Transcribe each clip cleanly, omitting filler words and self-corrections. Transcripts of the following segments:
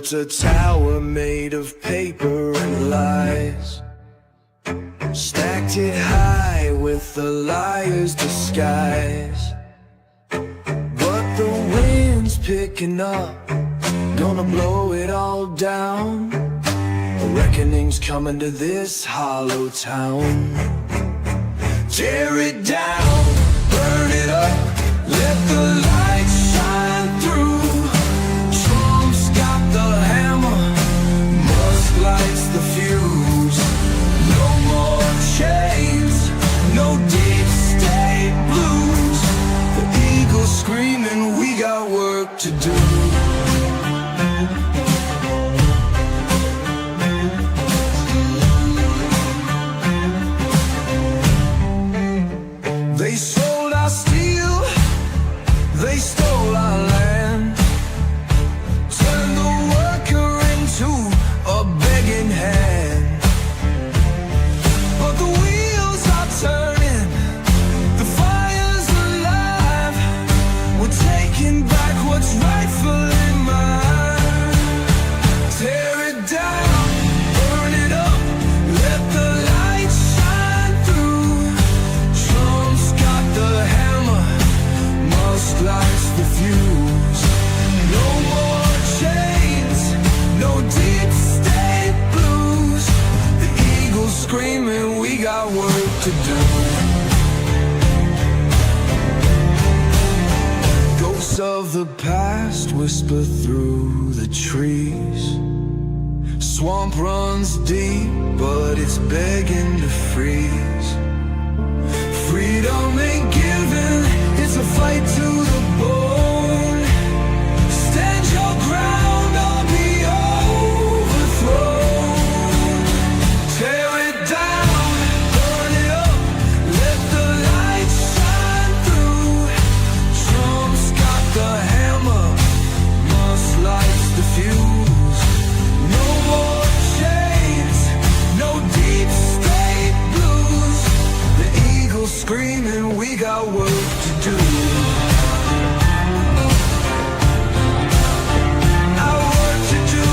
built a tower made of paper and lies, stacked it high with the liar's disguise. But the wind's picking up, gonna blow it all down. A reckoning's coming to this hollow town. Tear it down, burn it up, let the light shine through. Trump's got the hammer, Musk lights the fuse. No more chains, no deep state blues. The eagle's screaming, we got work to do. They sold our steel, they stole our land, turned the worker into a begging hand. But the wheels are turning, the fire's alive. We're taking back what's rightfully mine. Tear it down, burn it up, let the light shine through. Trump's got the hammer, Musk lights the fuse. No more chains, no deep state blues. The eagle's screaming, we got work to do. Ghosts of the past whisper through the trees. Swamp runs deep, but it's begging to freeze. Freedom ain't given, it's a fight to the bone. Stand your ground or be overthrown. Tear it down, burn it up, let the light shine through. Trump's got the hammer, Musk lights the fuse. No more chains, no deep state blues. The eagle's screaming, we got work to do. Our work to do.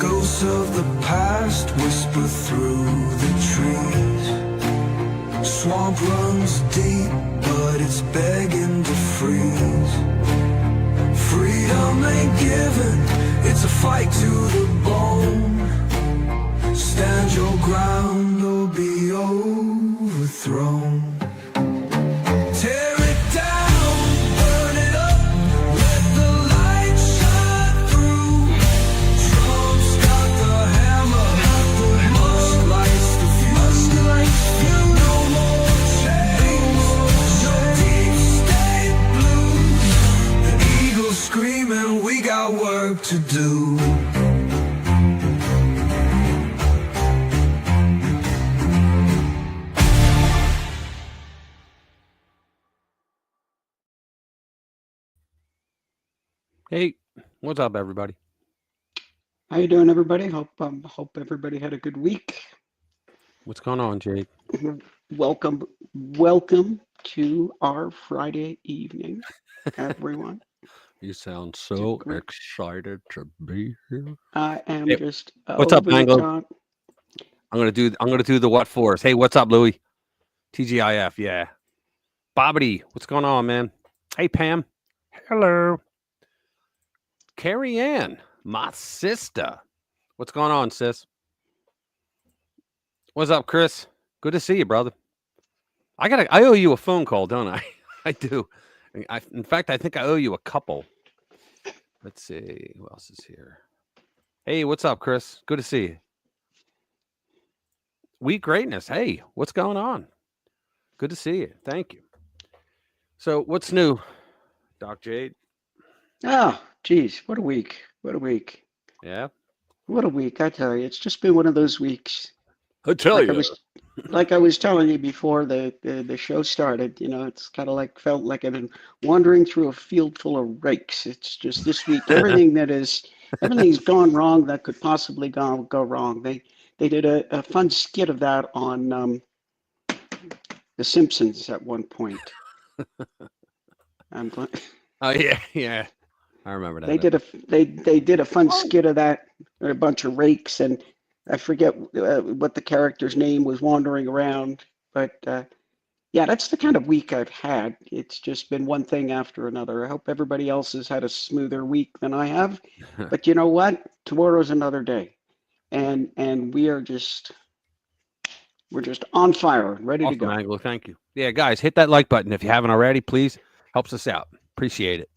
Ghosts of the past whisper through the trees. Swamp runs deep, but it's begging to freeze. Freedom ain't given, it's a fight to the bone. Stand your ground or be overthrown. Tear it down, burn it up, let the light shine through. Trump's got the hammer, Musk lights the fuse. No more chains, no deep state blues. The eagle's screaming, we got work to do. Hey, what's up, everybody? How you doing, everybody? Hope everybody had a good week. What's going on, Jade? Welcome to our Friday evening, everyone. You sound so excited to be here. I am Hey, just what's up, Mango? John. I'm gonna do the what for us. Hey, what's up, Louie? TGIF, yeah. Bobbity, what's going on, man? Hey, Pam. Hello. Carrie Ann, my sister. What's going on, sis? What's up, Chris? Good to see you, brother. I owe you a phone call, don't I? I do. In fact, I think I owe you a couple. Let's see. Who else is here? Hey, what's up, Chris? Good to see you. Week greatness. Hey, what's going on? Good to see you. Thank you. So, what's new, Doc Jade? Oh, geez, what a week. What a week. Yeah. What a week, I tell you. It's just been one of those weeks. I tell Like you. Like I was telling you before the show started, it's kind of like felt like I've been wandering through a field full of rakes. It's just this week, everything's gone wrong that could possibly go wrong. They did a fun skit of that on The Simpsons at one point. I'm glad Oh yeah, yeah. I remember that. they did a fun skit of that, a bunch of rakes, and I forget what the character's name was wandering around, but yeah, that's the kind of week I've had. It's just been one thing after another. I hope everybody else has had a smoother week than I have, but you know what? Tomorrow's another day, and we're just on fire, ready to Awesome, go. Anglo. Thank you. Yeah, guys, hit that like button if you haven't already, please. Helps us out. Appreciate it.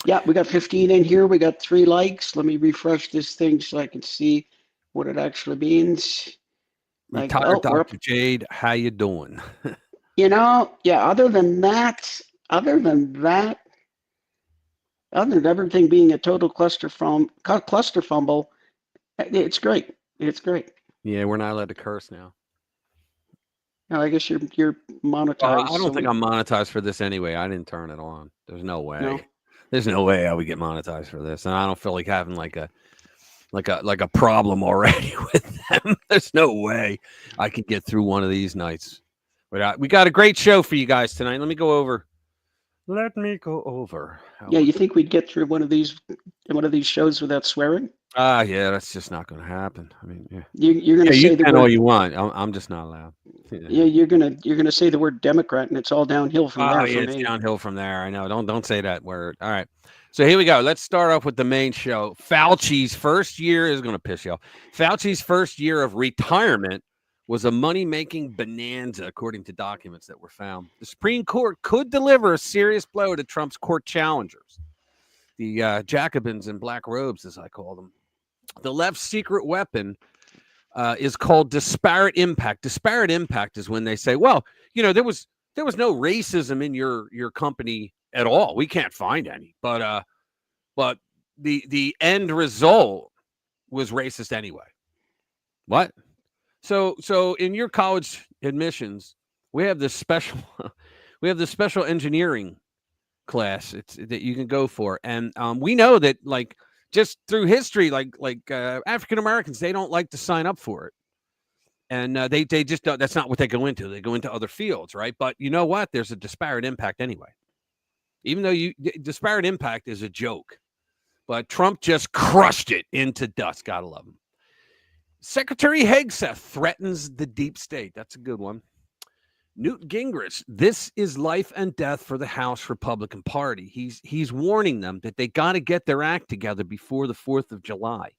Yeah, we got 15 in here. We got 3 likes. Let me refresh this thing so I can see what it actually means. Like, Retired oh, we're up. Dr. Jade, how you doing? Yeah, other than that, other than everything being a total cluster fumble, it's great. It's great. Yeah, we're not allowed to curse now. Now, I guess you're monetized. I don't so think I'm monetized for this anyway. I didn't turn it on. There's no way. No. There's no way I would get monetized for this, and I don't feel like having like a problem already with them. There's no way I could get through one of these nights. But we got a great show for you guys tonight. Let me go over. Yeah, you think we'd get through one of these shows without swearing? Yeah, that's just not going to happen. I mean, yeah. You're going to say you the can word. all you want. I'm just not allowed. Yeah, you're gonna say the word Democrat, and it's all downhill from there. Yeah, it's downhill from there. I know. Don't say that word. All right. So here we go. Let's start off with the main show. Fauci's first year is going to piss you off. Fauci's first year of retirement was a money-making bonanza, according to documents that were found. The Supreme Court could deliver a serious blow to Trump's court challengers, the Jacobins in black robes, as I call them. The left's secret weapon is called disparate impact. Disparate impact is when they say, well, there was no racism in your company at all. We can't find any, but the end result was racist anyway. What? So in your college admissions, we have this special engineering class that you can go for, and we know that just through history, African Americans, they don't like to sign up for it. And they just don't. That's not what they go into. They go into other fields, right? But you know what? There's a disparate impact anyway. Even though disparate impact is a joke, but Trump just crushed it into dust. Gotta love him. Secretary Hegseth threatens the deep state. That's a good one. Newt Gingrich. This is life and death for the House Republican Party. He's warning them that they got to get their act together before the 4th of July.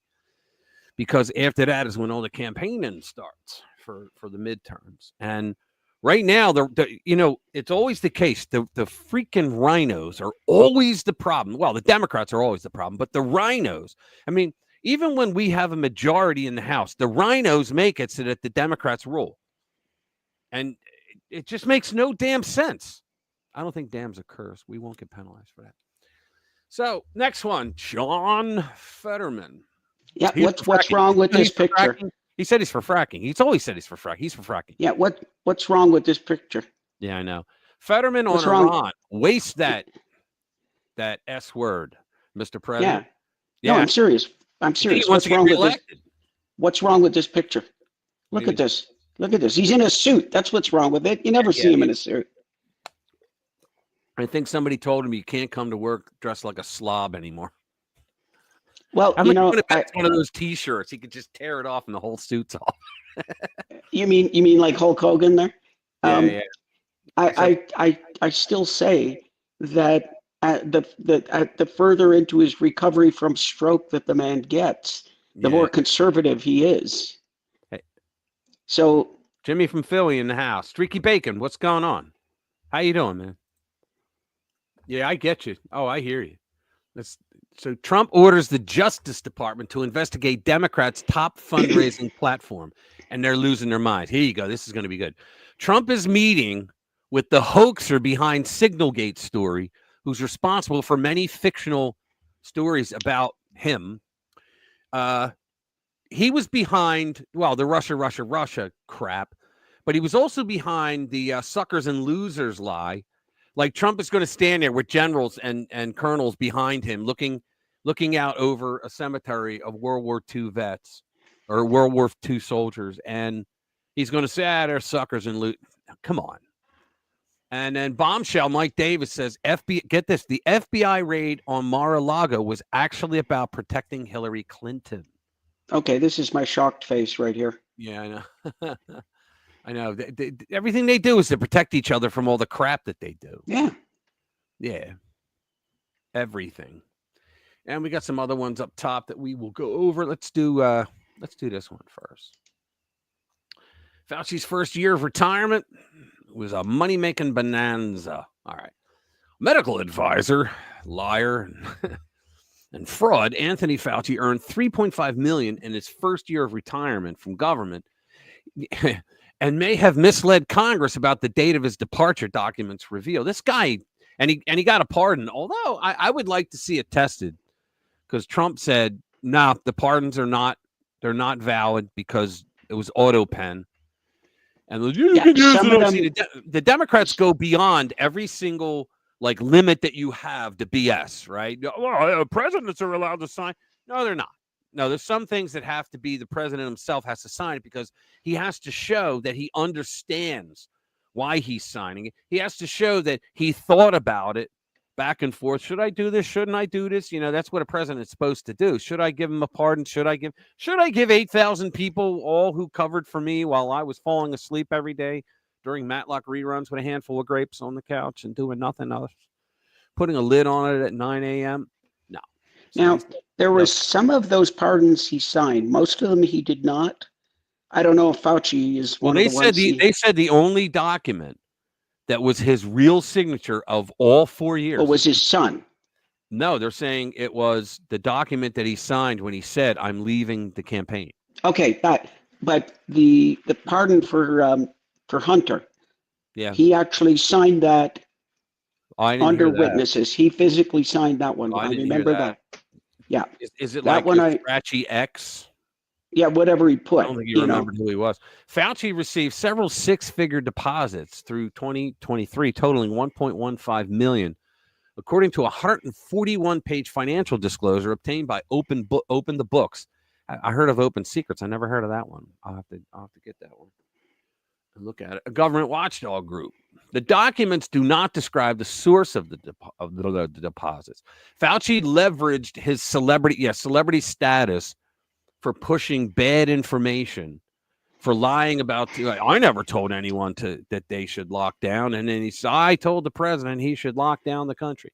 Because after that is when all the campaigning starts for the midterms. And right now, it's always the case. The freaking rhinos are always the problem. Well, the Democrats are always the problem, but the rhinos, I mean, even when we have a majority in the House, the rhinos make it so that the Democrats rule. And it just makes no damn sense. I don't think damn's a curse. We won't get penalized for that. So next one, John Fetterman. Yeah, what's wrong with this picture? He said he's for fracking. He's always said he's for fracking. He's for fracking. Yeah, what's wrong with this picture? Yeah, I know. Fetterman What's on wrong? Iran. Waste that S word, Mr. President. Yeah. No, I'm serious. What's wrong with this? What's wrong with this picture? Look at this. Look at this. He's in a suit. That's what's wrong with it. You never see him in a suit. I think somebody told him you can't come to work dressed like a slob anymore. Well, it's one of those T-shirts. He could just tear it off and the whole suit's off. You mean like Hulk Hogan there? Yeah. I still say that the further into his recovery from stroke that the man gets, the more conservative he is. Hey. So Jimmy from Philly in the house. Streaky Bacon, what's going on? How you doing, man? Yeah, I get you. Oh, I hear you. So Trump orders the Justice Department to investigate Democrats' top fundraising platform, and they're losing their minds. Here you go. This is going to be good. Trump is meeting with the hoaxer behind Signalgate story, who's responsible for many fictional stories about him. He was behind, the Russia crap, but he was also behind the suckers and losers lie. Like Trump is going to stand there with generals and colonels behind him, looking out over a cemetery of World War II vets or World War II soldiers, and he's going to say, they're suckers and loot. Come on. And then bombshell Mike Davis says, get this, the FBI raid on Mar-a-Lago was actually about protecting Hillary Clinton. Okay, this is my shocked face right here. Yeah, I know. I know. Everything they do is to protect each other from all the crap that they do. Yeah. Yeah. Everything. And we got some other ones up top that we will go over. Let's do this one first. Fauci's first year of retirement was a money-making bonanza. All right. Medical advisor, liar, and fraud, Anthony Fauci earned $3.5 million in his first year of retirement from government and may have misled Congress about the date of his departure, documents reveal. This guy, and he got a pardon, although I would like to see it tested, because Trump said, no, the pardons they're not valid because it was auto pen. And the Democrats go beyond every single limit that you have to BS, right? Well, presidents are allowed to sign. No, they're not. No, there's some things that have to be the president himself has to sign it because he has to show that he understands why he's signing it. He has to show that he thought about it back and forth. Should I do this? Shouldn't I do this? That's what a president's supposed to do. Should I give him a pardon? Should I give 8,000 people, all who covered for me while I was falling asleep every day during Matlock reruns with a handful of grapes on the couch and doing nothing else, putting a lid on it at 9 a.m.? No. Now, there was some of those pardons he signed. Most of them he did not. I don't know if Fauci is one of the ones. They said the only document that was his real signature of all 4 years. Was his son? No, they're saying it was the document that he signed when he said, "I'm leaving the campaign." Okay, but the pardon for Hunter, yeah, he actually signed that under that. witnesses. He physically signed that one. I remember that. Yeah. Is it that like a scratchy X? Yeah, whatever he put. I don't think he remembered who he was. Fauci received several six-figure deposits through 2023, totaling $1.15 million, according to a 141-page financial disclosure obtained by Open the Books. I heard of Open Secrets. I never heard of that one. I'll have to get that one and look at it. A government watchdog group. The documents do not describe the source of the deposits. Fauci leveraged his celebrity status for pushing bad information, for lying about, I never told anyone that they should lock down. And then I told the president he should lock down the country,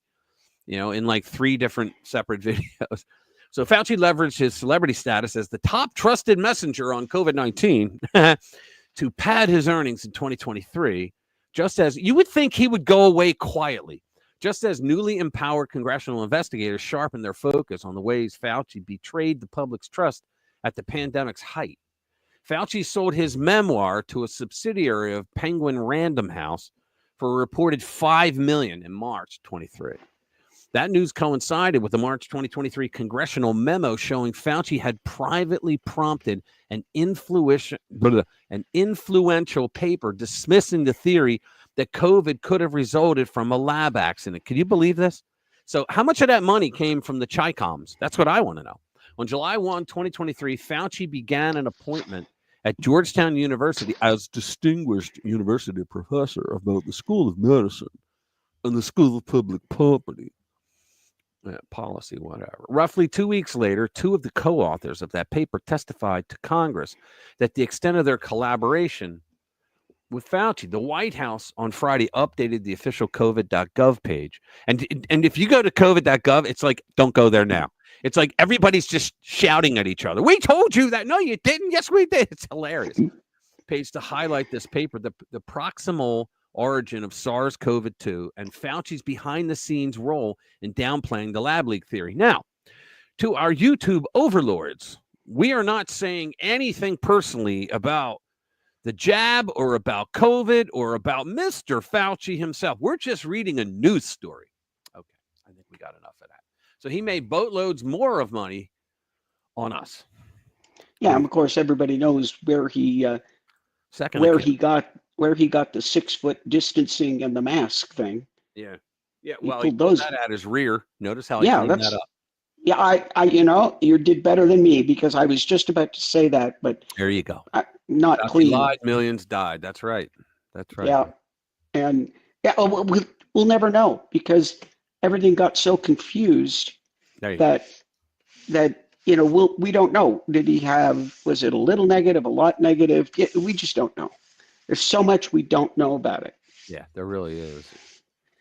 in 3 different separate videos. So Fauci leveraged his celebrity status as the top trusted messenger on COVID-19 to pad his earnings in 2023, just as you would think he would go away quietly, just as newly empowered congressional investigators sharpened their focus on the ways Fauci betrayed the public's trust at the pandemic's height. Fauci sold his memoir to a subsidiary of Penguin Random House for a reported $5 million in March 23. That news coincided with the March 2023 congressional memo showing Fauci had privately prompted an influential paper dismissing the theory that COVID could have resulted from a lab accident. Can you believe this? So how much of that money came from the Chi-Coms? That's what I want to know. On July 1, 2023, Fauci began an appointment at Georgetown University as distinguished university professor of both the School of Medicine and the School of Public Policy, whatever. Roughly 2 weeks later, 2 of the co-authors of that paper testified to Congress that the extent of their collaboration with Fauci. The White House on Friday updated the official COVID.gov page. And if you go to COVID.gov, it's like, don't go there now. It's like everybody's just shouting at each other. We told you that. No, you didn't. Yes, we did. It's hilarious. Page to highlight this paper, the proximal origin of SARS-CoV-2 and Fauci's behind-the-scenes role in downplaying the lab leak theory. Now, to our YouTube overlords, we are not saying anything personally about the jab or about COVID or about Mr. Fauci himself. We're just reading a news story. Okay, I think we got enough of that. So he made boatloads more of money on us. Yeah, and of course, everybody knows where he Second, where he got the 6 foot distancing and the mask thing. Yeah. Yeah. He Well, he pulled pulled those. that out his rear. Notice how he Yeah, cleaned that that's up. yeah. You did better than me because I was just about to say that, but There you go. not Fauci clean. lied, millions died. That's right. That's right. Yeah, and yeah, we'll never know because everything got so confused There you go. that we don't know. Was it a little negative, a lot negative? We just don't know. There's so much we don't know about it. Yeah, there really is.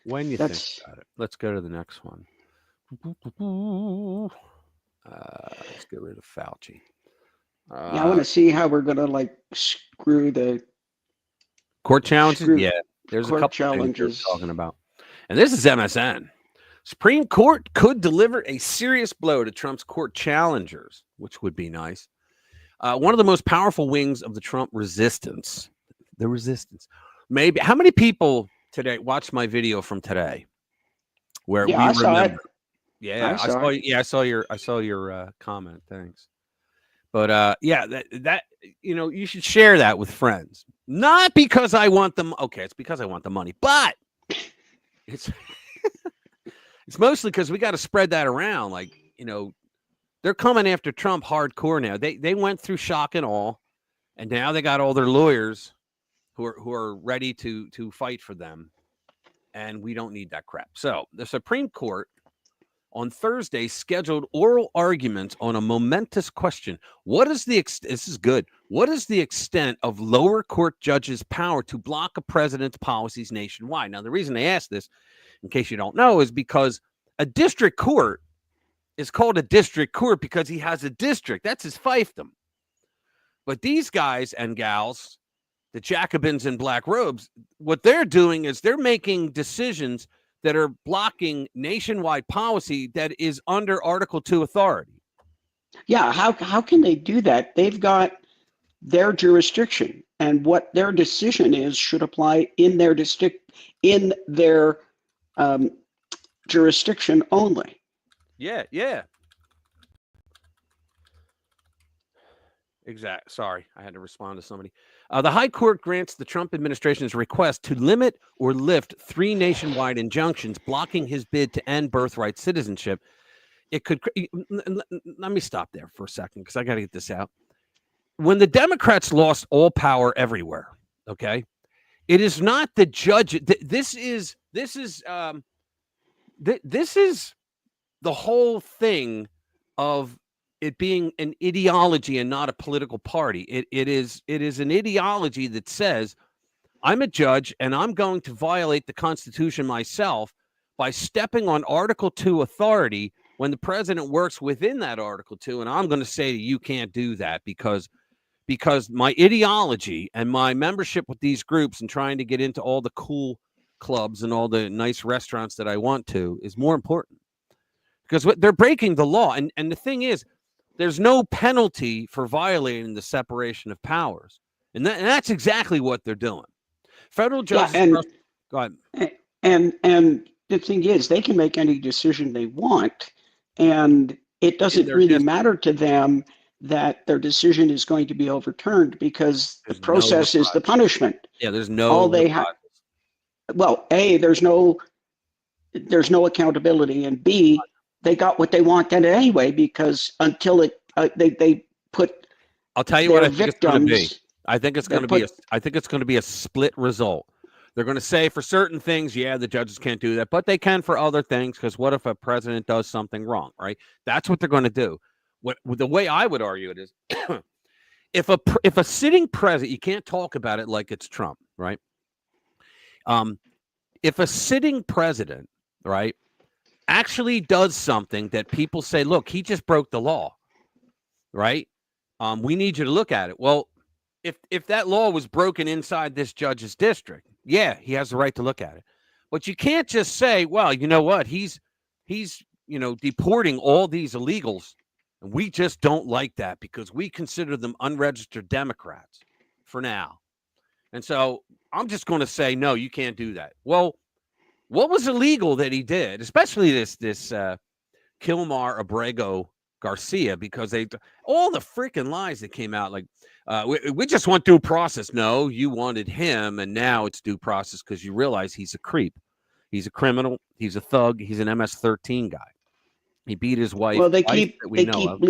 When you think about it, let's go to the next one. Let's get rid of Fauci. Yeah, I want to see how we're gonna screw the court challenges. Yeah, there's a court couple challenges things we're talking about, and this is MSN. Supreme Court could deliver a serious blow to Trump's court challengers, which would be nice. One of the most powerful wings of the Trump resistance. The resistance. Maybe how many people today watched my video from today? Where we remember. Yeah, I saw your comment. Thanks. But yeah, that you should share that with friends. Not because I want them. Okay, it's because I want the money, but it's it's mostly because we got to spread that around. Like, they're coming after Trump hardcore now. They went through shock and awe, and now they got all their lawyers who are ready to fight for them, and we don't need that crap. So the Supreme Court on Thursday scheduled oral arguments on a momentous question. This is good. What is the extent of lower court judges' power to block a president's policies nationwide? Now, the reason they ask this, in case you don't know, is because a district court is called a district court because he has a district. That's his fiefdom. But these guys and gals, the Jacobins in black robes, what they're doing is they're making decisions that are blocking nationwide policy that is under Article 2 authority. Yeah, how can they do that? They've got their jurisdiction, and what their decision is should apply in their district, in their jurisdiction only. Yeah. Exactly. Sorry, I had to respond to somebody. The High Court grants the Trump administration's request to limit or lift 3 nationwide injunctions blocking his bid to end birthright citizenship. It could. Let me stop there for a second because I got to get this out. When the Democrats lost all power everywhere, okay, it is not the judge. This is the whole thing of it being an ideology and not a political party. It is an ideology that says I'm a judge and I'm going to violate the Constitution myself by stepping on Article 2 authority when the president works within that Article 2, and I'm going to say you can't do that because my ideology and my membership with these groups and trying to get into all the cool clubs and all the nice restaurants that I want to is more important. Because they're breaking the law, and the thing is, there's no penalty for violating the separation of powers, and that's exactly what they're doing. Federal judges. Yeah, go ahead. And the thing is, they can make any decision they want, and it doesn't really matter to them that their decision is going to be overturned because the process is the punishment. Yeah, there's no. All they have. Well, A, there's no accountability, and B, they got what they wanted anyway because until they put. I'll tell you what I think it's going to be. I think it's going to be a split result. They're going to say for certain things, yeah, the judges can't do that, but they can for other things because what if a president does something wrong, right? That's what they're going to do. The way I would argue it is, if a sitting president, you can't talk about it like it's Trump, right? If a sitting president, right, actually does something that people say, look, he just broke the law, right? We need you to look at it. Well, if that law was broken inside this judge's district, yeah, he has the right to look at it. But you can't just say, well, you know what? He's deporting all these illegals, and we just don't like that because we consider them unregistered Democrats for now. And so I'm just going to say, no, you can't do that. Well, what was illegal that he did, especially this Kilmar Abrego Garcia, because all the freaking lies that came out, like we just want due process. No, you wanted him, and now it's due process because you realize he's a creep, he's a criminal, he's a thug, he's an MS-13 guy. He beat his wife. Well, That we know of.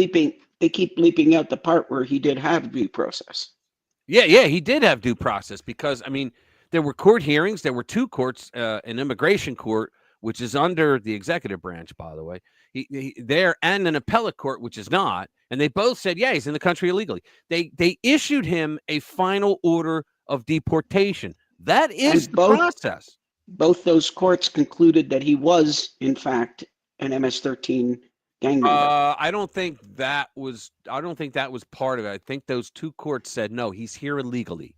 They keep bleeping out the part where he did have due process. Yeah, he did have due process because, I mean, there were court hearings. There were two courts, an immigration court, which is under the executive branch, by the way, there, and an appellate court, which is not. And they both said, yeah, he's in the country illegally. They issued him a final order of deportation. That is the process. Both those courts concluded that he was, in fact, an MS-13 gang member. I don't think that was part of it. I think those two courts said, no, he's here illegally.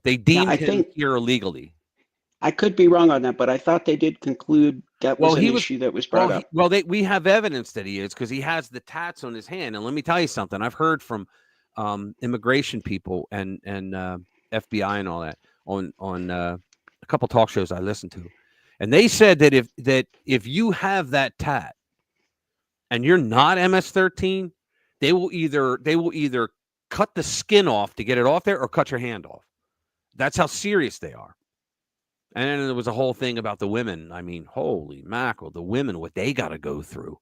They deemed him here illegally. I could be wrong on that, but I thought they did conclude that was an issue that was brought up. We have evidence that he is, because he has the tats on his hand. And let me tell you something. I've heard from immigration people and FBI and all that on a couple talk shows I listened to. And they said that if you have that tat and you're not MS-13, they will either cut the skin off to get it off there or cut your hand off. That's how serious they are. And then there was a whole thing about the women. I mean, holy mackerel, the women, what they got to go through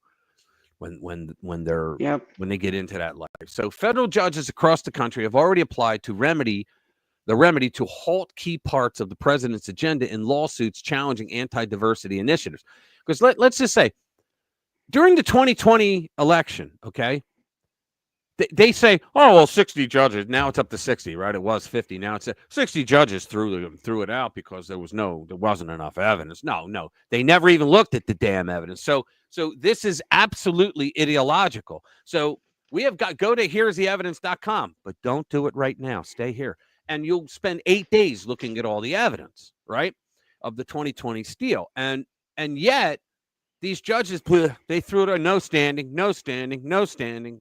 when they get into that life. So federal judges across the country have already applied to remedy to halt key parts of the president's agenda in lawsuits challenging anti-diversity initiatives. Because let's just say, during the 2020 election, okay, they say, oh, well, 60 judges. Now it's up to 60, right? It was 50. Now it's 60 judges threw it out because there wasn't enough evidence. No, they never even looked at the damn evidence. So this is absolutely ideological. So we have go to here'stheevidence.com, but don't do it right now. Stay here. And you'll spend 8 days looking at all the evidence, right, of the 2020 steal. And yet these judges, they threw it on no standing,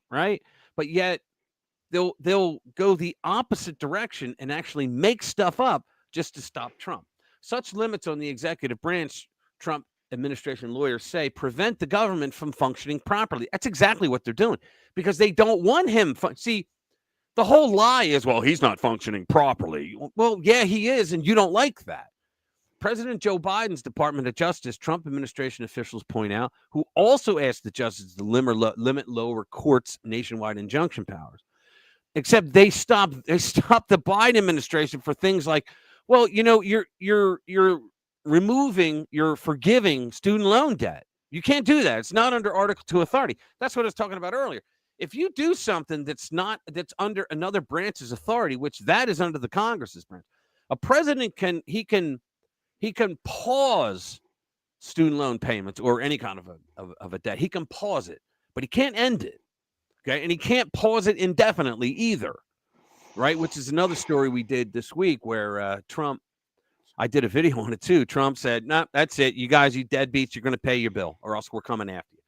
right? But yet they'll go the opposite direction and actually make stuff up just to stop Trump. Such limits on the executive branch, Trump administration lawyers say, prevent the government from functioning properly. That's exactly what they're doing, because they don't want him. See, the whole lie is, well, he's not functioning properly. Well, yeah, he is, and you don't like that. President Joe Biden's Department of Justice, Trump administration officials point out, who also asked the justices to limit lower courts' nationwide injunction powers. Except they stopped the Biden administration for things like, well, you're forgiving student loan debt. You can't do that. It's not under Article 2 authority. That's what I was talking about earlier. If you do something that's under another branch's authority, which that is under the Congress's branch, a president can pause student loan payments or any kind of a debt. He can pause it, but he can't end it. Okay. And he can't pause it indefinitely either. Right. Which is another story we did this week where Trump, I did a video on it too. Trump said, no, that's it. You guys, you deadbeats, you're going to pay your bill or else we're coming after you.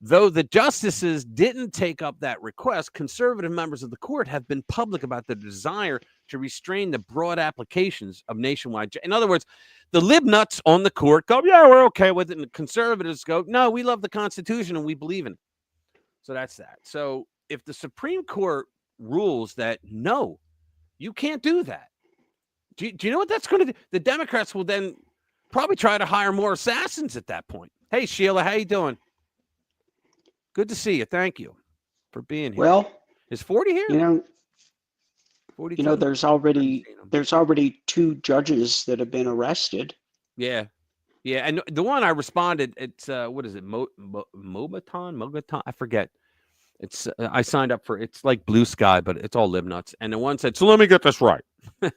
Though the justices didn't take up that request, conservative members of the court have been public about their desire to restrain the broad applications of nationwide. In other words, the lib nuts on the court go, yeah, we're okay with it. And the conservatives go, no, we love the Constitution and we believe in it. So that's that. So if the Supreme Court rules that, no, you can't do that. Do you know what that's going to do? The Democrats will then probably try to hire more assassins at that point. Hey, Sheila, how you doing? Good to see you. Thank you for being here. Well, is 40 here? 42? There's already 2 judges that have been arrested. Yeah. And the one I responded, it's what is it? Mogaton? I forget. It's I signed up for. It's like Blue Sky, but it's all lib nuts. And the one said, "So let me get this right." There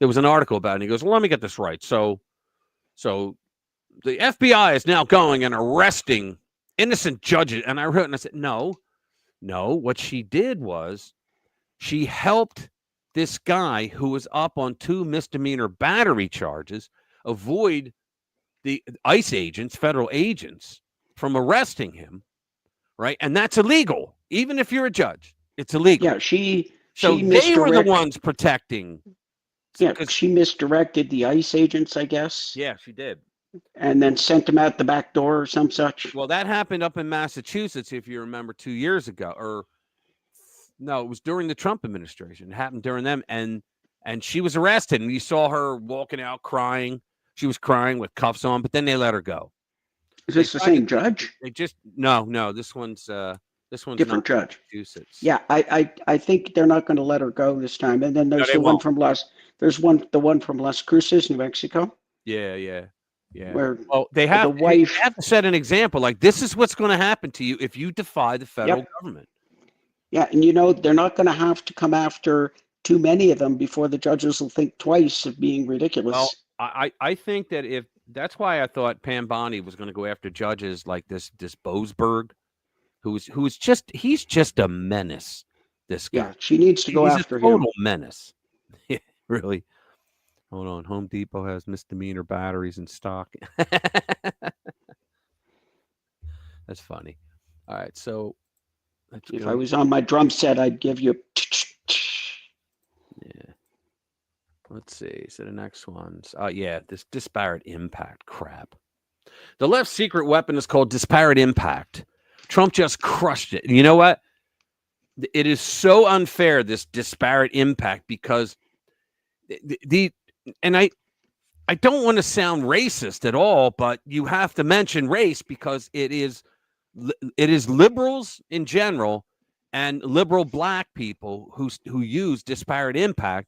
was an article about it. And he goes, "Well, let me get this right." So the FBI is now going and arresting innocent judges. And I wrote and I said, no. What she did was she helped this guy who was up on 2 misdemeanor battery charges avoid the ICE agents, federal agents, from arresting him, right? And that's illegal. Even if you're a judge, it's illegal. Yeah, they were the ones protecting. Yeah, she misdirected the ICE agents, I guess. Yeah, she did. And then sent them out the back door or some such. Well, that happened up in Massachusetts, if you remember, 2 years ago, or no, it was during the Trump administration. It happened during them, and she was arrested, and you saw her walking out crying. She was crying with cuffs on, but then they let her go. Is this the same judge? They just no. This one's Different not judge. Massachusetts. Yeah, I think they're not going to let her go this time. And then there's they the one won't. from the one from Las Cruces, New Mexico. Yeah. Where Well, they have to set an example. Like, this is what's going to happen to you if you defy the federal government. Yeah, and they're not going to have to come after too many of them before the judges will think twice of being ridiculous. Well, I think that if that's why I thought Pam Bondi was going to go after judges like this Boasberg, who's just a menace. This guy. Yeah, she needs to go after him. He's a total menace. Really. Hold on. Home Depot has misdemeanor batteries in stock. That's funny. All right, so if I was on my drum set, I'd give you. Yeah. Let's see. So the next one's this disparate impact crap. The left's secret weapon is called disparate impact. Trump just crushed it. And you know what? It is so unfair, this disparate impact, because I don't want to sound racist at all, but you have to mention race because it is liberals in general and liberal black people who use disparate impact,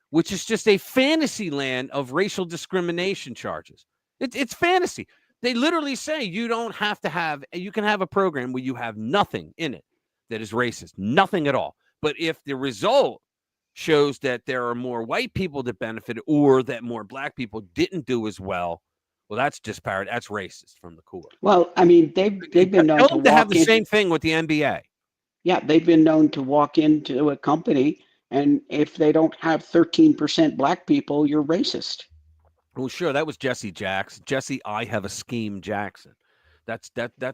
which is just a fantasy land of racial discrimination charges. It's fantasy. They literally say you don't have to have, you can have a program where you have nothing in it that is racist, nothing at all. But if the result shows that there are more white people that benefit or that more black people didn't do as well, that's disparate. That's racist from the core. Well, I mean, they've been known to have the same thing with the NBA. Yeah, they've been known to walk into a company, and if they don't have 13% black people, you're racist. Well, sure, that was Jesse Jackson. Jesse, I have a scheme Jackson. That's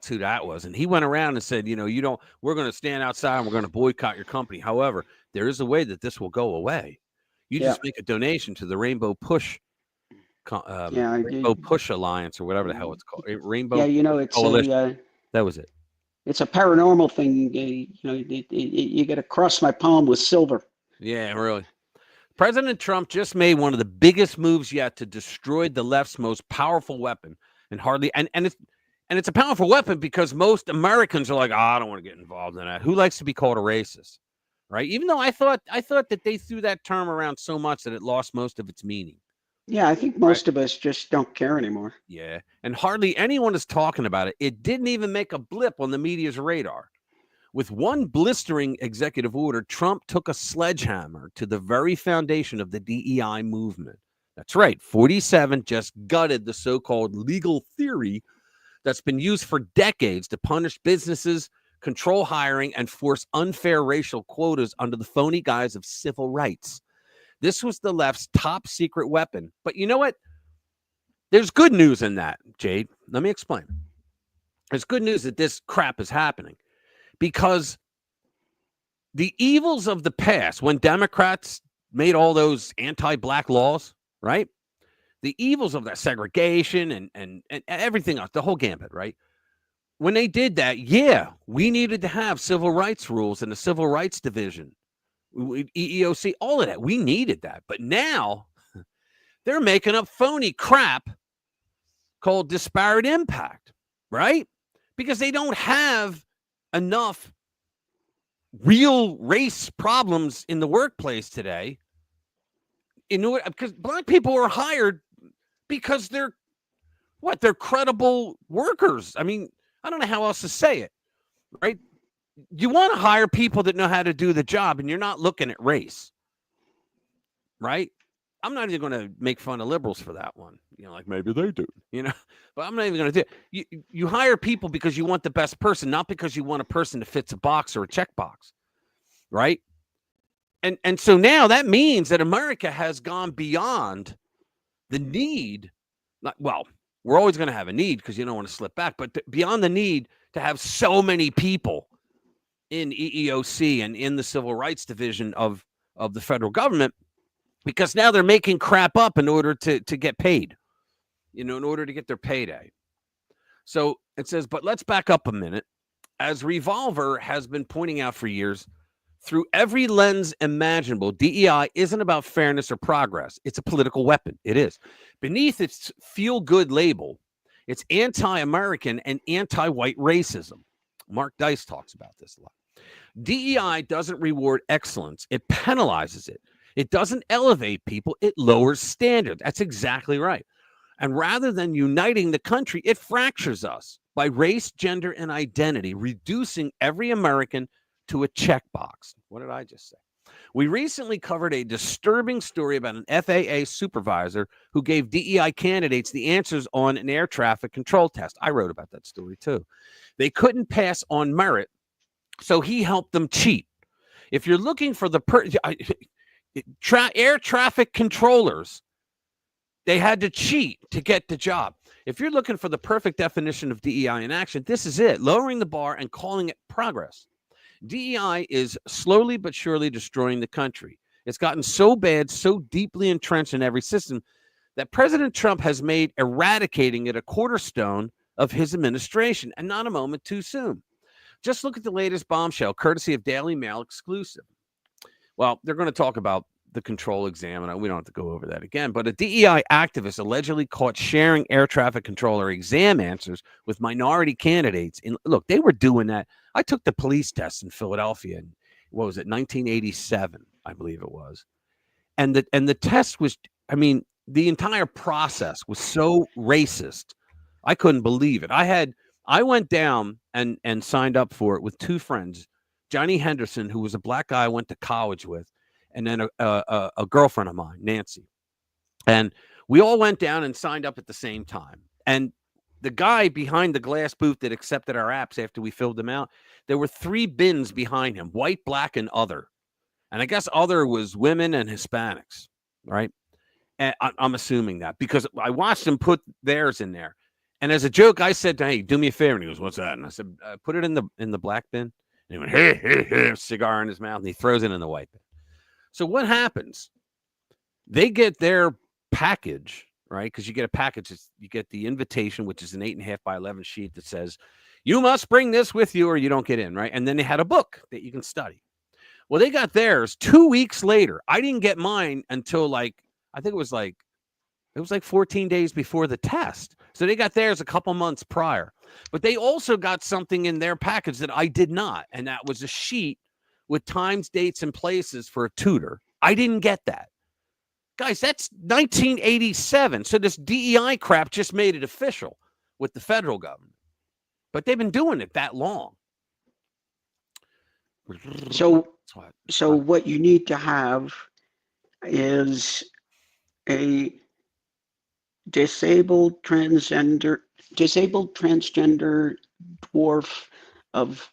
who that was. And he went around and said, we're going to stand outside and we're going to boycott your company. However, there is a way that this will go away. You just make a donation to the Rainbow Push Push Alliance or whatever the hell it's called. Rainbow. Yeah, it's that was it. It's a paranormal thing. You got to cross my palm with silver. Yeah, really. President Trump just made one of the biggest moves yet to destroy the left's most powerful weapon, and it's a powerful weapon because most Americans are like, I don't want to get involved in that. Who likes to be called a racist, right? Even though I thought that they threw that term around so much that it lost most of its meaning. Yeah, I think most of us just don't care anymore. Yeah, and hardly anyone is talking about it. It didn't even make a blip on the media's radar. With one blistering executive order, Trump took a sledgehammer to the very foundation of the DEI movement. That's right. 47 just gutted the so-called legal theory that's been used for decades to punish businesses, control hiring, and force unfair racial quotas under the phony guise of civil rights. This was the left's top secret weapon. But you know what? There's good news in that, Jade. Let me explain. There's good news that this crap is happening. Because the evils of the past, when Democrats made all those anti-black laws, right? The evils of that segregation and everything else, the whole gambit, right? When they did that, we needed to have civil rights rules and a civil rights division, EEOC, all of that. We needed that. But now they're making up phony crap called disparate impact, right? Because they don't have enough real race problems in the workplace today because black people are hired because they're credible workers. I mean, I don't know how else to say it, right? You want to hire people that know how to do the job, and you're not looking at race, right? I'm not even going to make fun of liberals for that one. Like maybe they do, but I'm not even going to do it. You hire people because you want the best person, not because you want a person that fits a box or a checkbox, right? And so now that means that America has gone beyond the need. We're always going to have a need because you don't want to slip back, but beyond the need to have so many people in EEOC and in the civil rights division of the federal government, because now they're making crap up in order to get paid, in order to get their payday. So it says, but let's back up a minute. As Revolver has been pointing out for years, through every lens imaginable, DEI isn't about fairness or progress. It's a political weapon. It is. Beneath its feel-good label, it's anti-American and anti-white racism. Mark Dice talks about this a lot. DEI doesn't reward excellence. It penalizes it. It doesn't elevate people. It lowers standards. That's exactly right. And rather than uniting the country, it fractures us by race, gender, and identity, reducing every American to a checkbox. What did I just say? We recently covered a disturbing story about an FAA supervisor who gave DEI candidates the answers on an air traffic control test. I wrote about that story too. They couldn't pass on merit, so he helped them cheat. If you're looking for the air traffic controllers, they had to cheat to get the job. If you're looking for the perfect definition of DEI in action, this is it: lowering the bar and calling it progress. DEI is slowly but surely destroying the country. It's gotten so bad, so deeply entrenched in every system, that President Trump has made eradicating it a cornerstone of his administration, and not a moment too soon. Just look at the latest bombshell, courtesy of Daily Mail exclusive. Well, they're going to talk about the control exam, and we don't have to go over that again, but a DEI activist allegedly caught sharing air traffic controller exam answers with minority candidates. Look, they were doing that. I took the police test in Philadelphia in, 1987, I believe it was. And the test was, the entire process was so racist. I couldn't believe it. I went down and signed up for it with two friends, Johnny Henderson, who was a black guy I went to college with, and then a girlfriend of mine, Nancy. And we all went down and signed up at the same time. And the guy behind the glass booth that accepted our apps after we filled them out, there were 3 bins behind him: white, black, and other. And I guess other was women and Hispanics, right? And I'm assuming that because I watched him put theirs in there. And as a joke, I said, "Hey, do me a favor." And he goes, "What's that?" And I said, "Put it in the black bin." And he went, "Hey," cigar in his mouth, and he throws it in the white bin. So what happens? They get their package, right? Because you get a package. You get the invitation, which is an 8.5 by 11 sheet that says, "You must bring this with you or you don't get in," right? And then they had a book that you can study. Well, they got theirs 2 weeks later. I didn't get mine until I think it was like 14 days before the test. So they got theirs a couple months prior. But they also got something in their package that I did not, and that was a sheet with times, dates, and places for a tutor. I didn't get that. Guys, that's 1987. So this DEI crap just made it official with the federal government. But they've been doing it that long. So what you need to have is a disabled transgender dwarf of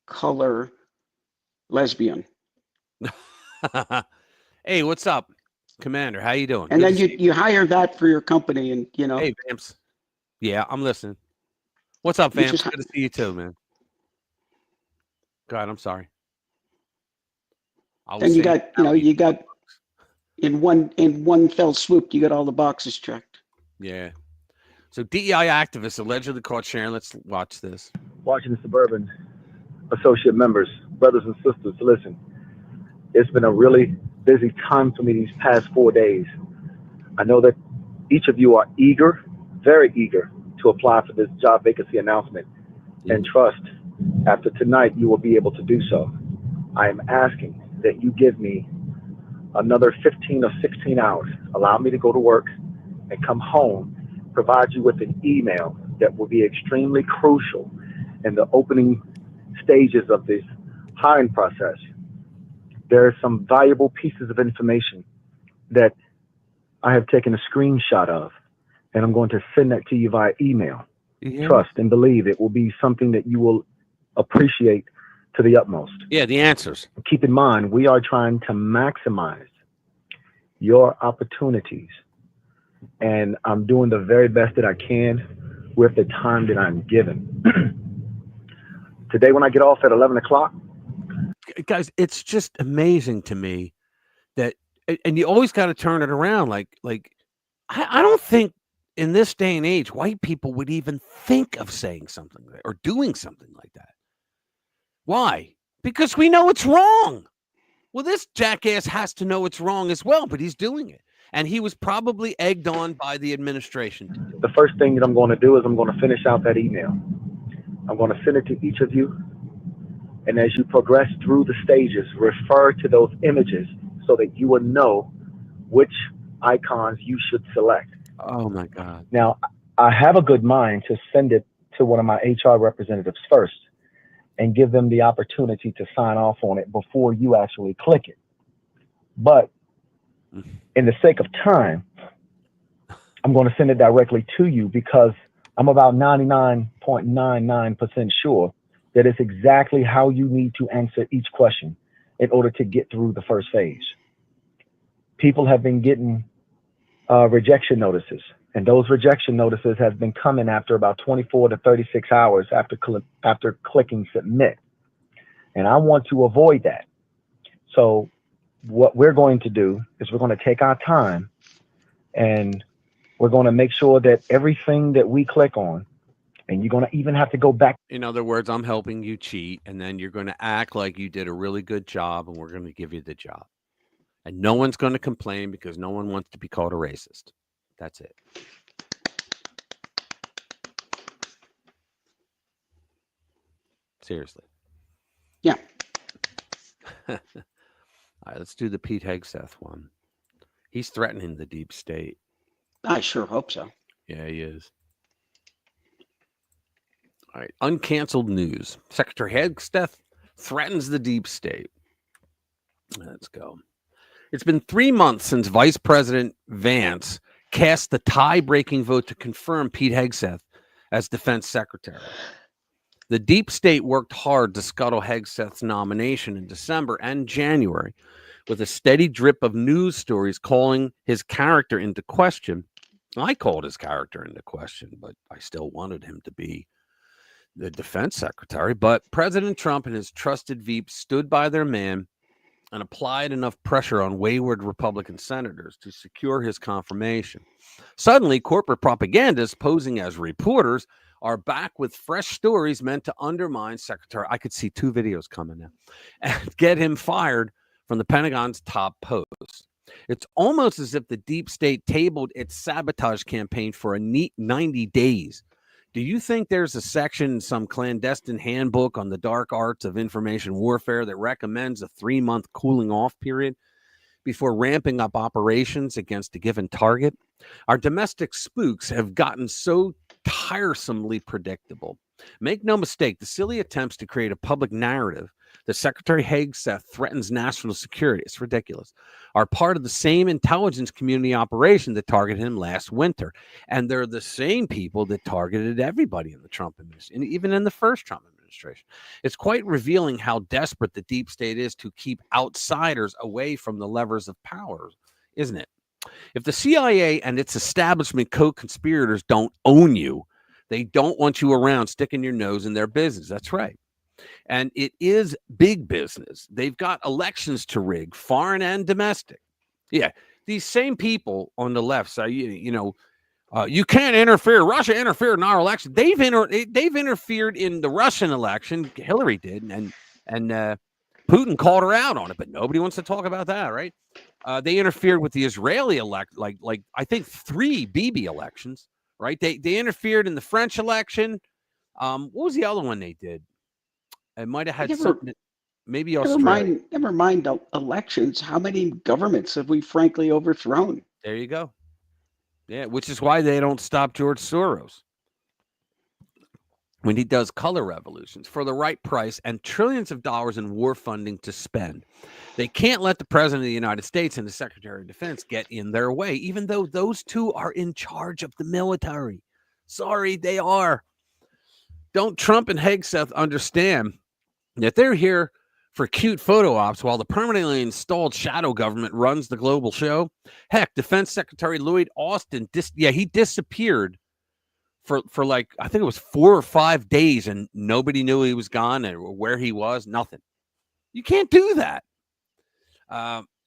color lesbian. Hey, what's up, Commander? How you doing? And then you hire that for your company, and Hey, Vamps. Yeah, I'm listening. What's up, Vamps? Good to see you too, man. God, I'm sorry. Then you got in one fell swoop, you got all the boxes checked. Yeah. So DEI activists allegedly caught sharing. Let's watch this. Washington Suburban associate members, brothers and sisters, listen. It's been a really busy time for me these past 4 days. I know that each of you are eager, very eager, to apply for this job vacancy announcement. And trust, after tonight, you will be able to do so. I am asking that you give me another 15 or 16 hours. Allow me to go to work and come home, provide you with an email that will be extremely crucial in the opening stages of this hiring process. There are some valuable pieces of information that I have taken a screenshot of, and I'm going to send that to you via email. Yeah. Trust and believe it will be something that you will appreciate to the utmost. Yeah, the answers. Keep in mind, we are trying to maximize your opportunities, and I'm doing the very best that I can with the time that I'm given. Today, when I get off at 11 o'clock. Guys, it's just amazing to me that, and you always got to turn it around. I don't think in this day and age, white people would even think of saying something or doing something like that. Why? Because we know it's wrong. Well, this jackass has to know it's wrong as well, but he's doing it. And he was probably egged on by the administration to do it. The first thing that I'm going to do is I'm going to finish out that email. I'm going to send it to each of you. And as you progress through the stages, refer to those images so that you will know which icons you should select. Oh, my God. Now, I have a good mind to send it to one of my HR representatives first and give them the opportunity to sign off on it before you actually click it. But in the sake of time, I'm going to send it directly to you because I'm about 99.99% sure that it's exactly how you need to answer each question in order to get through the first phase. People have been getting rejection notices, and those rejection notices have been coming after about 24 to 36 hours after clicking submit. And I want to avoid that. So what we're going to do is we're going to take our time and we're going to make sure that everything that we click on, and you're going to even have to go back. In other words, I'm helping you cheat, and then you're going to act like you did a really good job, and we're going to give you the job. And no one's going to complain because no one wants to be called a racist. That's it. Seriously. Yeah. All right, let's do the Pete Hegseth one. He's threatening the deep state. I sure hope so. Yeah, he is. All right, uncanceled news. Secretary Hegseth threatens the deep state. Let's go. It's been 3 months since Vice President Vance cast the tie-breaking vote to confirm Pete Hegseth as defense secretary. The deep state worked hard to scuttle Hegseth's nomination in December and January with a steady drip of news stories calling his character into question. I called his character into question, but I still wanted him to be the defense secretary. But President Trump and his trusted Veep stood by their man and applied enough pressure on wayward Republican senators to secure his confirmation. Suddenly, corporate propagandists posing as reporters are back with fresh stories meant to undermine Secretary. I could see 2 videos coming now and get him fired from the Pentagon's top post. It's almost as if the deep state tabled its sabotage campaign for a neat 90 days. Do you think there's a section in some clandestine handbook on the dark arts of information warfare that recommends a 3-month cooling off period before ramping up operations against a given target? Our domestic spooks have gotten so tiresomely predictable. Make no mistake, the silly attempts to create a public narrative that Secretary Hegseth threatens national security, it's ridiculous, are part of the same intelligence community operation that targeted him last winter. And they're the same people that targeted everybody in the Trump administration, and even in the first Trump administration. It's quite revealing how desperate the deep state is to keep outsiders away from the levers of power, isn't it? If the CIA and its establishment co-conspirators don't own you, they don't want you around sticking your nose in their business. That's right. And it is big business. They've got elections to rig, foreign and domestic. Yeah, these same people on the left say, you can't interfere. Russia interfered in our election. They've interfered in the Russian election. Hillary did, and Putin called her out on it. But nobody wants to talk about that, right? They interfered with the Israeli like I think 3 Bibi elections, right? They interfered in the French election. What was the other one they did? It might have had something. Maybe Australia. Never mind elections. How many governments have we frankly overthrown? There you go. Yeah, which is why they don't stop George Soros when he does color revolutions for the right price and trillions of dollars in war funding to spend. They can't let the President of the United States and the Secretary of Defense get in their way, even though those two are in charge of the military. Sorry, they are. Don't Trump and Hegseth understand that they're here for cute photo ops while the permanently installed shadow government runs the global show? Heck, Defense Secretary Lloyd Austin, he disappeared for like, I think it was 4 or 5 days, and nobody knew he was gone or where he was, nothing. You can't do that.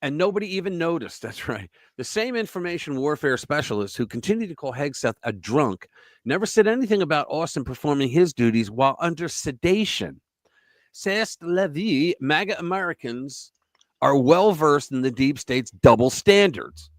And nobody even noticed. That's right. The same information warfare specialists who continue to call Hegseth a drunk never said anything about Austin performing his duties while under sedation. C'est la vie. MAGA Americans are well versed in the deep state's double standards.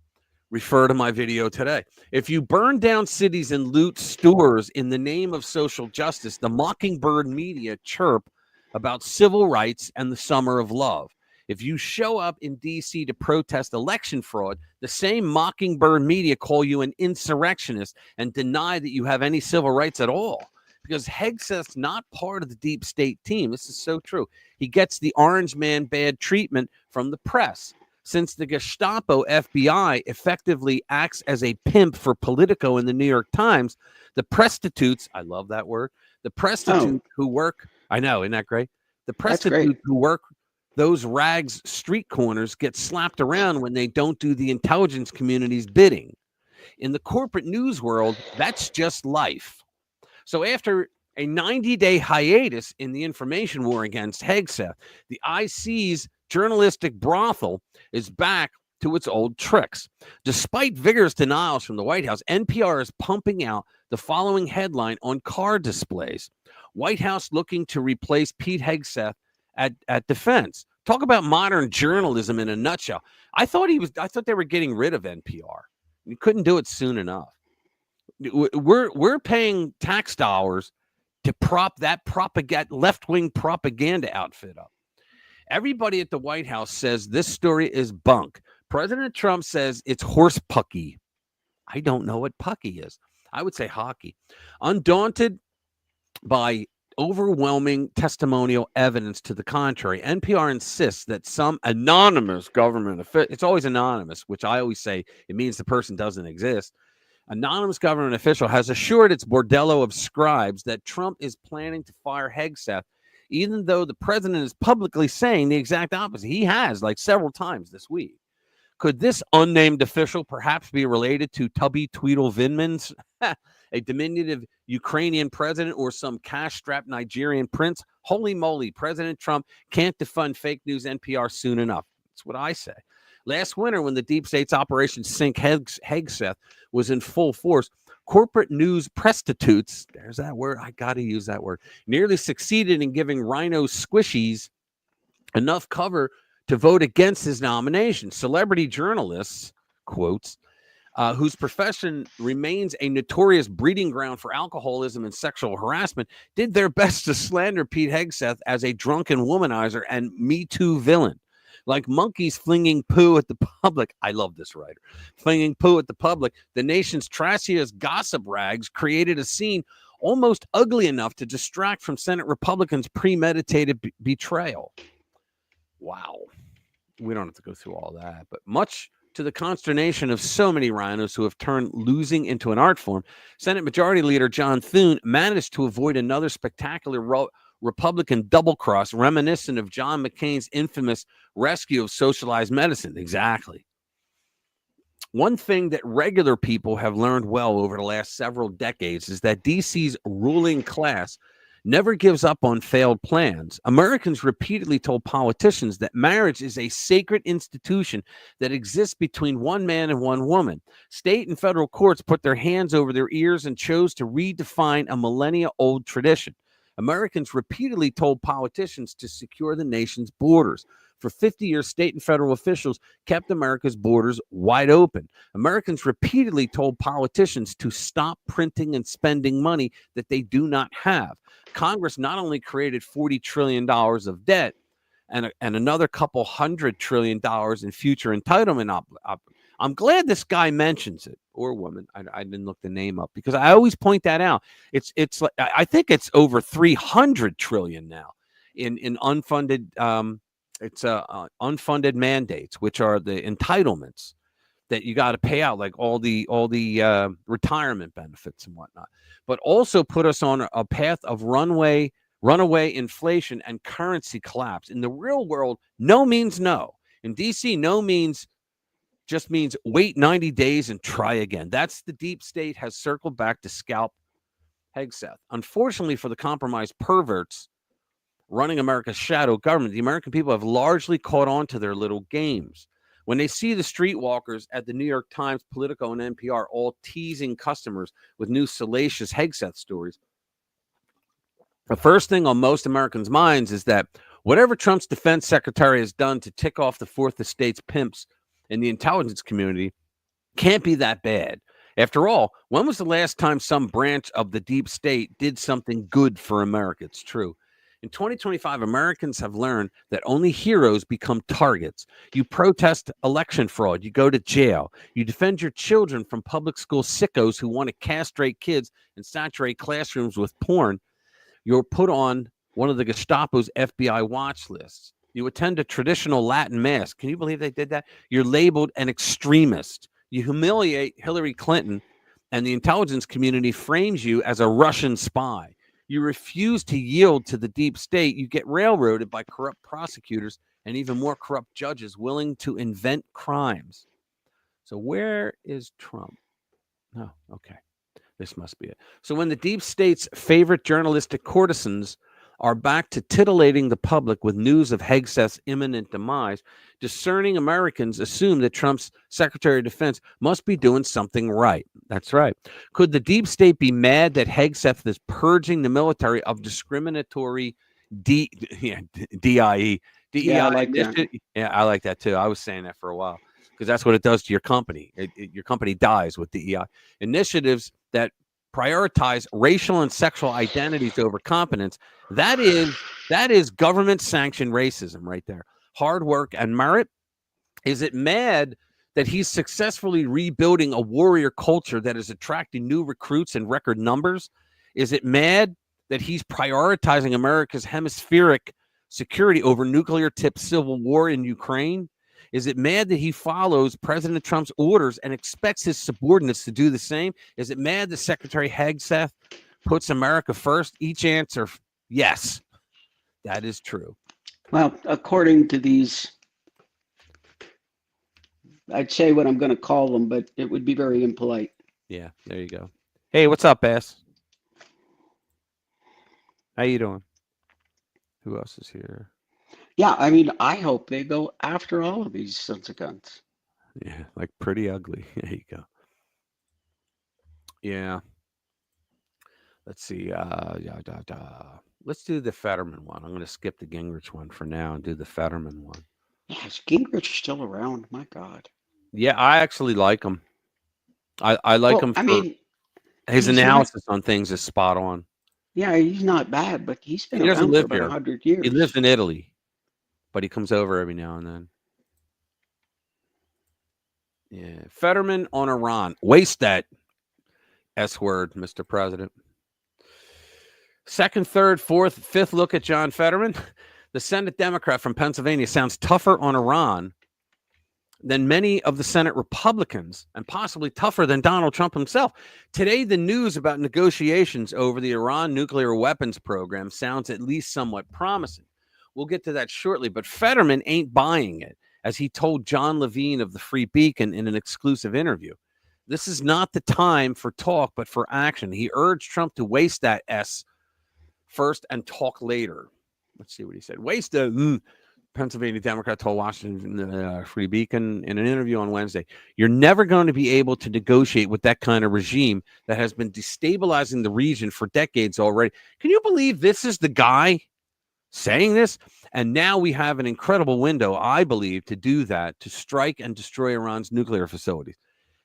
Refer to my video today. If you burn down cities and loot stores in the name of social justice, the Mockingbird media chirp about civil rights and the summer of love. If you show up in D.C. to protest election fraud, the same Mockingbird media call you an insurrectionist and deny that you have any civil rights at all. Because Hegseth's not part of the deep state team. This is so true. He gets the orange man bad treatment from the press. Since the Gestapo FBI effectively acts as a pimp for Politico in the New York Times, the prostitutes, I love that word, the prostitutes who work, I know, isn't that great? The prostitutes who work those rags street corners get slapped around when they don't do the intelligence community's bidding. In the corporate news world, that's just life. So after a 90-day hiatus in the information war against Hegseth, the IC's journalistic brothel is back to its old tricks. Despite vigorous denials from the White House, NPR is pumping out the following headline on car displays. White House looking to replace Pete Hegseth at defense. Talk about modern journalism in a nutshell. I thought they were getting rid of NPR. You couldn't do it soon enough. We're paying tax dollars to prop that left-wing propaganda outfit up. Everybody at the White House says this story is bunk. President Trump says it's horse pucky. I don't know what pucky is. I would say hockey. Undaunted by overwhelming testimonial evidence to the contrary, NPR insists that some anonymous government official, it's always anonymous, which I always say it means the person doesn't exist. Anonymous government official has assured its bordello of scribes that Trump is planning to fire Hegseth, even though the president is publicly saying the exact opposite. He has, like, several times this week. Could this unnamed official perhaps be related to Tubby Tweedle Vinmans, a diminutive Ukrainian president, or some cash-strapped Nigerian prince? Holy moly, President Trump can't defund fake news NPR soon enough. That's what I say. Last winter, when the deep state's Operation Sink Hegseth was in full force, corporate news prostitutes, there's that word, I got to use that word, nearly succeeded in giving Rhino Squishies enough cover to vote against his nomination. Celebrity journalists, quotes, whose profession remains a notorious breeding ground for alcoholism and sexual harassment, did their best to slander Pete Hegseth as a drunken womanizer and Me Too villain. Like monkeys flinging poo at the public. I love this writer. Flinging poo at the public, the nation's trashiest gossip rags created a scene almost ugly enough to distract from Senate Republicans' premeditated betrayal. Wow. We don't have to go through all that, but much to the consternation of so many rhinos who have turned losing into an art form, Senate Majority Leader John Thune managed to avoid another spectacular Republican double cross reminiscent of John McCain's infamous rescue of socialized medicine. Exactly. One thing that regular people have learned well over the last several decades is that DC's ruling class never gives up on failed plans. Americans repeatedly told politicians that marriage is a sacred institution that exists between one man and one woman. State and federal courts put their hands over their ears and chose to redefine a millennia-old tradition. Americans repeatedly told politicians to secure the nation's borders. For 50 years, state and federal officials kept America's borders wide open. Americans repeatedly told politicians to stop printing and spending money that they do not have. Congress not only created $40 trillion of debt and another couple $100 trillion in future entitlement. I'm glad this guy mentions it, or woman. I didn't look the name up because I always point that out. It's like, I think it's over 300 trillion now in unfunded unfunded mandates, which are the entitlements that you got to pay out, like all the retirement benefits and whatnot, but also put us on a path of runaway inflation and currency collapse. In the real world, no means no. In DC, no just means wait 90 days and try again. That's the deep state has circled back to scalp Hegseth. Unfortunately for the compromised perverts running America's shadow government, the American people have largely caught on to their little games. When they see the streetwalkers at the New York Times, Politico, and NPR all teasing customers with new salacious Hegseth stories, the first thing on most Americans' minds is that whatever Trump's defense secretary has done to tick off the Fourth Estate's pimps in the intelligence community can't be that bad. After all, when was the last time some branch of the deep state did something good for America? It's true. In 2025, Americans have learned that only heroes become targets. You protest election fraud, you go to jail. You defend your children from public school sickos who want to castrate kids and saturate classrooms with porn. You're put on one of the Gestapo's FBI watch lists. You attend a traditional Latin mass. Can you believe they did that? You're labeled an extremist. You humiliate Hillary Clinton, and the intelligence community frames you as a Russian spy. You refuse to yield to the deep state. You get railroaded by corrupt prosecutors and even more corrupt judges willing to invent crimes. So where is Trump? Oh, okay. This must be it. So when the deep state's favorite journalistic courtesans are back to titillating the public with news of Hegseth's imminent demise, discerning Americans assume that Trump's Secretary of Defense must be doing something right. That's right. Could the deep state be mad that Hegseth is purging the military of discriminatory DIE? DEI Yeah, I like that. Yeah, I like that too. I was saying that for a while because that's what it does to your company. Your company dies with DEI. Initiatives that prioritize racial and sexual identities over competence. That is government-sanctioned racism right there. Hard work and merit. Is it mad that he's successfully rebuilding a warrior culture that is attracting new recruits in record numbers? Is it mad that he's prioritizing America's hemispheric security over nuclear-tipped civil war in Ukraine? Is it mad that he follows President Trump's orders and expects his subordinates to do the same? Is it mad that Secretary Hegseth puts America first? Each answer, yes, that is true. Well, according to these, I'd say what I'm going to call them, but it would be very impolite. Yeah, there you go. Hey, what's up, Bass? How you doing? Who else is here? Yeah, I mean, I hope they go after all of these sons of guns. Yeah, like pretty ugly. There you go. Yeah. Let's see. Let's do the Fetterman one. I'm going to skip the Gingrich one for now and do the Fetterman one. Yeah, is Gingrich still around? My God. Yeah, I actually like him. I like him for his analysis on things is spot on. Yeah, he's not bad, but he's been He doesn't around live for about here. 100 years. He lives in Italy, but he comes over every now and then. Yeah, Fetterman on Iran. Waste that S word, Mr. President. Second, third, fourth, fifth look at John Fetterman. The Senate Democrat from Pennsylvania sounds tougher on Iran than many of the Senate Republicans and possibly tougher than Donald Trump himself. Today, the news about negotiations over the Iran nuclear weapons program sounds at least somewhat promising. We'll get to that shortly, but Fetterman ain't buying it, as he told John Levine of the Free Beacon in an exclusive interview. This is not the time for talk, but for action. He urged Trump to waste that S first and talk later. Let's see what he said. Waste the Pennsylvania Democrat told Washington Free Beacon in an interview on Wednesday, you're never going to be able to negotiate with that kind of regime that has been destabilizing the region for decades already. Can you believe this is the guy saying this? And now we have an incredible window, I believe, to do that, to strike and destroy Iran's nuclear facilities.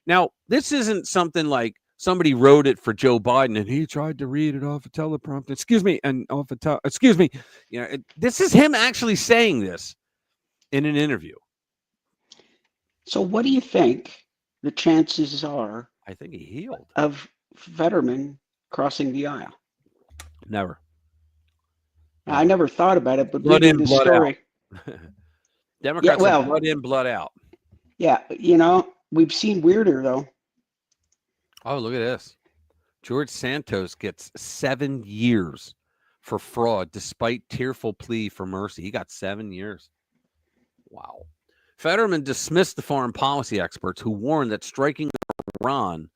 Now, this isn't something like somebody wrote it for Joe Biden and he tried to read it off a teleprompter. This is him actually saying this in an interview. So what do you think the chances are? I think he healed. Of Fetterman crossing the aisle? Never. I never thought about it, but blood reading in, this blood story. out. Democrats are blood in, blood out. Yeah, we've seen weirder though. Oh, look at this. George Santos gets 7 years for fraud despite tearful plea for mercy. He got 7 years. Wow. Fetterman dismissed the foreign policy experts who warned that striking Iran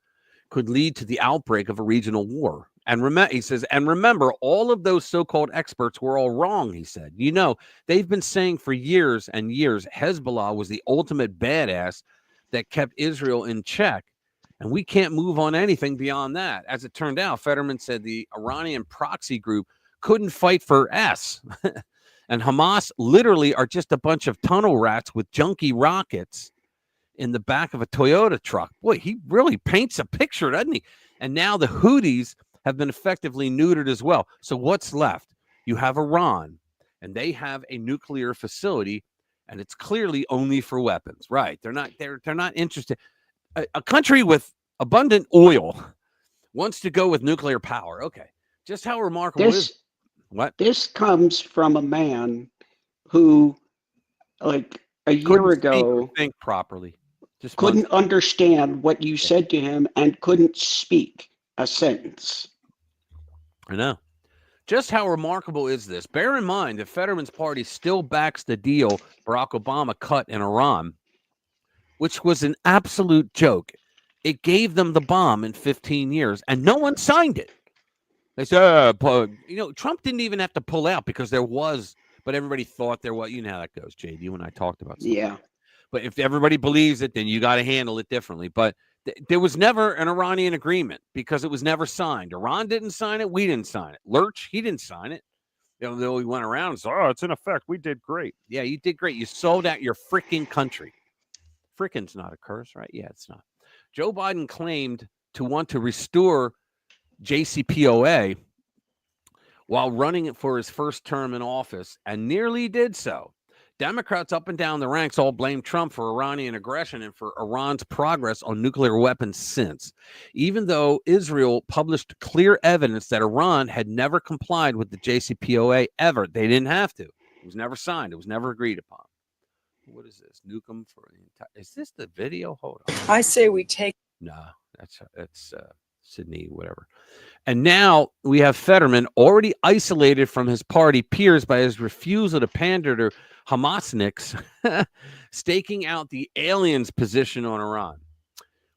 could lead to the outbreak of a regional war. And he says, and remember, all of those so-called experts were all wrong, he said. You know, they've been saying for years and years Hezbollah was the ultimate badass that kept Israel in check. And we can't move on anything beyond that. As it turned out, Fetterman said the Iranian proxy group couldn't fight for S. And Hamas literally are just a bunch of tunnel rats with junky rockets in the back of a Toyota truck. Boy, he really paints a picture, doesn't he? And now the Houthis have been effectively neutered as well. So what's left? You have Iran, and they have a nuclear facility, and it's clearly only for weapons. Right? They're not interested. A country with abundant oil wants to go with nuclear power. Okay, just how remarkable is what? This comes from a man who, like a year ago, think properly. Just couldn't understand what you said to him and couldn't speak a sentence. I know. Just how remarkable is this? Bear in mind that Fetterman's party still backs the deal Barack Obama cut in Iran, which was an absolute joke. It gave them the bomb in 15 years, and no one signed it. They said, Trump didn't even have to pull out because there was, but everybody thought there was. You know how that goes, Jade. You and I talked about something. Yeah. But if everybody believes it, then you got to handle it differently. But there was never an Iranian agreement because it was never signed. Iran didn't sign it. We didn't sign it. Lurch, he didn't sign it. Though he went around and said, oh, it's in effect. We did great. Yeah, you did great. You sold out your freaking country. Frickin's not a curse, right? Yeah, it's not. Joe Biden claimed to want to restore JCPOA while running it for his first term in office and nearly did so. Democrats up and down the ranks all blame Trump for Iranian aggression and for Iran's progress on nuclear weapons since, even though Israel published clear evidence that Iran had never complied with the JCPOA ever. They didn't have to. It was never signed. It was never agreed upon. What is this? Nuke them for the entire... Is this the video? Hold on. I say we take... No, that's Sydney, whatever. And now we have Fetterman already isolated from his party peers by his refusal to pander to Hamasniks, staking out the aliens' position on Iran.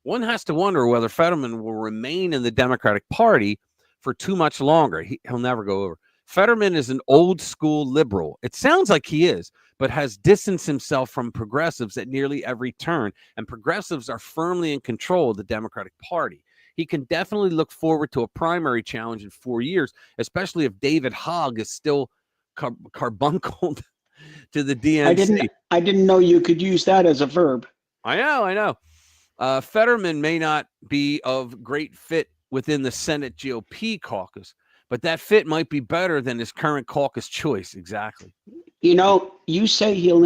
One has to wonder whether Fetterman will remain in the Democratic Party for too much longer. He'll never go over. Fetterman is an old school liberal. It sounds like he is, but has distanced himself from progressives at nearly every turn. And progressives are firmly in control of the Democratic Party. He can definitely look forward to a primary challenge in 4 years, especially if David Hogg is still carbunkled to the DNC. I didn't know you could use that as a verb. I know. Fetterman may not be of great fit within the Senate GOP caucus, but that fit might be better than his current caucus choice. Exactly. You say he'll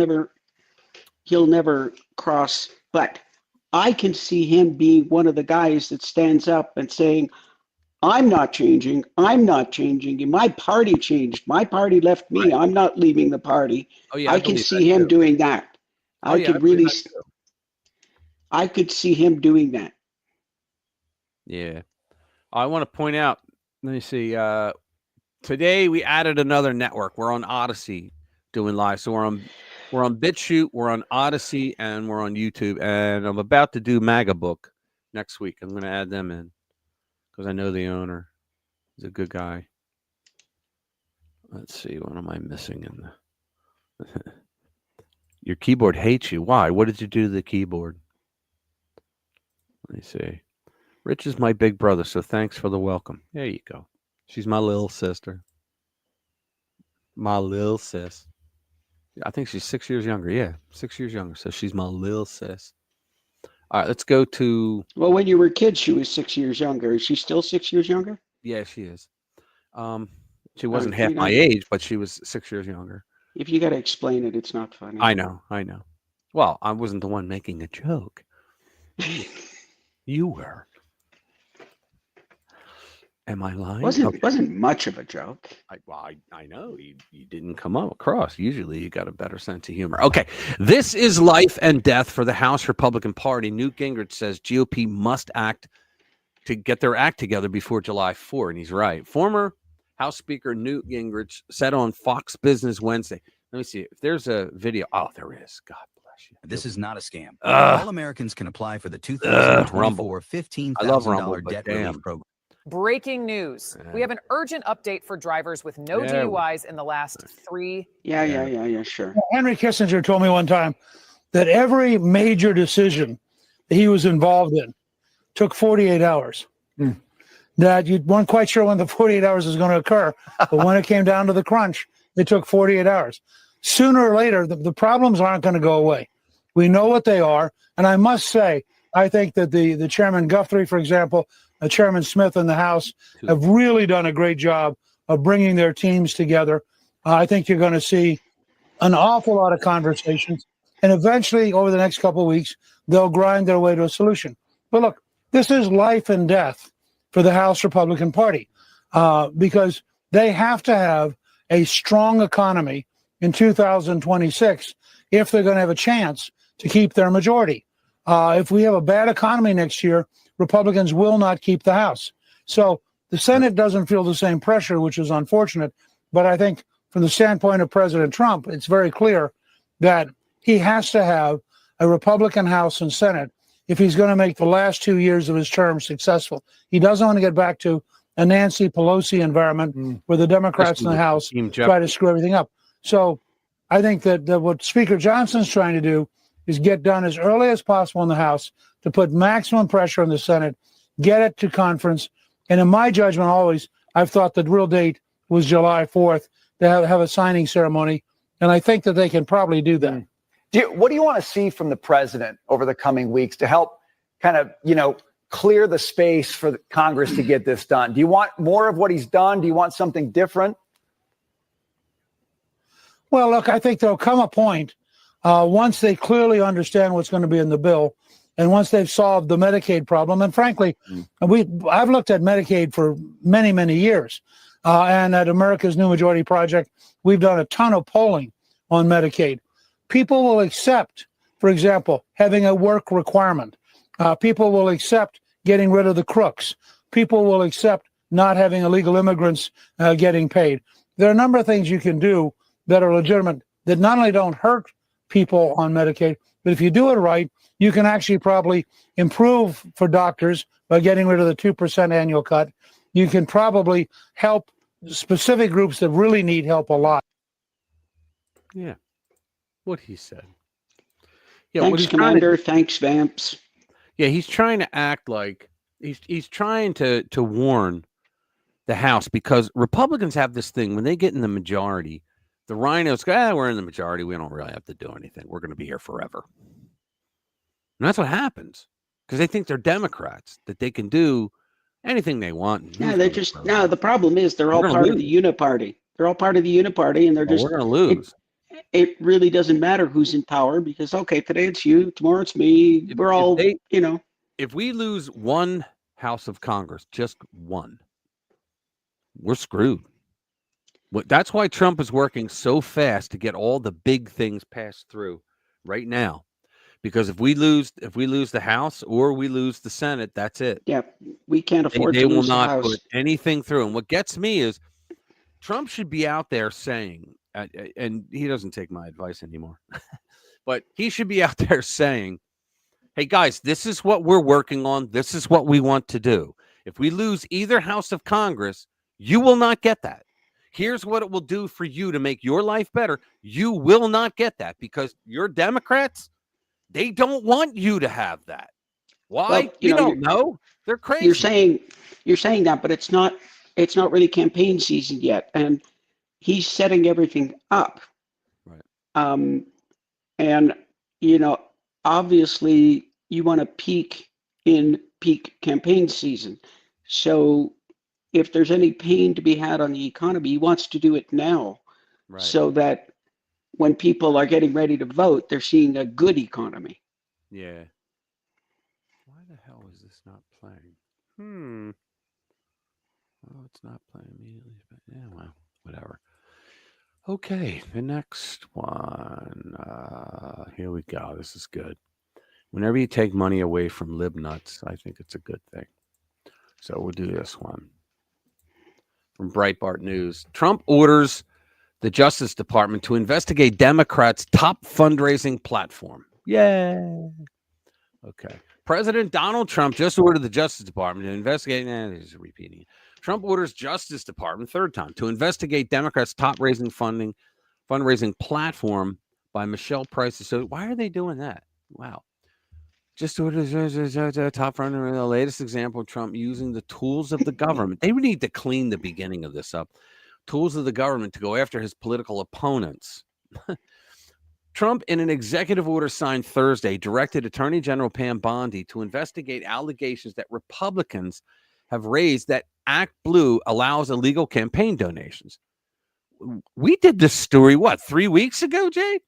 never cross, but I can see him being one of the guys that stands up and saying, I'm not changing. I'm not changing. And my party changed. My party left me. Right. I'm not leaving the party. Oh, yeah, I can see him doing that. I could see him doing that. Yeah. I want to point out, let me see. Today we added another network. We're on Odyssey doing live. So we're on BitChute, we're on Odyssey, and we're on YouTube. And I'm about to do MagaBook next week. I'm going to add them in because I know the owner. He's a good guy. Let's see. What am I missing in the... Your keyboard hates you. Why? What did you do to the keyboard? Let me see. Rich is my big brother, so thanks for the welcome. There you go. She's my little sister. My little sis. I think she's 6 years younger. Yeah, 6 years younger. So she's my little sis. All right, let's go to... Well, when you were kids, she was 6 years younger. Is she still 6 years younger? Yeah, she is. She wasn't half my age, but she was 6 years younger. If you got to explain it, it's not funny. I know. Well, I wasn't the one making a joke. You were. Am I lying? Wasn't much of a joke. I know you didn't come across. Usually you got a better sense of humor. Okay, this is life and death for the House Republican Party. Newt Gingrich says GOP must act to get their act together before July 4, and he's right. Former House Speaker Newt Gingrich said on Fox Business Wednesday. Let me see if there's a video. Oh, there is. God bless you. This is not a scam. All Americans can apply for the 2024 $15,000 debt relief program. Breaking news. We have an urgent update for drivers with no Yeah. DUIs in the last 3 Yeah, sure. Henry Kissinger told me one time that every major decision that he was involved in took 48 hours. That you weren't quite sure when the 48 hours was going to occur, but when it came down to the crunch, it took 48 hours. Sooner or later, the problems aren't going to go away. We know what they are, and I must say, I think that the Chairman Guthrie, for example, Chairman Smith in the House have really done a great job of bringing their teams together. I think you're going to see an awful lot of conversations, and eventually, over the next couple of weeks, they'll grind their way to a solution. But look, this is life and death for the House Republican Party because they have to have a strong economy in 2026 if they're going to have a chance to keep their majority. If we have a bad economy next year, Republicans will not keep the House. So the Senate doesn't feel the same pressure, which is unfortunate. But I think from the standpoint of President Trump, it's very clear that he has to have a Republican House and Senate if he's going to make the last 2 years of his term successful. He doesn't want to get back to a Nancy Pelosi environment where the Democrats in the House try to screw everything up. So I think that what Speaker Johnson's trying to do is get done as early as possible in the House to put maximum pressure on the Senate, get it to conference. And in my judgment, always, I've thought the real date was July 4th to have a signing ceremony. And I think that they can probably do that. What do you want to see from the president over the coming weeks to help kind of, clear the space for the Congress to get this done? Do you want more of what he's done? Do you want something different? Well, look, I think there'll come a point once they clearly understand what's going to be in the bill and once they've solved the Medicaid problem. And frankly, I've looked at Medicaid for many, many years. And at America's New Majority Project, we've done a ton of polling on Medicaid. People will accept, for example, having a work requirement. People will accept getting rid of the crooks. People will accept not having illegal immigrants getting paid. There are a number of things you can do that are legitimate that not only don't hurt people on Medicaid, but if you do it right, you can actually probably improve for doctors by getting rid of the 2% annual cut. You can probably help specific groups that really need help a lot. Yeah, what he said. Yeah, Thanks, Commander. Thanks, Vamps. Yeah, he's trying to act like he's trying to warn the House because Republicans have this thing when they get in the majority, the rhinos go, we're in the majority. We don't really have to do anything. We're going to be here forever. And that's what happens because they think they're Democrats, that they can do anything they want. Yeah, they're just, no, the problem is they're all part of the Uniparty. They're all part of the Uniparty and they're just, we're going to lose. It really doesn't matter who's in power because, okay, today it's you, tomorrow it's me. We're all, If we lose one House of Congress, just one, we're screwed. That's why Trump is working so fast to get all the big things passed through right now. Because if we lose the House or we lose the Senate, that's it. Yeah, we can't afford to lose the House. They will not put anything through. And what gets me is Trump should be out there saying, and he doesn't take my advice anymore, but he should be out there saying, hey, guys, this is what we're working on. This is what we want to do. If we lose either House of Congress, you will not get that. Here's what it will do for you to make your life better. You will not get that because you're Democrats. They don't want you to have that. Why? Well, you don't know. They're crazy. You're saying that, but it's not really campaign season yet. And he's setting everything up. Right. And, obviously you want to peak in peak campaign season. So if there's any pain to be had on the economy, he wants to do it now. Right. So that when people are getting ready to vote, they're seeing a good economy. Yeah. Why the hell is this not playing? Oh, it's not playing immediately. But yeah, well, whatever. Okay, the next one. Here we go. This is good. Whenever you take money away from lib nuts, I think it's a good thing. So we'll do this one. From Breitbart News. Trump orders the Justice Department to investigate Democrats' top fundraising platform. Yay. Okay. President Donald Trump just ordered the Justice Department to investigate. He's repeating it. Trump orders Justice Department, third time, to investigate Democrats' top fundraising platform by Michelle Price. So why are they doing that? Wow. Just orders top runner. The latest example of Trump using the tools of the government. They need to clean the beginning of this up. Tools of the government to go after his political opponents. Trump, in an executive order signed Thursday, directed Attorney General Pam Bondi to investigate allegations that Republicans have raised that Act Blue allows illegal campaign donations. We did this story, 3 weeks ago, Jade?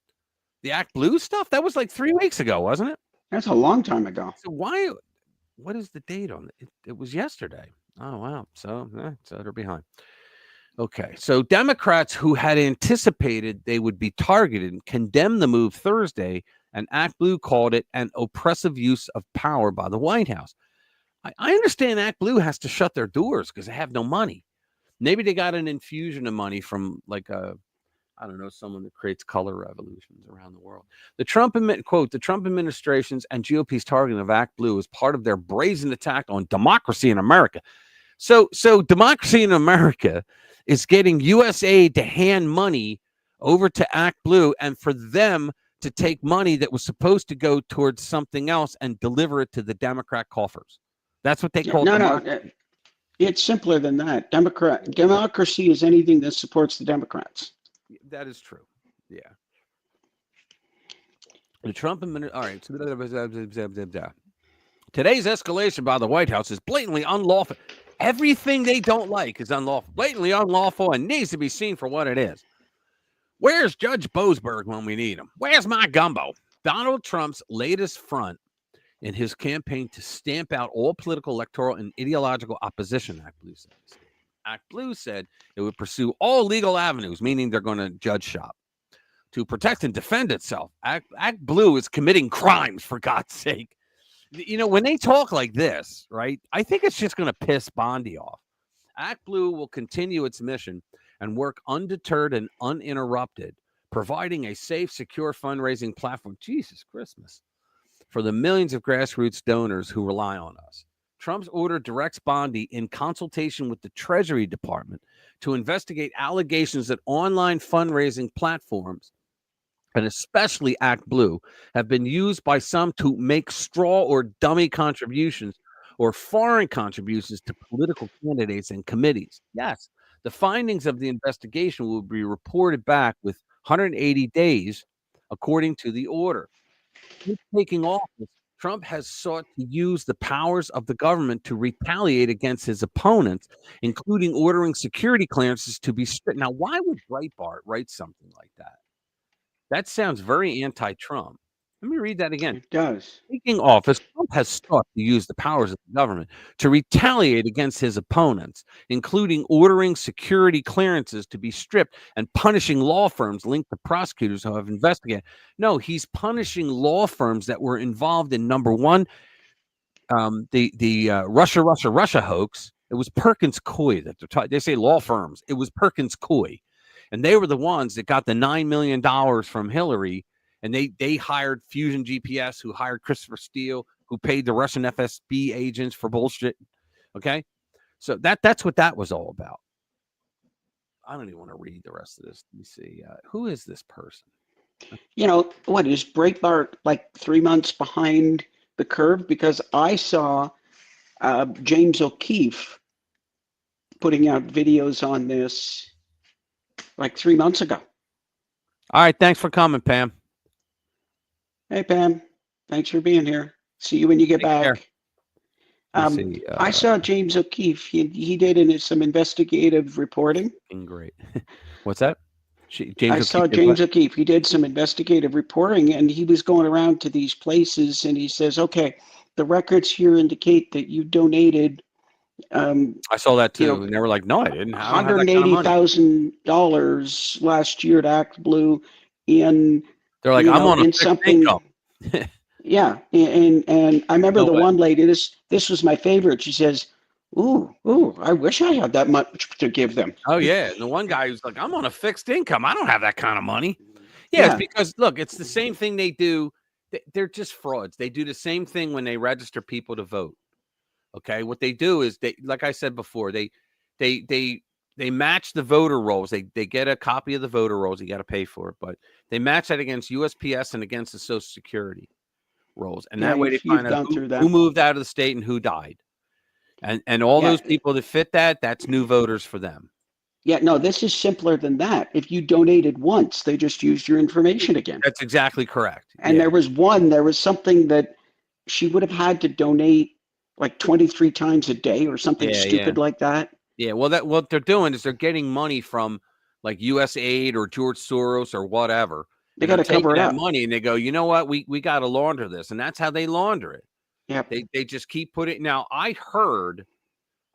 The Act Blue stuff? That was like 3 weeks ago, wasn't it? That's a long time ago. So what is the date on it? It was yesterday. Oh, wow. So they're behind. Okay. So Democrats who had anticipated they would be targeted condemned the move Thursday, and Act Blue called it an oppressive use of power by the White House. I understand Act Blue has to shut their doors because they have no money. Maybe they got an infusion of money from someone that creates color revolutions around the world. The Trump administration's and GOP's targeting of Act Blue is part of their brazen attack on democracy in America. So democracy in America is getting U.S. aid to hand money over to Act Blue and for them to take money that was supposed to go towards something else and deliver it to the Democrat coffers. That's what they call it. No. It's simpler than that. Democracy is anything that supports the Democrats. That is true. Yeah. The Trump administration. All right. Today's escalation by the White House is blatantly unlawful. Everything they don't like is unlawful, blatantly unlawful, and needs to be seen for what it is. Where's Judge Boasberg when we need him? Where's my gumbo? Donald Trump's latest front in his campaign to stamp out all political, electoral, and ideological opposition, Act Blue says. Act Blue said it would pursue all legal avenues, meaning they're going to judge shop, to protect and defend itself. Act Blue is committing crimes, for God's sake. You know, when they talk like this, right, I think it's just going to piss Bondi off. Act Blue will continue its mission and work undeterred and uninterrupted, providing a safe, secure fundraising platform, Jesus Christmas, for the millions of grassroots donors who rely on us. Trump's order directs Bondi, in consultation with the Treasury Department, to investigate allegations that online fundraising platforms, and especially Act Blue, have been used by some to make straw or dummy contributions or foreign contributions to political candidates and committees. Yes, the findings of the investigation will be reported back with 180 days, according to the order. Since taking office, Trump has sought to use the powers of the government to retaliate against his opponents, including ordering security clearances to be stripped. Now, why would Breitbart write something like that? That sounds very anti-Trump. Let me read that again. It does. Taking office, Trump has sought to use the powers of the government to retaliate against his opponents, including ordering security clearances to be stripped and punishing law firms linked to prosecutors who have investigated. No, he's punishing law firms that were involved in, number one, the Russia hoax. It was Perkins Coie that they say law firms. It was Perkins Coie. And they were the ones that got the $9 million from Hillary, and they hired Fusion GPS, who hired Christopher Steele, who paid the Russian FSB agents for bullshit. Okay, so that's what that was all about. I don't even want to read the rest of this. Let me see. Who is this person? You know, what is Breitbart like 3 months behind the curve? Because I saw James O'Keefe putting out videos on this like 3 months ago. All right. Thanks for coming, Pam. Hey, Pam. Thanks for being here. See you when you get back. I saw James O'Keefe. He did some investigative reporting. Great. What's that? James O'Keefe. He did some investigative reporting, and he was going around to these places, and he says, okay, the records here indicate that you donated I saw that too, and they were like, "No, I didn't." $180,000 last year to Act Blue. They're like, "I'm on a fixed income." Yeah, and I remember one lady. This was my favorite. She says, "Ooh, I wish I had that much to give them." Oh yeah, and the one guy who's like, "I'm on a fixed income. I don't have that kind of money." Yeah, it's because look, it's the same thing they do they're just frauds. They do the same thing when they register people to vote. Okay, what they do is like I said before, they match the voter rolls. They get a copy of the voter rolls. You got to pay for it, but they match that against USPS and against the Social Security rolls, and that way they find out who moved out of the state and who died, and all those people that fit that's new voters for them. Yeah, no, this is simpler than that. If you donated once, they just used your information again. That's exactly correct. And there was something that she would have had to donate like 23 times a day or something stupid like that. Yeah, well, what they're doing is they're getting money from like USAID or George Soros or whatever. They got to cover it up. Money, and they go, you know what? We got to launder this, and that's how they launder it. Yeah, they just keep putting. Now, I heard,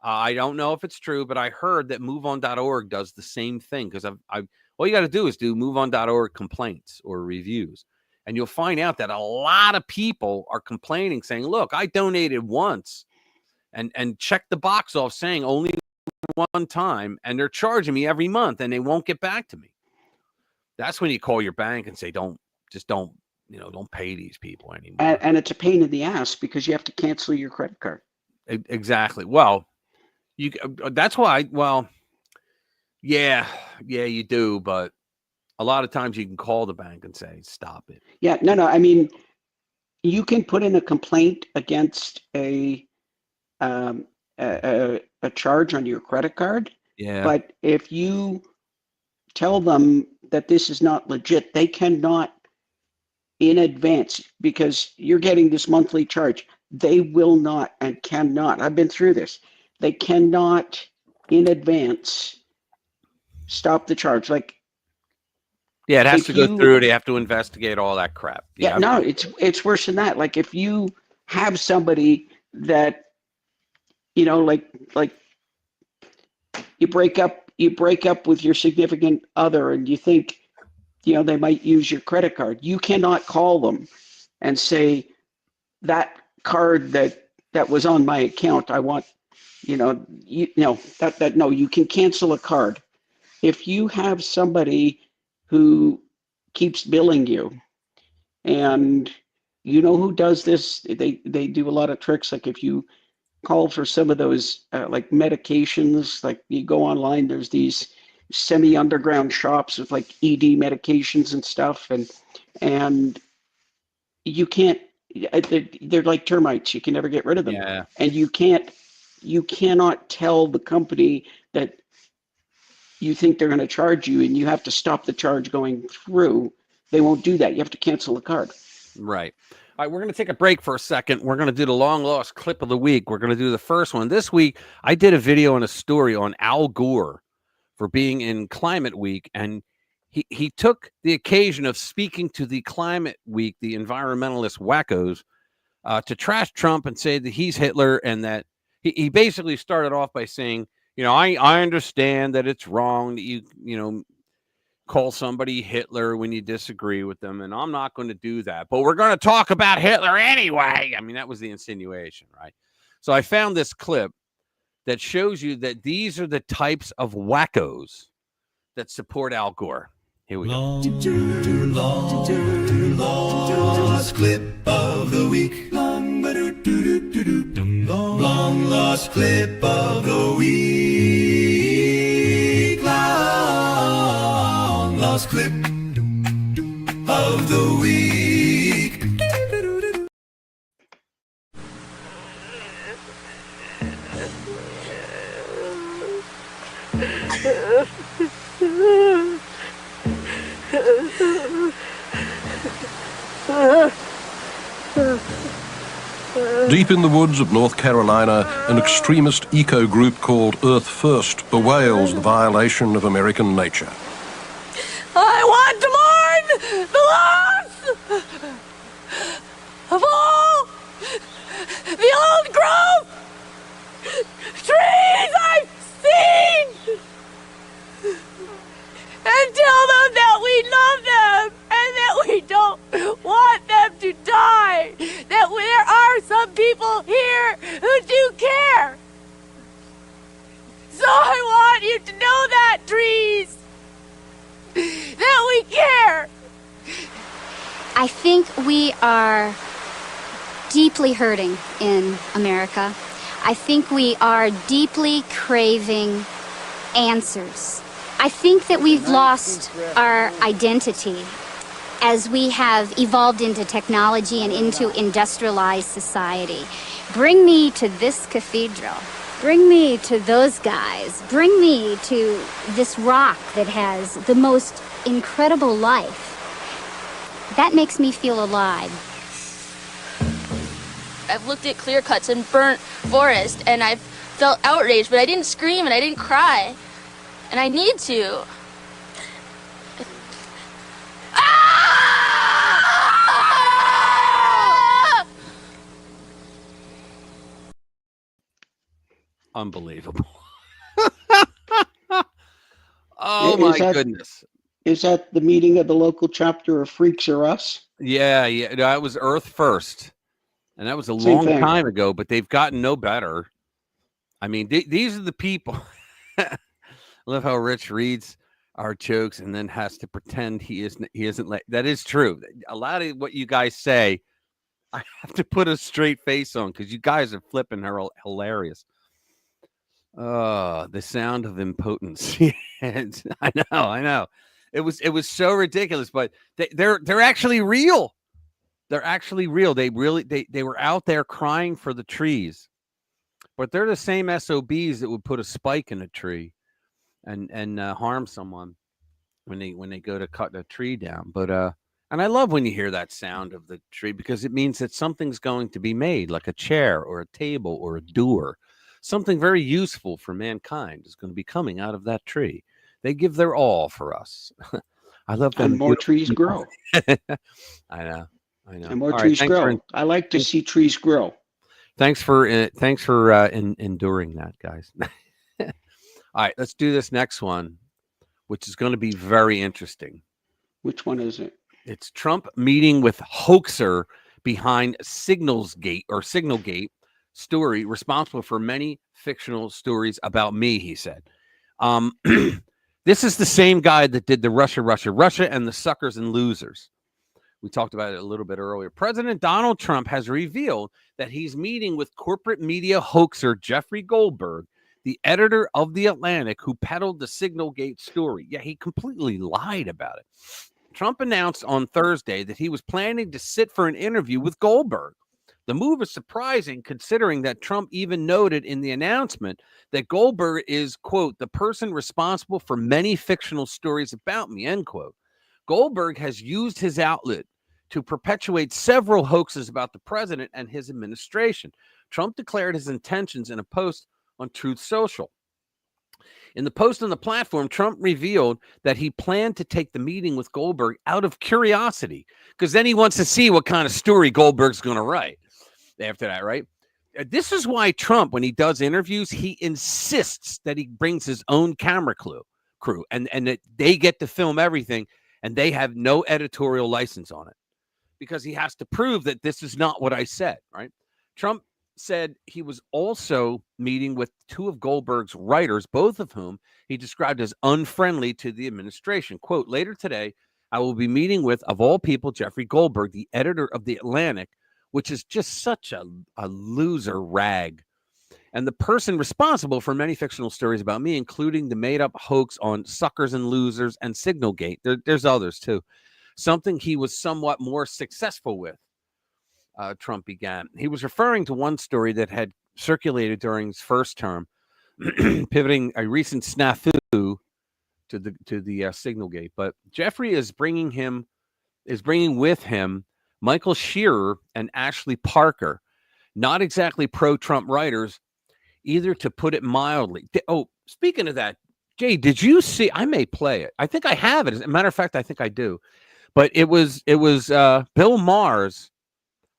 I don't know if it's true, but I heard that MoveOn.org does the same thing because all you got to do is do MoveOn.org complaints or reviews, and you'll find out that a lot of people are complaining, saying, "Look, I donated once, and check the box off saying only one time, and they're charging me every month, and they won't get back to me." That's when you call your bank and say, don't pay these people anymore. And it's a pain in the ass because you have to cancel your credit card. Exactly. Well, that's why. Well, yeah, you do, but a lot of times you can call the bank and say, stop it. Yeah, no. I mean, you can put in a complaint against a charge on your credit card. Yeah. But if you tell them that this is not legit, they cannot in advance, because you're getting this monthly charge. They will not and cannot. I've been through this. They cannot in advance stop the charge. Like, yeah, it has to go through. They have to investigate all that crap. Yeah, no, it's worse than that. Like if you have somebody that, like you break up with your significant other and you think, they might use your credit card. You cannot call them and say that card that was on my account, I want, no, you can cancel a card. If you have somebody who keeps billing you, and who does this, they do a lot of tricks. Like if you call for some of those like medications, like you go online, there's these semi-underground shops with like ED medications and stuff, and you can't, they're like termites, you can never get rid of them. Yeah. And you cannot tell the company that you think they're going to charge you, and you have to stop the charge going through. They won't do that. You have to cancel the card. Right. All right, we're going to take a break for a second. We're going to do the long lost clip of the week. We're going to do the first one. This week, I did a video and a story on Al Gore for being in Climate Week, and he took the occasion of speaking to the Climate Week, the environmentalist wackos, to trash Trump and say that he's Hitler, and that he basically started off by saying, I understand that it's wrong that you call somebody Hitler when you disagree with them, and I'm not going to do that, but we're going to talk about Hitler anyway. I mean, that was the insinuation, right? So I found this clip that shows you that these are the types of wackos that support Al Gore. Here we go. Lost clip of the week. Long lost clip of the week. Long lost clip of the week. Deep in the woods of North Carolina, an extremist eco group called Earth First bewails the violation of American nature. I want to mourn the loss of all the old growth trees I've seen, and tell them that we love them and that we don't want them to die, that there are some people here who do care. So I want you to know that, trees, that we care. I think we are deeply hurting in America. I think we are deeply craving answers. I think that we've lost our identity as we have evolved into technology and into industrialized society. Bring me to this cathedral. Bring me to those guys. Bring me to this rock that has the most incredible life. That makes me feel alive. I've looked at clear cuts and burnt forest, and I've felt outraged, but I didn't scream and I didn't cry. And I need to. Unbelievable. Oh my goodness. Is that the meeting of the local chapter of Freaks Are Us? Yeah. That was Earth First. And that was a long time ago, but they've gotten no better. I mean, these are the people. I love how Rich reads our jokes and then has to pretend he isn't. That is true. A lot of what you guys say, I have to put a straight face on because you guys are flipping hilarious. The sound of impotence. I know. It was so ridiculous, but they're actually real. They're actually real. They were out there crying for the trees, but they're the same SOBs that would put a spike in a tree and harm someone when they go to cut a tree down. But and I love when you hear that sound of the tree because it means that something's going to be made, like a chair or a table or a door. Something very useful for mankind is going to be coming out of that tree. They give their all for us. I love them. And more trees grow. I know. And more trees grow. I like to see trees grow. Thanks for enduring that, guys. All right, let's do this next one, which is going to be very interesting. Which one is it? It's Trump meeting with hoaxer behind Signalgate story, responsible for many fictional stories about me, he said. This is the same guy that did the Russia, and the suckers and losers. We talked about it a little bit earlier. President Donald Trump has revealed that he's meeting with corporate media hoaxer Jeffrey Goldberg, the editor of The Atlantic, who peddled the Signalgate story. Yeah, he completely lied about it. Trump announced on Thursday that he was planning to sit for an interview with Goldberg. The move is surprising considering that Trump even noted in the announcement that Goldberg is, quote, the person responsible for many fictional stories about me, end quote. Goldberg has used his outlet to perpetuate several hoaxes about the president and his administration. Trump declared his intentions in a post on Truth Social. In the post on the platform, Trump revealed that he planned to take the meeting with Goldberg out of curiosity, because then he wants to see what kind of story Goldberg's going to write after that, right? This is why Trump, when he does interviews, he insists that he brings his own camera crew and that they get to film everything and they have no editorial license on it, because he has to prove that this is not what I said, right? Trump said he was also meeting with two of Goldberg's writers, both of whom he described as unfriendly to the administration. Quote, later today, I will be meeting with, of all people, Jeffrey Goldberg, the editor of The Atlantic, which is just such a loser rag, and the person responsible for many fictional stories about me, including the made-up hoax on suckers and losers and Signalgate. There's others, too. Something he was somewhat more successful with, Trump began. He was referring to one story that had circulated during his first term, pivoting a recent snafu to the Signalgate. But Jeffrey is bringing with him Michael Shearer and Ashley Parker, not exactly pro-Trump writers, either, to put it mildly. Oh, speaking of that, Jay, did you see? I may play it. I think I have it. As a matter of fact, I think I do. But it was Bill Maher's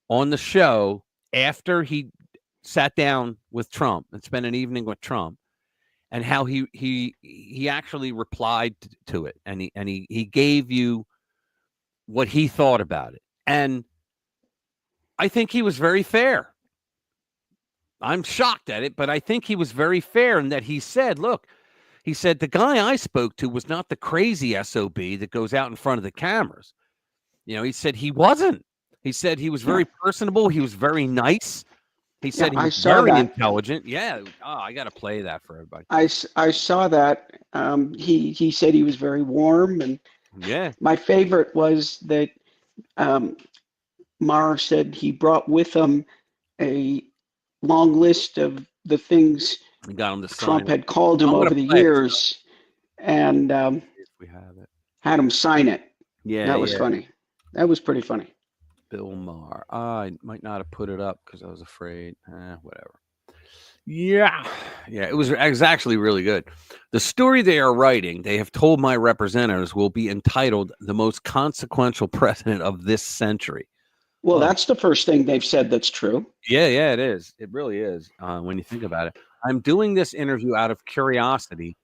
on the show after he sat down with Trump and spent an evening with Trump, and how he actually replied to it, and he gave you what he thought about it. And I think he was very fair. I'm shocked at it, but I think he was very fair in that he said, look, he said, the guy I spoke to was not the crazy SOB that goes out in front of the cameras. he said he wasn't. He said he was very personable. He was very nice. He said he I was saw very that. intelligent. Yeah. Oh, I got to play that for everybody. I saw that. He said he was very warm, and Yeah. my favorite was that Maher said he brought with him a long list of the things We got him to sign Trump it. had called him I'm gonna over the play it, years, and if we have it. had him sign it. Yeah. That was funny. That was pretty funny. Bill Maher. I might not have put it up because I was afraid. Whatever. Yeah. Yeah. It was actually really good. The story they are writing, they have told my representatives, will be entitled "The Most Consequential President of This Century." Well, that's the first thing they've said that's true. Yeah, it is. It really is. When you think about it, I'm doing this interview out of curiosity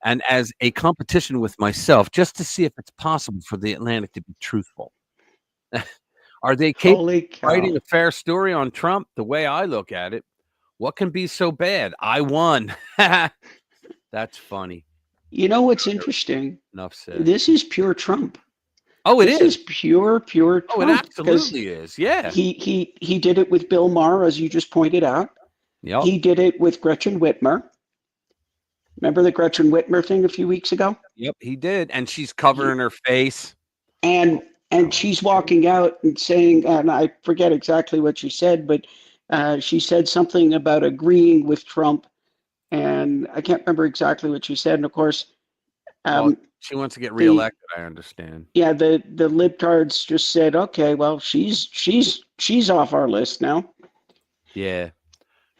and as a competition with myself, just to see if it's possible for the Atlantic to be truthful. Are they capable Holy of cow. writing a fair story on Trump? The way I look at it, what can be so bad? I won. That's funny. You know what's interesting? Enough said. This is pure Trump. Oh, it This is pure Trump. Oh, it absolutely is. Yeah. He did it with Bill Maher, as you just pointed out. Yep. He did it with Gretchen Whitmer. Remember the Gretchen Whitmer thing a few weeks ago? Yep, he did. And she's covering her face. And she's walking out and saying, and I forget exactly what she said, but she said something about agreeing with Trump. And I can't remember exactly what she said. And of course, she wants to get reelected, I understand. Yeah, the libtards just said, okay, well, she's off our list now. Yeah.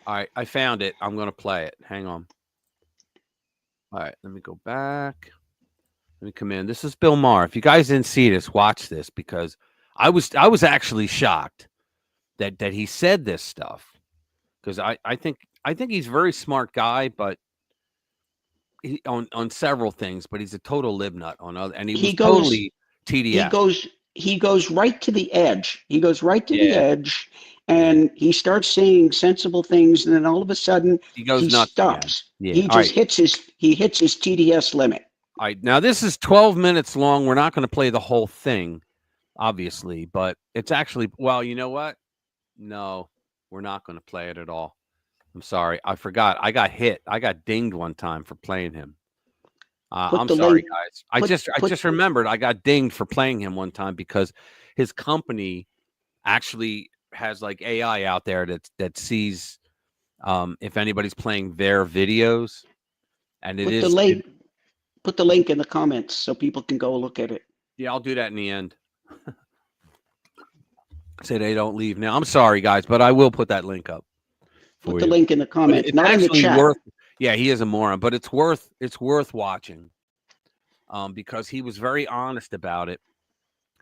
All right, I found it. I'm going to play it. Hang on. All right, let me go back. Let me come in. This is Bill Maher. If you guys didn't see this, watch this, because I was actually shocked that he said this stuff, because I think he's a very smart guy, but on several things, but he's a total libnut on other, and he was totally TDS. He goes right to the edge. He goes right to the edge, and he starts saying sensible things, and then all of a sudden he goes nuts. Stops. Yeah. He just hits his TDS limit. All right, now this is 12 minutes long. We're not going to play the whole thing, obviously, but it's actually, well, you know what? No, we're not going to play it at all. I'm sorry. I forgot. I got hit. I got dinged one time for playing him. I'm sorry, guys. I just remembered I got dinged for playing him one time because his company actually has like AI out there that sees if anybody's playing their videos, and put the link in the comments so people can go look at it. Yeah, I'll do that in the end. Say they don't leave now. I'm sorry, guys, but I will put that link up. Put the link in the comments, not in the chat. Yeah, he is a moron, but it's worth watching, because he was very honest about it,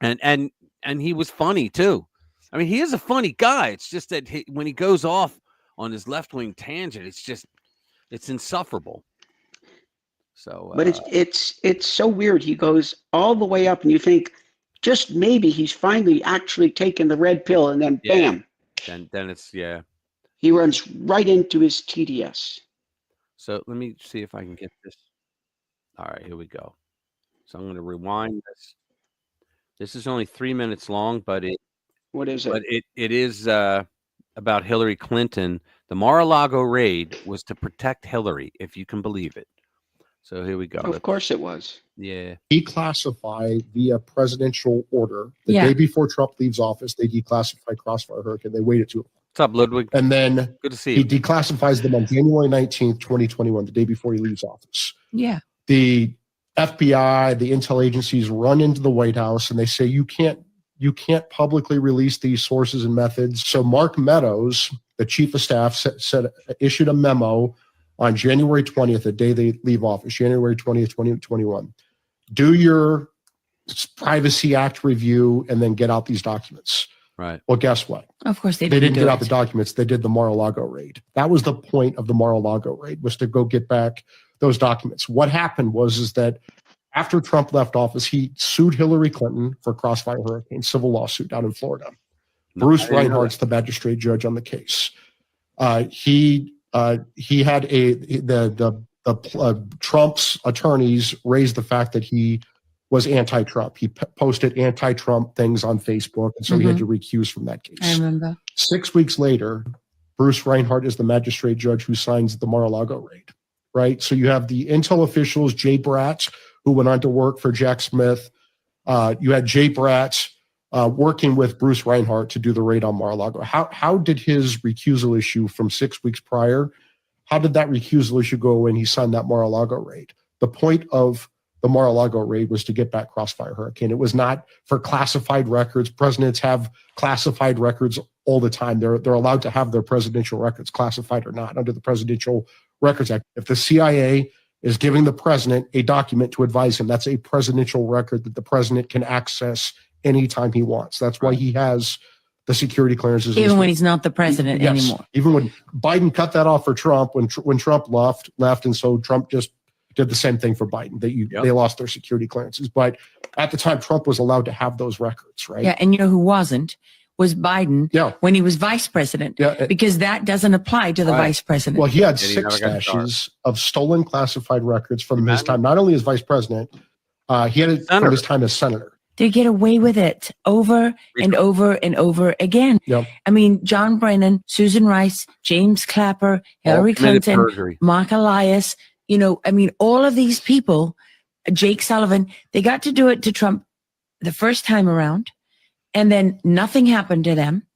and he was funny too. I mean, he is a funny guy. It's just that when he goes off on his left-wing tangent, it's insufferable. So, but it's so weird. He goes all the way up, and you think just maybe he's finally actually taken the red pill, and then bam. Then it's He runs right into his TDS. So let me see if I can get this. All right, here we go. So I'm going to rewind this. This is only 3 minutes long, but what is it? But it is about Hillary Clinton. The Mar-a-Lago raid was to protect Hillary, if you can believe it. So here we go. Of course it was. Yeah. Declassify via presidential order the day before Trump leaves office. They declassify Crossfire Hurricane. They waited too long. What's up, Ludwig? And then good to see he you. declassifies them on January 19th, 2021, the day before he leaves office. Yeah. The FBI, the intel agencies run into the White House and they say, you can't publicly release these sources and methods. So Mark Meadows, the chief of staff, issued a memo on January 20th, the day they leave office, January 20th, 2021. Do your Privacy Act review and then get out these documents. Right. Well, guess what? Of course they didn't get out the documents. They did the Mar-a-Lago raid. That was the point of the Mar-a-Lago raid, was to go get back those documents. What happened was that after Trump left office, he sued Hillary Clinton for Crossfire Hurricane, civil lawsuit down in Florida. Bruce Reinhart's the magistrate judge on the case. He had Trump's attorneys raised the fact that he was anti-Trump. He posted anti-Trump things on Facebook, and so he had to recuse from that case. I remember. 6 weeks later, Bruce Reinhart is the magistrate judge who signs the Mar-a-Lago raid, right? So you have the intel officials, Jay Bratz, who went on to work for Jack Smith. You had Jay Bratz working with Bruce Reinhart to do the raid on Mar-a-Lago. How did his recusal issue from 6 weeks prior, how did that recusal issue go when he signed that Mar-a-Lago raid? The point of the Mar-a-Lago raid was to get back Crossfire Hurricane. It was not for classified records. Presidents have classified records all the time. They're allowed to have their presidential records, classified or not, under the Presidential Records Act. If the CIA is giving the president a document to advise him, that's a presidential record that the president can access anytime he wants. That's why he has the security clearances. Even when he's not the president anymore. Even when Biden cut that off for Trump, when Trump left, and so Trump just did the same thing for Biden. They lost their security clearances. But at the time, Trump was allowed to have those records, right? Yeah, and you know who wasn't? Was Biden when he was vice president. Because that doesn't apply to the vice president. Well, he had 6 stashes of stolen classified records from his time, not only as vice president, he had it from his time as senator. They get away with it over and over and over again. I mean, John Brennan, Susan Rice, James Clapper, Hillary Clinton, Mark Elias, you know, I mean, all of these people, Jake Sullivan, they got to do it to Trump the first time around, and then nothing happened to them.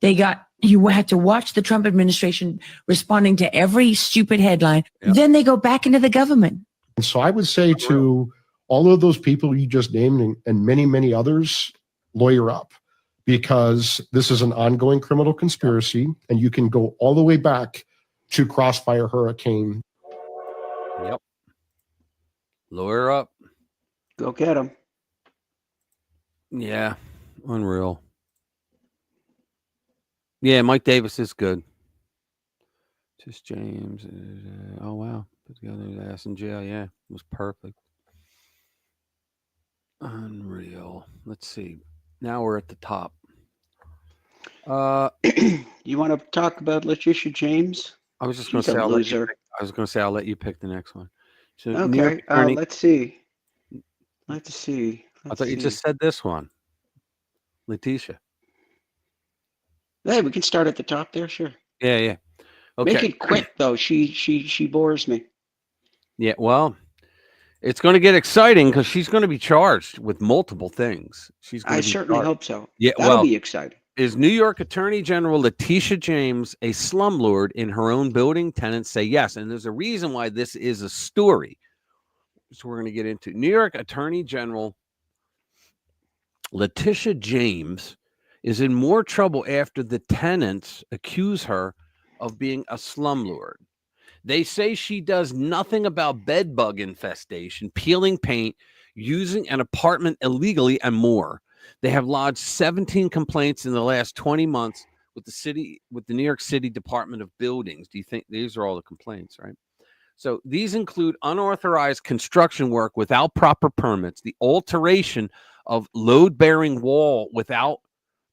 You had to watch the Trump administration responding to every stupid headline. Then they go back into the government. And so I would say to all of those people you just named and many, many others, lawyer up, because this is an ongoing criminal conspiracy, and you can go all the way back to Crossfire Hurricane. Yep. Lawyer up. Go get him. Yeah. Unreal. Yeah, Mike Davis is good. Just James. Oh, wow. Put together his ass in jail. Yeah, it was perfect. Unreal. Let's see. Now we're at the top. You want to talk about Letitia James? I was just going to say, I'll let you pick the next one. So okay. Let's see. I thought you just said this one. Letitia. Hey, we can start at the top there, sure. Yeah. Okay. Make it quick though. She bores me. Yeah, well, it's going to get exciting because she's going to be charged with multiple things. I certainly hope so. Yeah, that'll be exciting. Is New York Attorney General Letitia James a slumlord in her own building? Tenants say yes, and there's a reason why this is a story. So we're going to get into New York Attorney General Letitia James is in more trouble after the tenants accuse her of being a slumlord. They say she does nothing about bed bug infestation, peeling paint, using an apartment illegally, and more. They have lodged 17 complaints in the last 20 months with the New York City Department of Buildings. Do you think these are all the complaints, right? So these include unauthorized construction work without proper permits, the alteration of load-bearing wall without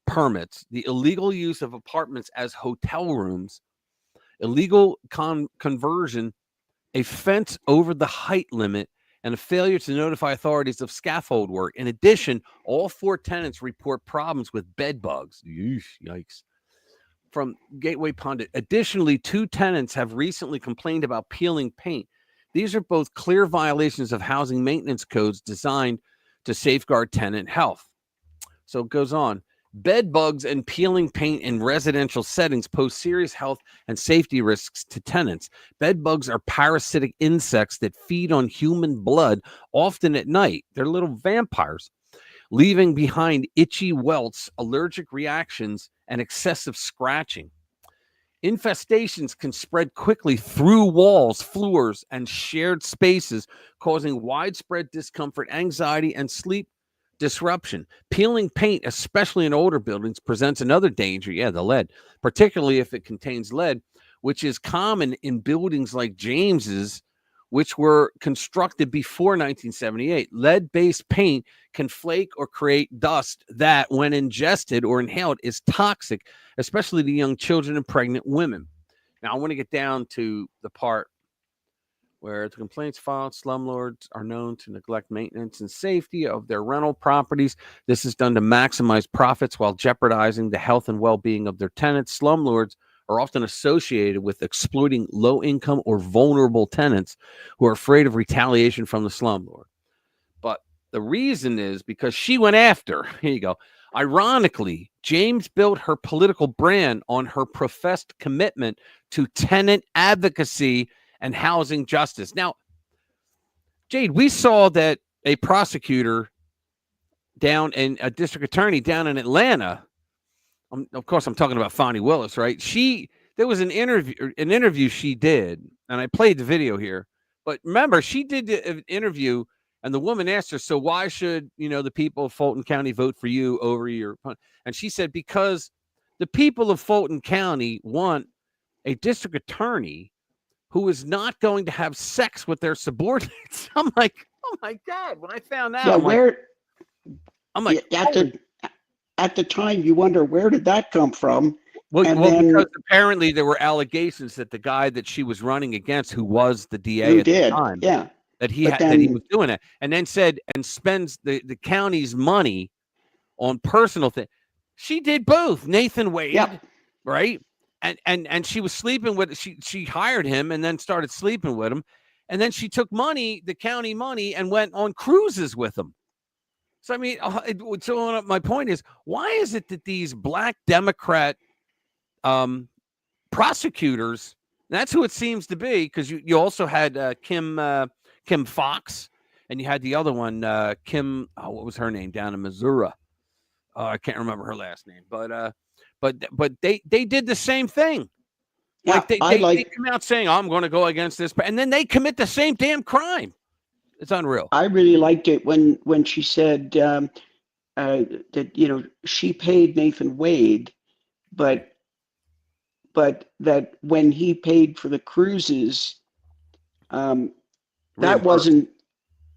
permits, the illegal use of apartments as hotel rooms, illegal conversion, a fence over the height limit, and a failure to notify authorities of scaffold work. In addition, all 4 tenants report problems with bed bugs. Yikes. From Gateway Pundit. Additionally, 2 tenants have recently complained about peeling paint. These are both clear violations of housing maintenance codes designed to safeguard tenant health. So it goes on. Bed bugs and peeling paint in residential settings pose serious health and safety risks to tenants. Bed bugs are parasitic insects that feed on human blood, often at night. They're little vampires, leaving behind itchy welts, allergic reactions, and excessive scratching. Infestations can spread quickly through walls, floors, and shared spaces, causing widespread discomfort, anxiety, and sleep disruption. Peeling paint, especially in older buildings, presents another danger. Yeah, the lead, particularly if it contains lead, which is common in buildings like James's, which were constructed before 1978. Lead-based paint can flake or create dust that, when ingested or inhaled, is toxic, especially to young children and pregnant women. Now, I want to get down to the part where the complaints filed, slumlords are known to neglect maintenance and safety of their rental properties. This is done to maximize profits while jeopardizing the health and well-being of their tenants. Slumlords are often associated with exploiting low-income or vulnerable tenants who are afraid of retaliation from the slumlord. But the reason is because she went after, here you go. Ironically, James built her political brand on her professed commitment to tenant advocacy and housing justice. Now, Jade, we saw that a prosecutor down in a district attorney down in Atlanta, of course, I'm talking about Fonnie Willis, right? There was an interview she did, and I played the video here. But remember, she did an interview, and the woman asked her, so why should, the people of Fulton County vote for you over your opponent? And she said, because the people of Fulton County want a district attorney who is not going to have sex with their subordinates. I'm like, oh my God. When I found out, at the time, you wonder, where did that come from? Well, because apparently there were allegations that the guy that she was running against, who was the DA at the time, that he was doing it, and then said and spends the county's money on personal things. She did both. Nathan Wade, right? And she was sleeping with, she hired him and then started sleeping with him. And then she took money, the county money, and went on cruises with him. So, I mean, my point is, why is it that these black Democrat prosecutors, that's who it seems to be, because you also had Kim Fox, and you had the other one, Kim, what was her name, down in Missouri? I can't remember her last name, but they did the same thing. Yeah, they come out saying, I'm going to go against this, and then they commit the same damn crime. It's unreal. I really liked it when she said that she paid Nathan Wade, but that when he paid for the cruises, that wasn't,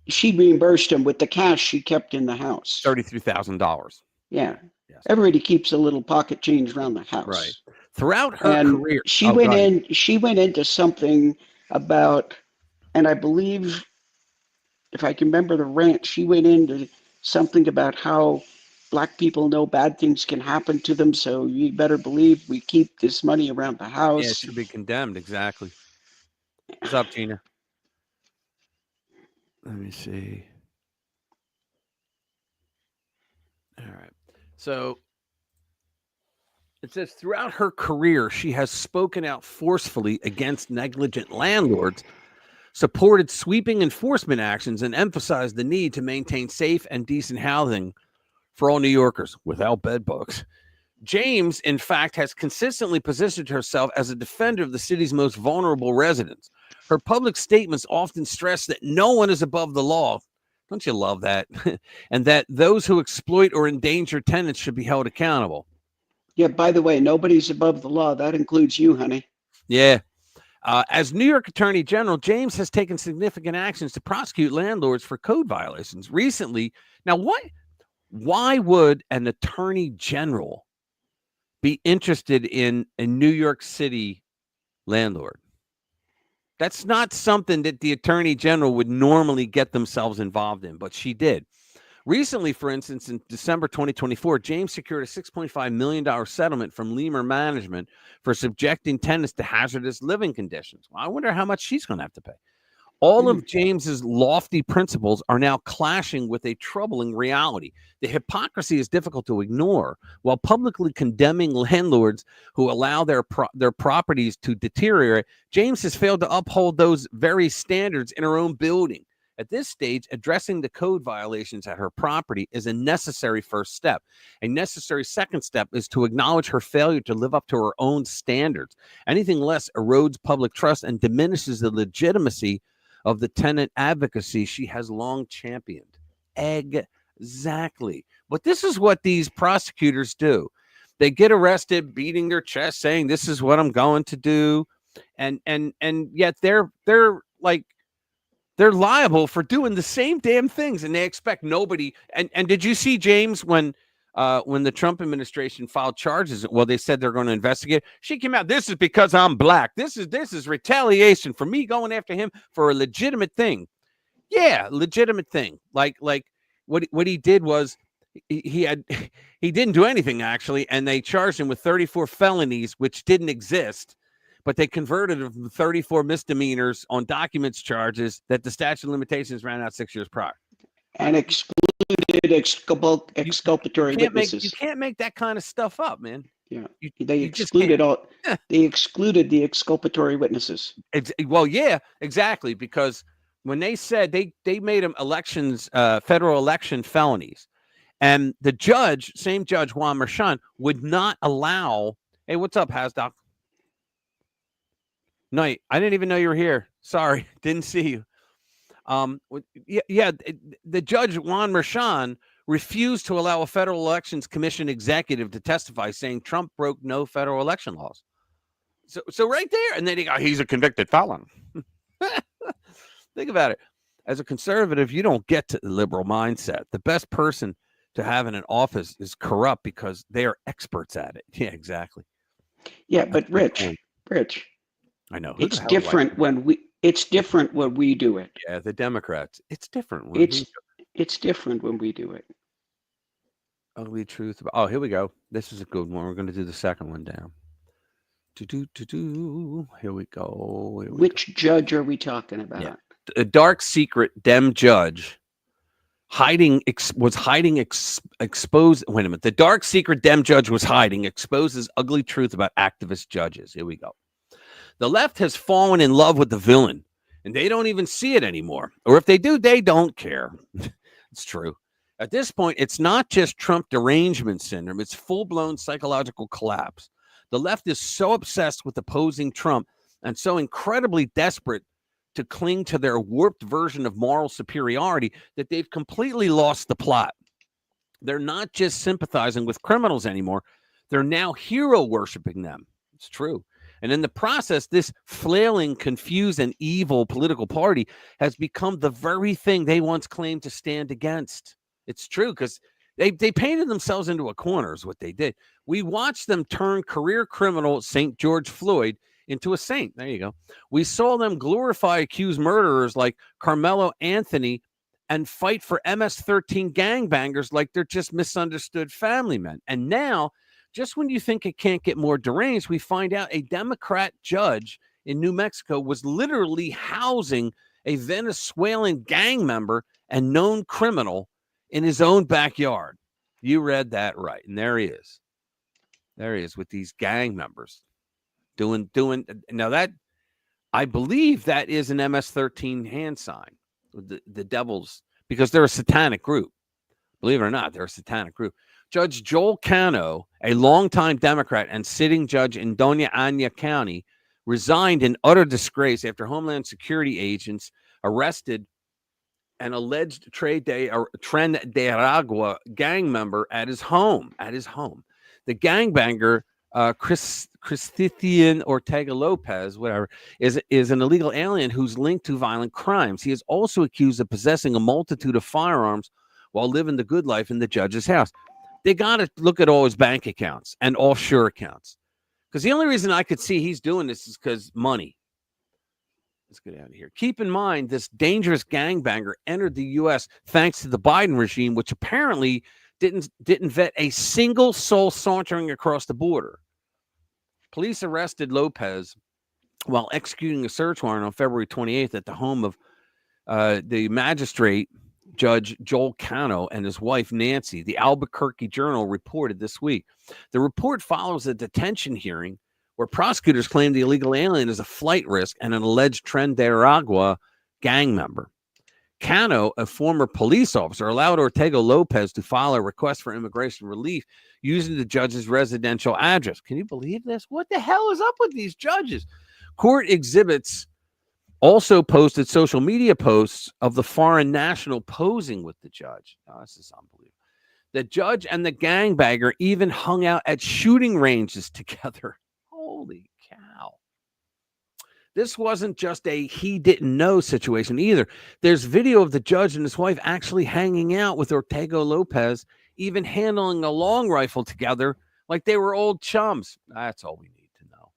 she reimbursed him with the cash she kept in the house. $33,000. Yeah. Yes. Everybody keeps a little pocket change around the house. Right. Throughout her career. She went into something about, and I believe, if I can remember the rant, she went into something about how black people know bad things can happen to them, so you better believe we keep this money around the house. Yeah, it should be condemned, exactly. What's up, Gina? Let me see. All right. So it says, throughout her career, she has spoken out forcefully against negligent landlords, supported sweeping enforcement actions, and emphasized the need to maintain safe and decent housing for all New Yorkers without bed bugs. James, in fact, has consistently positioned herself as a defender of the city's most vulnerable residents. Her public statements often stress that no one is above the law. Don't you love that? And that those who exploit or endanger tenants should be held accountable. Yeah, by the way, nobody's above the law. That includes you, honey. Yeah. As New York Attorney General, James has taken significant actions to prosecute landlords for code violations. Recently, now why would an attorney general be interested in a New York City landlord? That's not something that the attorney general would normally get themselves involved in, but she did. Recently, for instance, in December 2024, James secured a $6.5 million settlement from Lemur Management for subjecting tenants to hazardous living conditions. Well, I wonder how much she's going to have to pay. All of James's lofty principles are now clashing with a troubling reality. The hypocrisy is difficult to ignore. While publicly condemning landlords who allow their properties to deteriorate, James has failed to uphold those very standards in her own building. At this stage, addressing the code violations at her property is a necessary first step. A necessary second step is to acknowledge her failure to live up to her own standards. Anything less erodes public trust and diminishes the legitimacy of the tenant advocacy she has long championed. Exactly. But this is what these prosecutors do. They get arrested, beating their chest, saying, this is what I'm going to do. And yet they're liable for doing the same damn things, and they expect nobody. And did you see, James, when when the Trump administration filed charges, well, they said they're going to investigate. She came out. This is because I'm black. This is retaliation for me going after him for a legitimate thing. Yeah, legitimate thing. Like what he did was he didn't do anything actually, and they charged him with 34 felonies which didn't exist, but they converted him from 34 misdemeanors on documents charges that the statute of limitations ran out 6 years prior. And excluded exculpatory witnesses. You can't make that kind of stuff up, man. Yeah, you excluded all. They excluded the exculpatory witnesses. Well, yeah, exactly, because when they said they made them elections, federal election felonies, and the judge, same judge Juan Merchan, would not allow. Hey, what's up, Hasdock? No, I didn't even know you were here. Sorry, didn't see you. The judge Juan Merchan refused to allow a Federal Elections Commission executive to testify, saying Trump broke no federal election laws. So right there, and then he's a convicted felon. Think about it. As a conservative, you don't get to the liberal mindset. The best person to have in an office is corrupt because they are experts at it. Yeah, exactly. Yeah, but Rich, I know it's different when we. It's different when we do it. Yeah, the Democrats. It's different. It's different when we do it. Ugly truth. Oh, here we go. This is a good one. We're going to do the second one down. Here we go. Which judge are we talking about? Yeah. A dark secret Dem judge exposed. Wait a minute. The dark secret Dem judge was hiding, exposes ugly truth about activist judges. Here we go. The left has fallen in love with the villain, and they don't even see it anymore. Or if they do, they don't care. It's true. At this point, it's not just Trump derangement syndrome. It's full-blown psychological collapse. The left is so obsessed with opposing Trump and so incredibly desperate to cling to their warped version of moral superiority that they've completely lost the plot. They're not just sympathizing with criminals anymore. They're now hero worshiping them. It's true. And in the process, this flailing, confused, and evil political party has become the very thing they once claimed to stand against. It's true, because they painted themselves into a corner is what they did. We watched them turn career criminal St. George Floyd into a saint. There you go. We saw them glorify accused murderers like Carmelo Anthony and fight for MS-13 gangbangers like they're just misunderstood family men. And now, just when you think it can't get more deranged, we find out a Democrat judge in New Mexico was literally housing a Venezuelan gang member and known criminal in his own backyard. You read that right. And there he is. There he is with these gang members doing. Now that, I believe that is an MS-13 hand sign, the devils, because they're a satanic group. Believe it or not, they're a satanic group. Judge Joel Cano, a longtime Democrat and sitting judge in Doña Ana County, resigned in utter disgrace after Homeland Security agents arrested an alleged Tren de Aragua gang member at his home. The gangbanger, Cristian Ortega Lopez, whatever, is an illegal alien who's linked to violent crimes. He is also accused of possessing a multitude of firearms while living the good life in the judge's house. They got to look at all his bank accounts and offshore accounts. Because the only reason I could see he's doing this is because money. Let's get out of here. Keep in mind, this dangerous gangbanger entered the U.S. thanks to the Biden regime, which apparently didn't vet a single soul sauntering across the border. Police arrested Lopez while executing a search warrant on February 28th at the home of the magistrate, Judge Joel Cano, and his wife, Nancy. The Albuquerque Journal reported this week. The report follows a detention hearing where prosecutors claim the illegal alien is a flight risk and an alleged Tren de Aragua gang member. Cano, a former police officer, allowed Ortega Lopez to file a request for immigration relief using the judge's residential address. Can you believe this? What the hell is up with these judges? Court exhibits also posted social media posts of the foreign national posing with the judge. Oh, this is unbelievable. The judge and the gangbanger even hung out at shooting ranges together. Holy cow. This wasn't just a he didn't know situation either. There's video of the judge and his wife actually hanging out with Ortega Lopez even handling a long rifle together like they were old chums. That's all we need to know.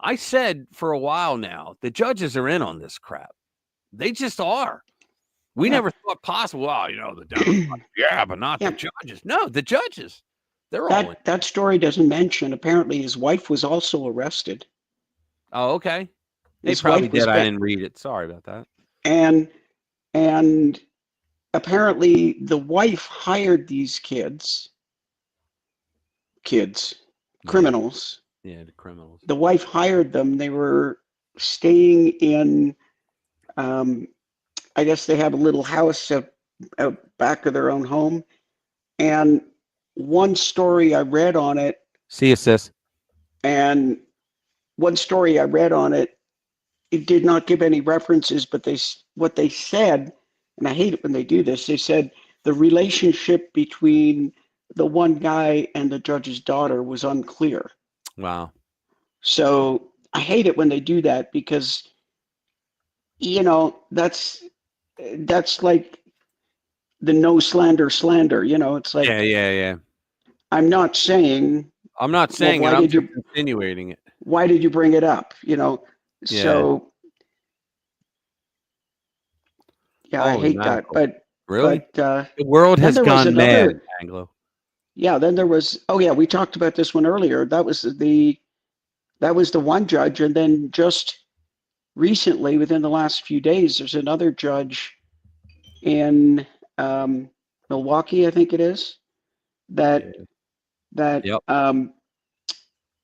I said for a while now, the judges are in on this crap. They just are. We never thought possible. Well, the Democrats, but not the judges. No, the judges. They're all in. That story doesn't mention. Apparently, his wife was also arrested. Oh, okay. They His probably wife was did. I didn't read it. Sorry about that. And apparently, the wife hired these criminals. Yeah, the criminals. The wife hired them. They were staying in. I guess they have a little house out back of their own home. And one story I read on it. See you, sis. And one story I read on it, it did not give any references, but what they said, and I hate it when they do this, they said the relationship between the one guy and the judge's daughter was unclear. Wow. So I hate it when they do that because, that's like the no slander. It's like, yeah. I'm not saying it. I'm just insinuating it. Why did you bring it up? So I hate that. But really, but, the world has gone mad, Anglo. Yeah. Then there was. Oh yeah, we talked about this one earlier. That was the one judge, and then just recently, within the last few days, there's another judge in Milwaukee, I think it is, that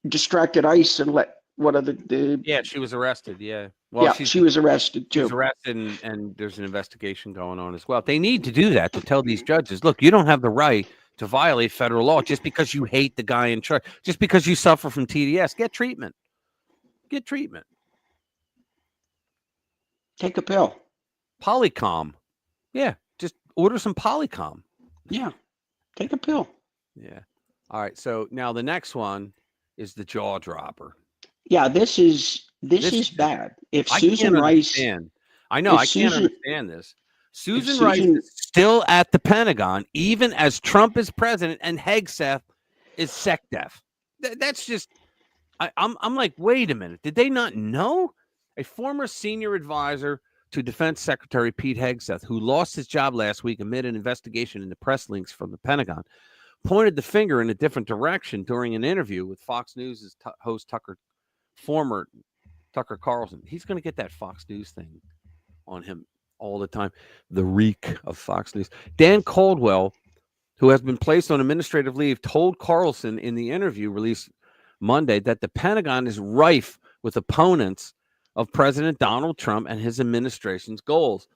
distracted ICE and let one of the Yeah, she was arrested. Yeah. Well, she was arrested too. She was arrested, and there's an investigation going on as well. They need to do that to tell these judges, look, you don't have the right to violate federal law just because you hate the guy in charge, just because you suffer from TDS. Get treatment. Get treatment. Take a pill. Polycom. Yeah, just order some Polycom. Yeah, take a pill. Yeah. All right. So now the next one is the jaw dropper. Yeah, this is bad. If Susan Rice, I know I can't understand this. Susan Rice is still at the Pentagon, even as Trump is president and Hegseth is SecDef. That's just. I'm like, wait a minute. Did they not know? A former senior advisor to Defense Secretary Pete Hegseth, who lost his job last week amid an investigation into press links from the Pentagon, pointed the finger in a different direction during an interview with Fox News' host former Tucker Carlson. He's going to get that Fox News thing on him all the time. The reek of Fox News. Dan Caldwell, who has been placed on administrative leave, told Carlson in the interview released Monday that the Pentagon is rife with opponents of President Donald Trump and his administration's goals.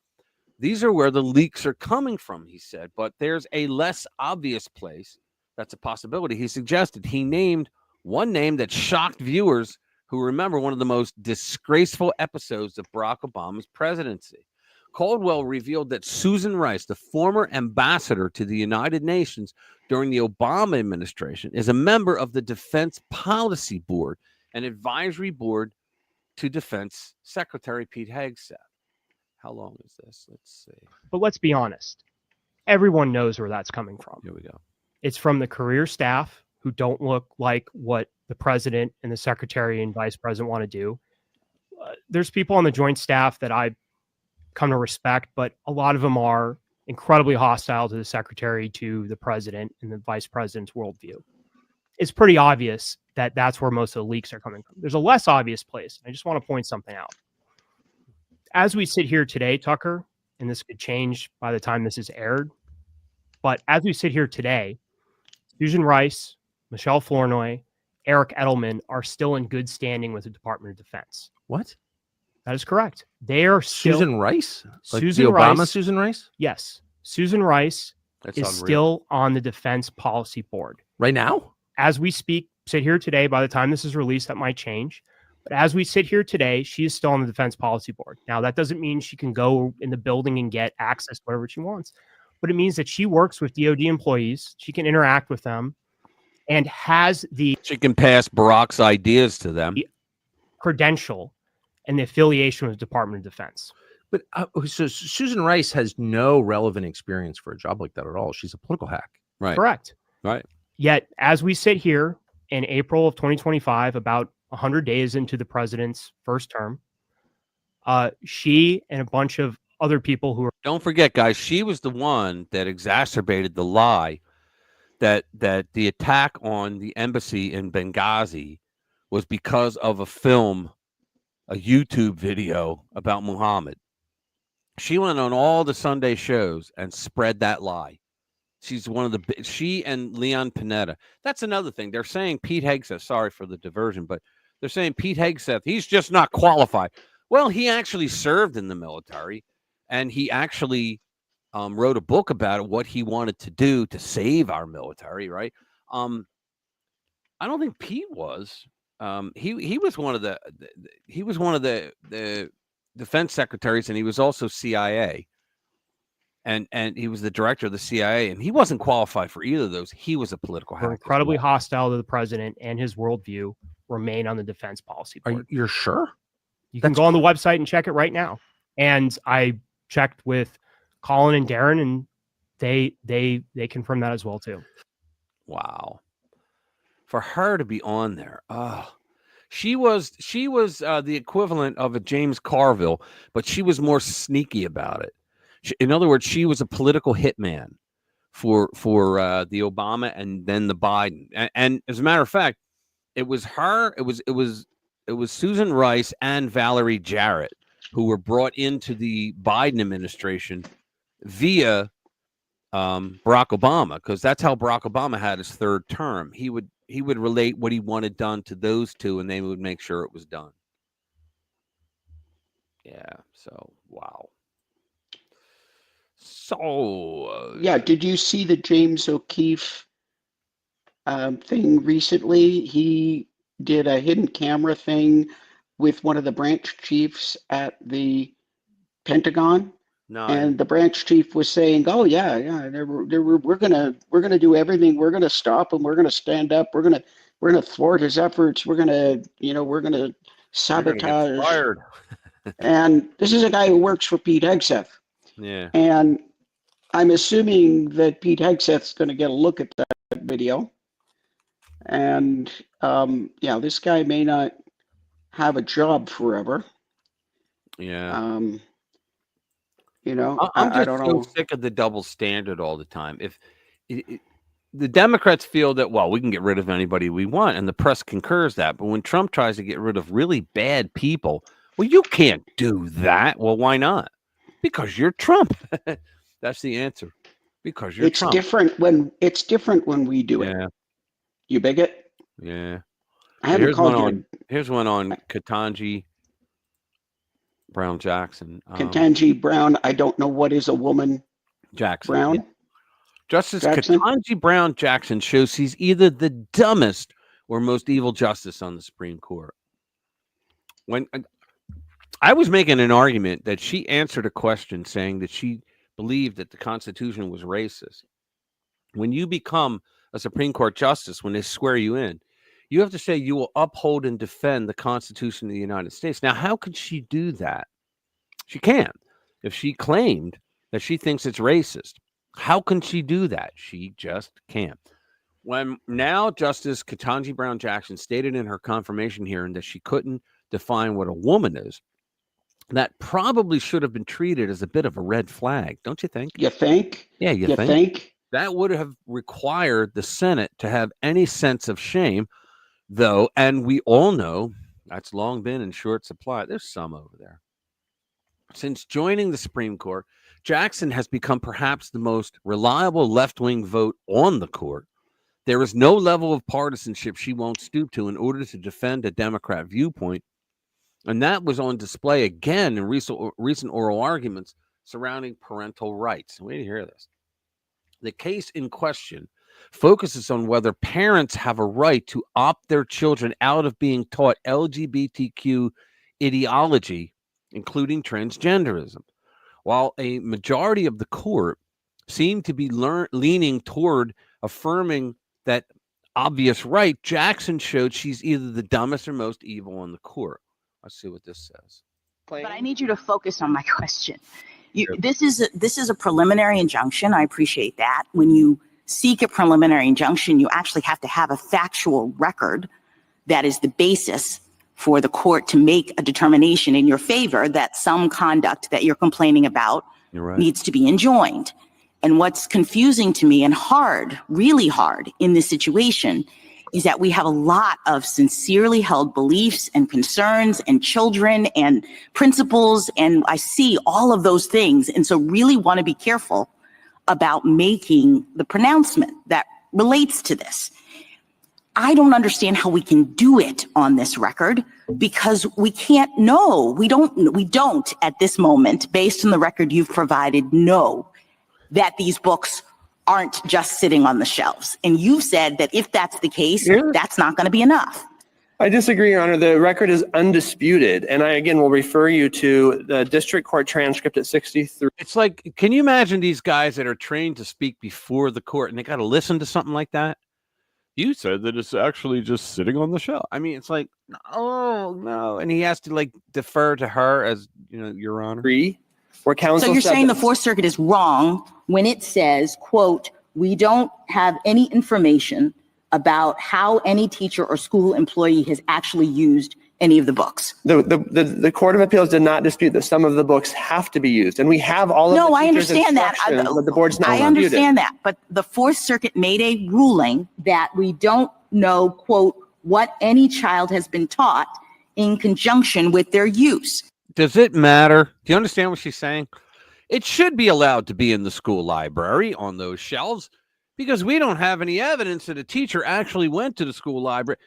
These are where the leaks are coming from, he said, but there's a less obvious place that's a possibility. He suggested he named one name that shocked viewers who remember one of the most disgraceful episodes of Barack Obama's presidency. Caldwell revealed that Susan Rice, the former ambassador to the United Nations during the Obama administration, is a member of the Defense Policy Board, an advisory board to Defense Secretary Pete Hegseth. How long is this? Let's see. But let's be honest. Everyone knows where that's coming from. Here we go. It's from the career staff who don't look like what the president and the secretary and vice president want to do. There's people on the joint staff that I come to respect, but a lot of them are incredibly hostile to the secretary, to the president, and the vice president's worldview. It's pretty obvious that that's where most of the leaks are coming from. There's a less obvious place. I just want to point something out. As we sit here today, Tucker, and this could change by the time this is aired, but as we sit here today, Susan Rice, Michelle Flournoy, Eric Edelman are still in good standing with the Department of Defense. What? That is correct. They are still Susan Rice? Like Susan the Obama Rice, Susan Rice? Yes. Susan Rice That's is unreal. still on the Defense Policy Board. Right now? As we speak, sit here today, by the time this is released, that might change. But as we sit here today, she is still on the Defense Policy Board. Now, that doesn't mean she can go in the building and get access to whatever she wants. But it means that she works with DoD employees. She can interact with them and has the She can pass Barack's ideas to them. credential and the affiliation with the Department of Defense. But so Susan Rice has no relevant experience for a job like that at all. She's a political hack. Right. Correct. Right. Yet, as we sit here in April of 2025, about 100 days into the president's first term, she and a bunch of other people who are... Don't forget, guys, she was the one that exacerbated the lie that the attack on the embassy in Benghazi was because of a YouTube video about Muhammad. She went on all the Sunday shows and spread that lie. She's one of the, she and Leon Panetta. That's another thing. They're saying Pete Hegseth, sorry for the diversion, but they're saying Pete Hegseth, he's just not qualified. Well, he actually served in the military, and he actually wrote a book about it, what he wanted to do to save our military, right? I don't think Pete was. He was one of the defense secretaries, and he was also CIA. And he was the director of the CIA, and he wasn't qualified for either of those. He was a political hack. Incredibly hostile to the president and his worldview remain on the defense policy board. You're sure? You can go on the website and check it right now. And I checked with Colin and Darren, and they confirmed that as well too. Wow. For her to be on there, she was the equivalent of a James Carville, but she was more sneaky about it. In other words, she was a political hitman for the Obama and then the Biden. And as a matter of fact, it was her. It was Susan Rice and Valerie Jarrett who were brought into the Biden administration via Barack Obama, because that's how Barack Obama had his third term. He would relate what he wanted done to those two, and they would make sure it was done. Yeah. So wow. So yeah, did you see the James O'Keefe thing recently? He did a hidden camera thing with one of the branch chiefs at the Pentagon. No. And the branch chief was saying, "Oh yeah, we're gonna do everything. We're gonna stop him. We're gonna stand up. We're gonna thwart his efforts. We're gonna sabotage." Fired. And this is a guy who works for Pete Hegseth. Yeah. And I'm assuming that Pete Hegseth's going to get a look at that video. And this guy may not have a job forever. Yeah. I'm just don't so know. sick of the double standard all the time. If the Democrats feel that, well, we can get rid of anybody we want, and the press concurs that, but when Trump tries to get rid of really bad people, well, you can't do that. Well, why not? Because you're Trump. That's the answer. Because you're Trump. It's different when we do it. You bigot? Yeah. I haven't called you. Here's one on Ketanji Brown Jackson. Ketanji Brown, I don't know what is a woman. Jackson. Brown? Yeah. Justice Jackson? Ketanji Brown Jackson shows he's either the dumbest or most evil justice on the Supreme Court. When I was making an argument that she answered a question saying that she believed that the Constitution was racist. When you become a Supreme Court justice, when they swear you in, you have to say you will uphold and defend the Constitution of the United States. Now, how could she do that? She can't. If she claimed that she thinks it's racist, how can she do that? She just can't. When now Justice Ketanji Brown Jackson stated in her confirmation hearing that she couldn't define what a woman is, that probably should have been treated as a bit of a red flag, don't you think? You think? Yeah, you think? That would have required the Senate to have any sense of shame, though, and we all know that's long been in short supply. There's some over there. Since joining the Supreme Court, Jackson has become perhaps the most reliable left-wing vote on the court. There is no level of partisanship she won't stoop to in order to defend a Democrat viewpoint. And that was on display again in recent oral arguments surrounding parental rights. Wait to hear this. The case in question focuses on whether parents have a right to opt their children out of being taught LGBTQ ideology, including transgenderism. While a majority of the court seemed to be leaning toward affirming that obvious right, Jackson showed she's either the dumbest or most evil on the court. Let's see what this says. But I need you to focus on my question. This is a preliminary injunction. I appreciate that. When you seek a preliminary injunction, you actually have to have a factual record that is the basis for the court to make a determination in your favor that some conduct that you're complaining about needs to be enjoined. And what's confusing to me and hard, really hard in this situation is that we have a lot of sincerely held beliefs and concerns and children and principles, and I see all of those things. And so really want to be careful about making the pronouncement that relates to this. I don't understand how we can do it on this record because we can't know. We don't at this moment, based on the record you've provided, know that these books aren't just sitting on the shelves. And you've said that if that's the case, that's not going to be enough. I disagree, Your Honor. The record is undisputed. And I, again, will refer you to the district court transcript at 63. It's like, can you imagine these guys that are trained to speak before the court and they got to listen to something like that? You said that it's actually just sitting on the shelf. I mean, it's like, oh, no. And he has to like defer to her as, you know, Your Honor. Where counsel so you're saying the Fourth Circuit is wrong when it says, quote, we don't have any information about how any teacher or school employee has actually used any of the books. The Court of Appeals did not dispute that some of the books have to be used, and we have all of the I understand that. But the board's not I disputed. understand that, but the Fourth Circuit made a ruling that we don't know, quote, what any child has been taught in conjunction with their use. Does it matter? Do you understand what she's saying? It should be allowed to be in the school library on those shelves because we don't have any evidence that a teacher actually went to the school library.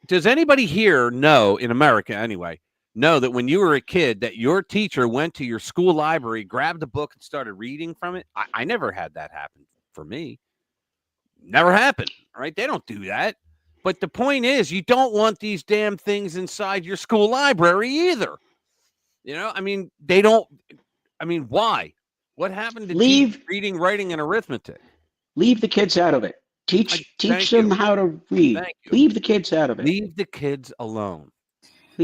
Does anybody here know, in America anyway, know that when you were a kid that your teacher went to your school library, grabbed a book and started reading from it? I never had that happen for me. Never happened, right? They don't do that. But the point is, you don't want these damn things inside your school library either. You know, I mean, they don't. I mean, why? What happened to reading, writing, and arithmetic? Leave the kids out of it. Teach them how to read. Leave the kids out of it. Leave the kids alone.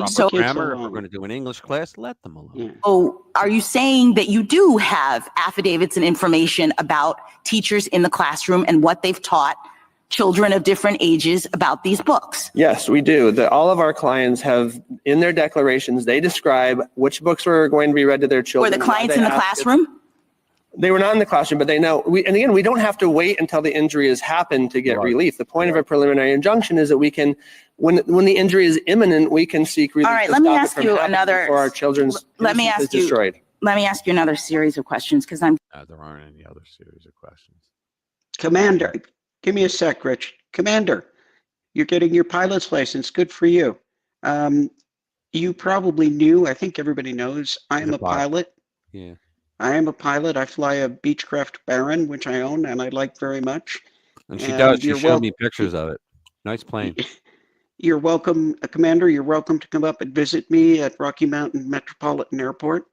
So Grammar, if we're going to do an English class, let them alone. Yeah. Oh, are you saying that you do have affidavits and information about teachers in the classroom and what they've taught children of different ages about these books? Yes, we do. All of our clients have, in their declarations, they describe which books were going to be read to their children. Were the clients in the classroom? They were not in the classroom, but they know. And again, we don't have to wait until the injury has happened to get relief. The point of a preliminary injunction is that we can, when the injury is imminent, we can seek relief. All right, let me ask you another. For our children's is destroyed. Let me ask you another series of questions because there aren't any other series of questions. Commander, give me a sec, Rich. Commander, you're getting your pilot's license. Good for you. You probably knew, I think everybody knows, I am a pilot. Yeah. I am a pilot. I fly a Beechcraft Baron, which I own and I like very much. And she does. She showed me pictures of it. Nice plane. You're welcome, Commander. You're welcome to come up and visit me at Rocky Mountain Metropolitan Airport.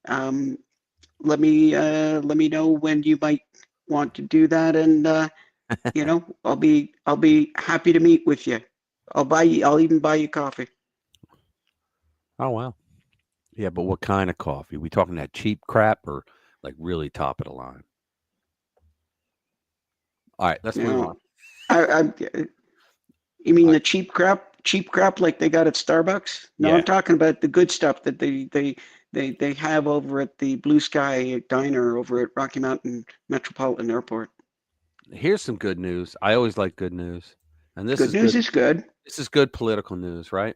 Let me know when you might want to do that, and you know, I'll be happy to meet with you. I'll even buy you coffee. Oh wow. Yeah, but what kind of coffee? We talking that cheap crap or like really top of the line? All right, let's move on. You mean the cheap crap like they got at Starbucks? No, yeah. I'm talking about the good stuff that they have over at the Blue Sky Diner over at Rocky Mountain Metropolitan Airport. Here's some good news. I always like good news. And this good news is good. This is good political news, right?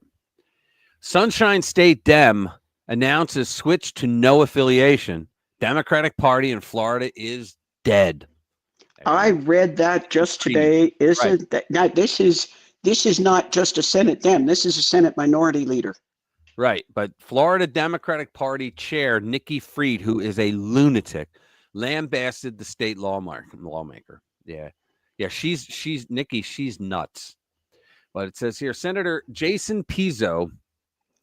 Sunshine State Dem announces switch to no affiliation. Democratic Party in Florida is dead. I read that just today. Isn't that now? This is not just a Senate Dem. This is a Senate Minority Leader. Right, but Florida Democratic Party Chair Nikki Fried, who is a lunatic, lambasted the state lawmaker. Yeah, she's Nikki. She's nuts. But it says here, Senator Jason Pizzo,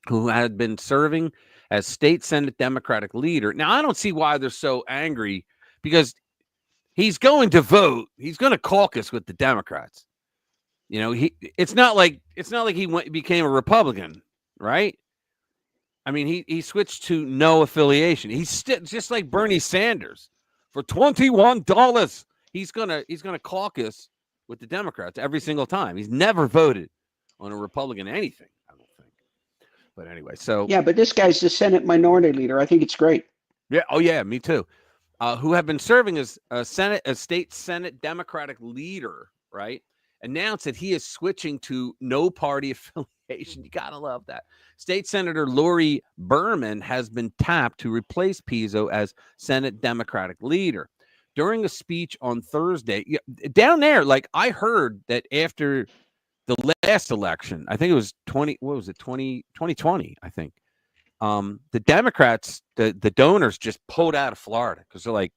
who had been serving as state Senate Democratic leader. Now, I don't see why they're so angry because he's going to vote. He's going to caucus with the Democrats. You know, it's not like he became a Republican, right? I mean, he switched to no affiliation. He's just like Bernie Sanders. For $21, he's gonna caucus with the Democrats every single time. He's never voted on a Republican anything, I don't think. But anyway, so yeah, but this guy's the Senate Minority Leader. I think it's great. yeah, oh yeah, me too. Who have been serving as a state Senate Democratic leader, right? Announced that he is switching to no party affiliation. You gotta love that. State Senator Lori Berman has been tapped to replace Pizzo as Senate Democratic leader. During a speech on Thursday, down there, like I heard that after the last election, I think it was 2020, I think. The Democrats, the donors just pulled out of Florida because they're like,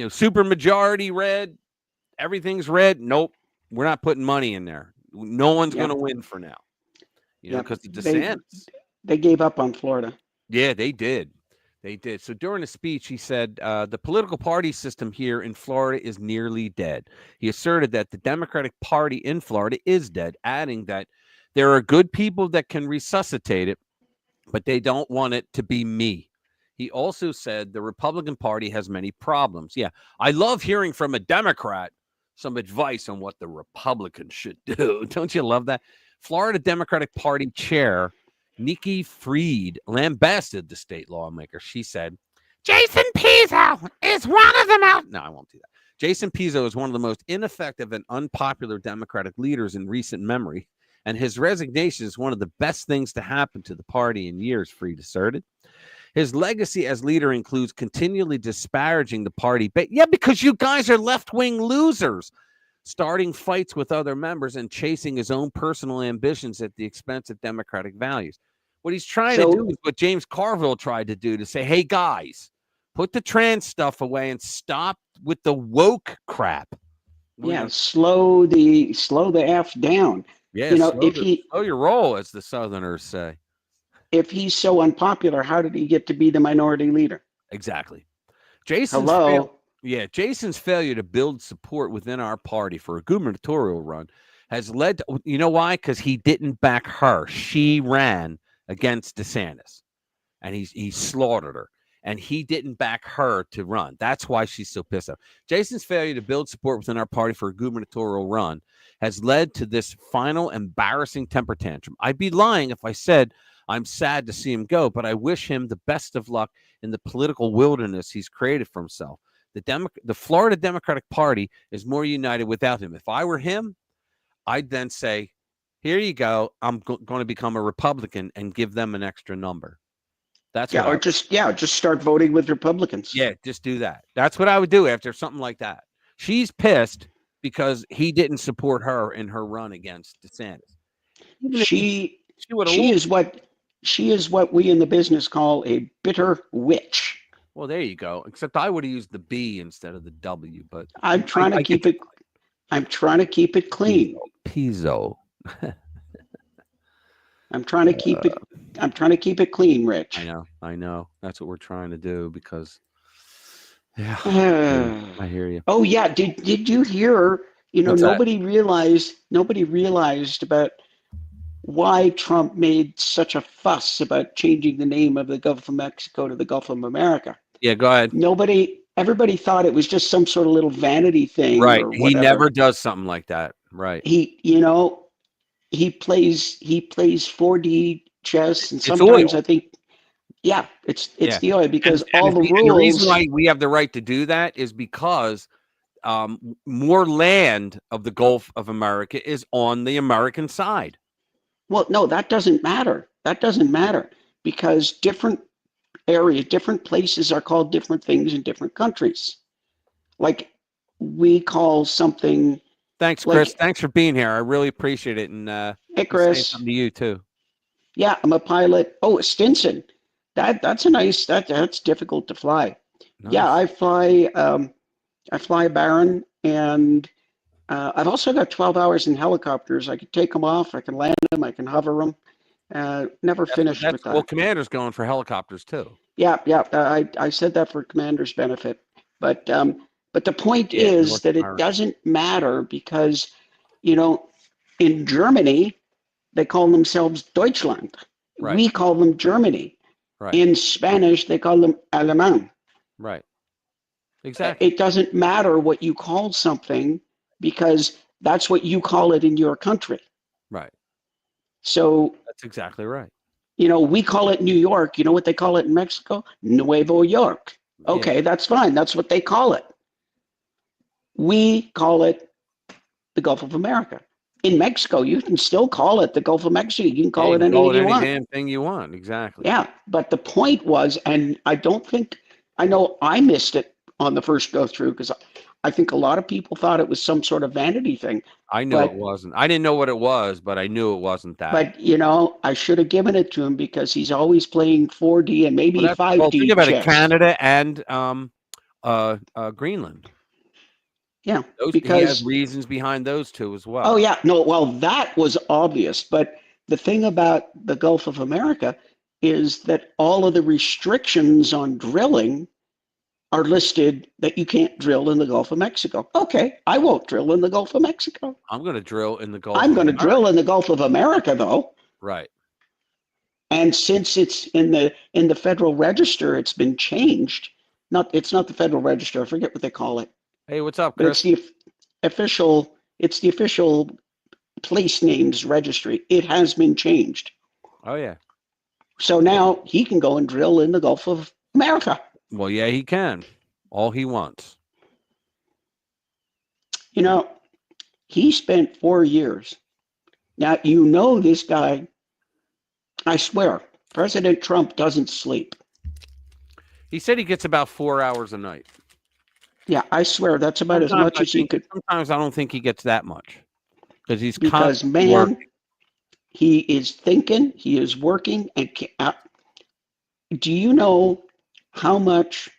super majority red, everything's red. Nope, we're not putting money in there. No one's going to win for now. Because the DeSantis. They gave up on Florida. Yeah, they did. They did. So during the speech, he said the political party system here in Florida is nearly dead. He asserted that the Democratic Party in Florida is dead, adding that there are good people that can resuscitate it, but they don't want it to be me. He also said the Republican Party has many problems. Yeah, I love hearing from a Democrat some advice on what the Republicans should do. Don't you love that? Florida Democratic Party Chair Nikki Fried lambasted the state lawmaker. She said, Jason Pizzo is one of them out. No, I won't do that. Jason Pizzo is one of the most ineffective and unpopular Democratic leaders in recent memory, and his resignation is one of the best things to happen to the party in years, Fried asserted. His legacy as leader includes continually disparaging the party. But yeah, because you guys are left-wing losers, starting fights with other members and chasing his own personal ambitions at the expense of Democratic values. What he's trying to do is what James Carville tried to do, to say, hey, guys, put the trans stuff away and stop with the woke crap. Yeah, slow the F down. Yeah, slow your roll, as the Southerners say. If he's so unpopular, how did he get to be the minority leader? Exactly. Jason's failure to build support within our party for a gubernatorial run has led to, you know why? Because he didn't back her. She ran against DeSantis, and he slaughtered her, and he didn't back her to run. That's why she's so pissed off. Jason's failure to build support within our party for a gubernatorial run has led to this final embarrassing temper tantrum. I'd be lying if I said I'm sad to see him go, but I wish him the best of luck in the political wilderness he's created for himself. The Florida Democratic Party is more united without him. If I were him, I'd then say, here you go. I'm going to become a Republican and give them an extra number. That's just start voting with Republicans. Yeah, just do that. That's what I would do after something like that. She's pissed because he didn't support her in her run against DeSantis. She is what we in the business call a bitter witch. Well, there you go. Except I would have used the B instead of the W, but I'm trying to keep it. I'm trying to keep it clean. Pizzo. I'm trying to keep it. I'm trying to keep it clean, Rich. I know. That's what we're trying to do because. Yeah, I hear you. Oh yeah, did you hear? Nobody realized about why Trump made such a fuss about changing the name of the Gulf of Mexico to the Gulf of America. Yeah, go ahead. Everybody thought it was just some sort of little vanity thing. Right. He never does something like that. Right. He plays 4D chess, and sometimes I think, it's the oil, because all the rules. The reason why we have the right to do that is because more land of the Gulf of America is on the American side. Well, no, that doesn't matter. That doesn't matter because different areas, different places are called different things in different countries. Like we call something. Thanks, Chris. Thanks for being here. I really appreciate it. And hey, Chris, something to you too. Yeah, I'm a pilot. Oh, Stinson. That's a nice. That's difficult to fly. Nice. Yeah, I fly Baron, and I've also got 12 hours in helicopters. I can take them off. I can land them. I can hover them. Never finished with that. Well, Commander's going for helicopters too. Yeah. I said that for Commander's benefit, but the point is that it doesn't matter because, in Germany, they call themselves Deutschland. Right. We call them Germany. Right. In Spanish, they call them Alemán. Right. Exactly. It doesn't matter what you call something because that's what you call it in your country. Right. So that's exactly right. You know, we call it New York. You know what they call it in Mexico? Nuevo York. Okay, Yeah. that's fine. That's what they call it. We call it the Gulf of America. In Mexico, you can still call it the Gulf of Mexico. You can call it anything you want. Damn thing you want. Exactly. Yeah, but the point was, and I don't think, I know I missed it on the first go through because I think a lot of people thought it was some sort of vanity thing. I knew it wasn't. I didn't know what it was, but I knew it wasn't that. But, you know, I should have given it to him because he's always playing 4D and maybe 5D well, think about chess. it, Canada and Greenland. Yeah, He has reasons behind those two as well. Oh, yeah. No, well, that was obvious. But the thing about the Gulf of America is that all of the restrictions on drilling are listed that you can't drill in the Gulf of Mexico. Okay, I won't drill in the Gulf of Mexico. I'm going to drill in the Gulf I'm going to drill in the Gulf of America, though. Right. And since it's in the Federal Register, it's been changed. It's not the Federal Register. I forget what they call it. Hey, what's up, But Chris? it's the official place names registry. It has been changed. Oh, yeah. So now he can go and drill in the Gulf of America. Well, yeah, he can. All he wants. You know, he spent 4 years. Now, you know this guy, I swear, President Trump doesn't sleep. He said he gets about 4 hours a night. Yeah, I swear that's about as much as he could. Sometimes I don't think he gets that much because man, working. He is thinking, he is working, and do you know how much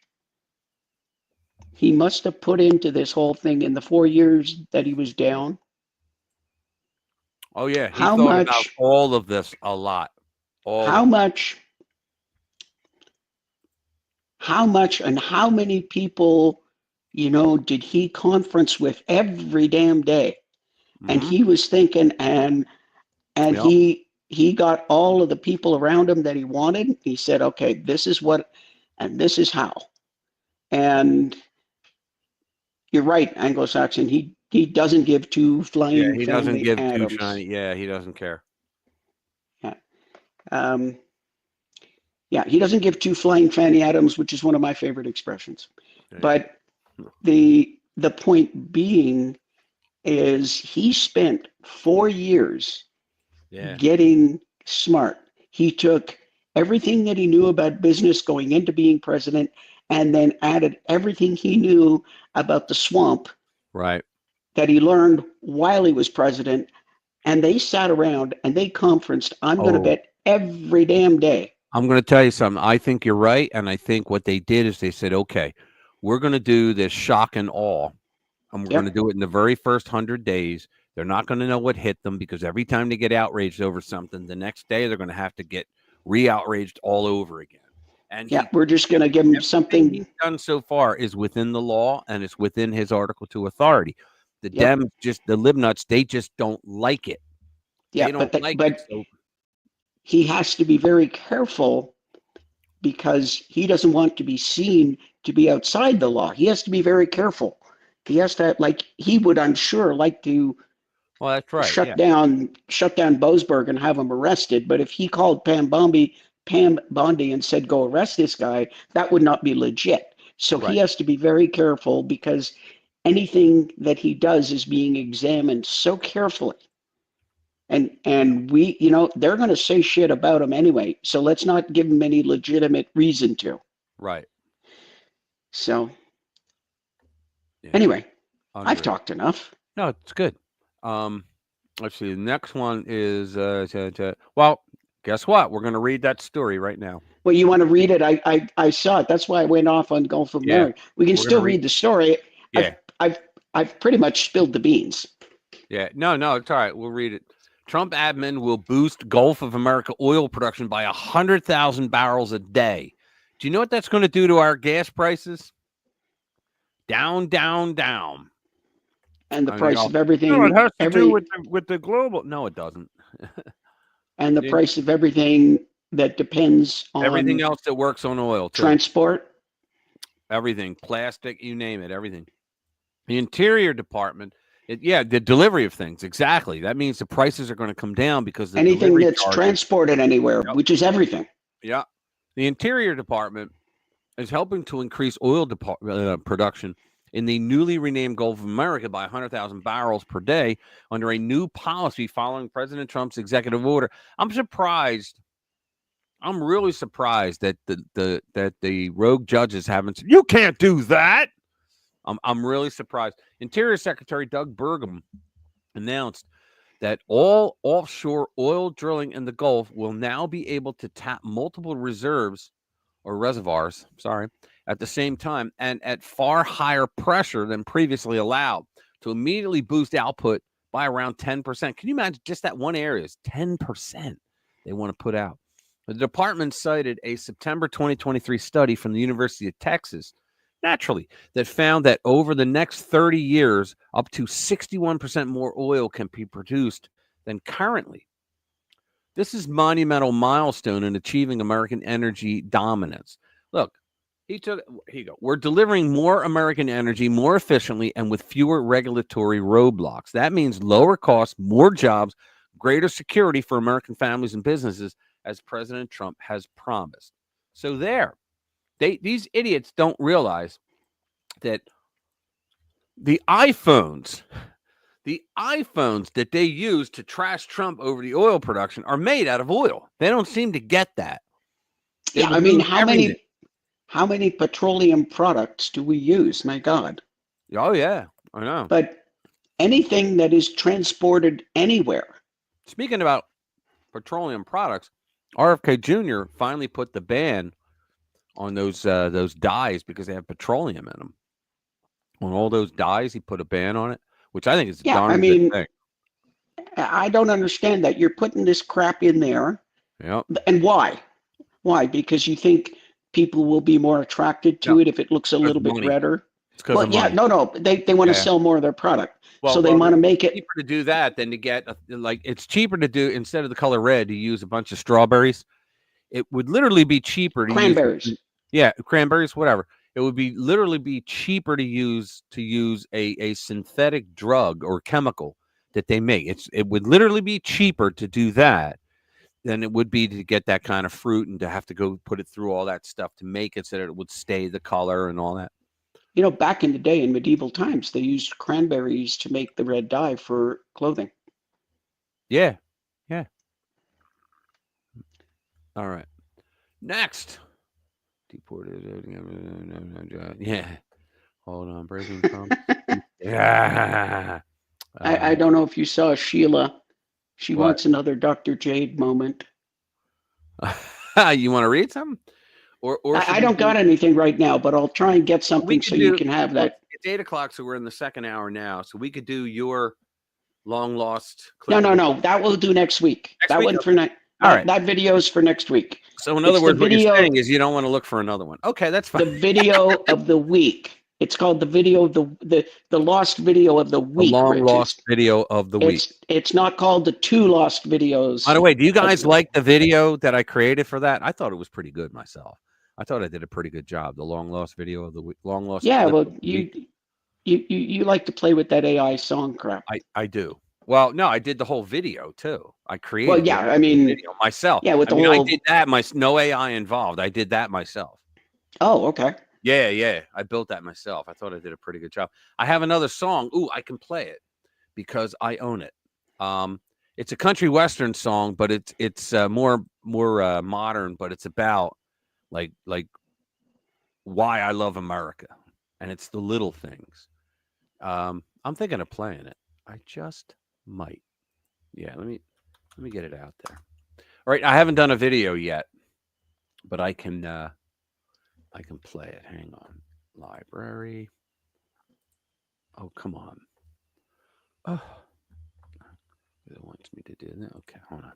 he must have put into this whole thing in the 4 years that he was down? Oh yeah, he thought about all of this a lot. How much and how many people, you know, did he conference with every damn day? And he was thinking, and he got all of the people around him that he wanted. He said, okay, this is what, and this is how. And you're right, Anglo-Saxon. He doesn't give two flying. Yeah, he doesn't family give atoms. two shiny. Yeah, he doesn't care. Yeah. Yeah, he doesn't give two flying fanny atoms, which is one of my favorite expressions. But the point being is he spent 4 years getting smart. He took everything that he knew about business going into being president and then added everything he knew about the swamp that he learned while he was president. And they sat around and they conferenced, I'm going to bet every damn day. I'm going to tell you something. I think you're right. And I think what they did is they said, okay, we're going to do this shock and awe. And we're going to do it in the very first 100 days. They're not going to know what hit them because every time they get outraged over something, the next day they're going to have to get re-outraged all over again. And we're just going to give him something he's done so far is within the law and it's within his Article 2 authority. The Dems, the libnuts, they just don't like it. Yeah, they don't like it. So he has to be very careful because he doesn't want to be seen to be outside the law. He has to be very careful. He has to, like, he would, I'm sure, like to shut down Boasberg and have him arrested. But if he called Pam Bondi and said, go arrest this guy, that would not be legit. So he has to be very careful because anything that he does is being examined so carefully. And we, you know, they're going to say shit about him anyway. So let's not give him any legitimate reason to. Right. So anyway, I've talked enough. No, it's good. Let's see. The next one is, well, guess what? We're going to read that story right now. Well, you want to read it? I saw it. That's why I went off on Gulf of America. We can still read the story. Yeah. I've pretty much spilled the beans. Yeah. No, it's all right. We'll read it. Trump admin will boost Gulf of America oil production by 100,000 barrels a day. Do you know what that's going to do to our gas prices? Down, down, down. And the price of everything. No, it has to do with the global. No, it doesn't. And the price of everything that depends on everything else that works on oil. Too. Transport. everything, plastic, you name it, everything. The Interior Department, the delivery of things, exactly. That means the prices are going to come down because the anything delivery that's charges, transported anywhere, Yep. which is everything. Yeah. The Interior Department is helping to increase oil production in the newly renamed Gulf of America by 100,000 barrels per day under a new policy following President Trump's executive order. I'm surprised. I'm really surprised that the rogue judges haven't said, you can't do that. I'm really surprised. Interior Secretary Doug Burgum announced that all offshore oil drilling in the Gulf will now be able to tap multiple reserves or reservoirs, at the same time and at far higher pressure than previously allowed to immediately boost output by around 10%. Can you imagine just that one area is 10% they want to put out? The department cited a September 2023 study from the University of Texas, naturally, that found that over the next 30 years, up to 61% more oil can be produced than currently. This is monumental milestone in achieving American energy dominance. Look, here you go. We're delivering more American energy more efficiently and with fewer regulatory roadblocks. That means lower costs, more jobs, greater security for American families and businesses, as President Trump has promised. So these idiots don't realize that the iPhones that they use to trash Trump over the oil production are made out of oil. They don't seem to get that. Yeah, I mean, how many petroleum products do we use? My God. Oh, yeah, I know. But anything that is transported anywhere. Speaking about petroleum products, RFK Jr. finally put the ban on those dyes because they have petroleum in them. On all those dyes, he put a ban on it, which I think is a darn good thing. I don't understand that. You're putting this crap in there. Yep. And why? Why? Because you think people will be more attracted to it if it looks a little bit redder? It's because of money. No. They want to sell more of their product. Well, so they want to make it cheaper to do that than to get it's cheaper to do, instead of the color red, to use a bunch of strawberries. It would literally be cheaper to cranberries. Cranberries, whatever. It would literally be cheaper to use a synthetic drug or chemical that they make. It would literally be cheaper to do that than it would be to get that kind of fruit and to have to go put it through all that stuff to make it so that it would stay the color and all that. You know, back in the day, in medieval times, they used cranberries to make the red dye for clothing. Yeah. All right. Next. Deported. Yeah. Hold on. Breaking Trump. Yeah. I don't know if you saw Sheila. She wants another Dr. Jade moment. You want to read something? Or I don't got anything right now, but I'll try and get something so you can have that. It's 8 o'clock, so we're in the second hour now. So we could do your long lost. No. That we'll do next week. For next. All right. That video is for next week. So in other words, what you're saying is you don't want to look for another one. Okay, that's fine. The video of the week. It's called the video of the lost video of the week. The long lost video of the week. It's not called the 2 lost videos. By the way, do you guys like the video that I created for that? I thought it was pretty good myself. I thought I did a pretty good job. The long lost video of the week. Long lost. Yeah, well, you like to play with that AI song crap. I do. Well, no, I did the whole video too. I created. Well, yeah, I mean, video myself. Yeah, with I did that. No AI involved. I did that myself. Oh, okay. Yeah. I built that myself. I thought I did a pretty good job. I have another song. Ooh, I can play it because I own it. It's a country western song, but it's more modern. But it's about like why I love America, and it's the little things. I'm thinking of playing it. I just might. Yeah, let me get it out there. All right, I haven't done a video yet, but I can play it. Hang on. Library. Oh, come on. Oh, it wants me to do that. Okay, hold on.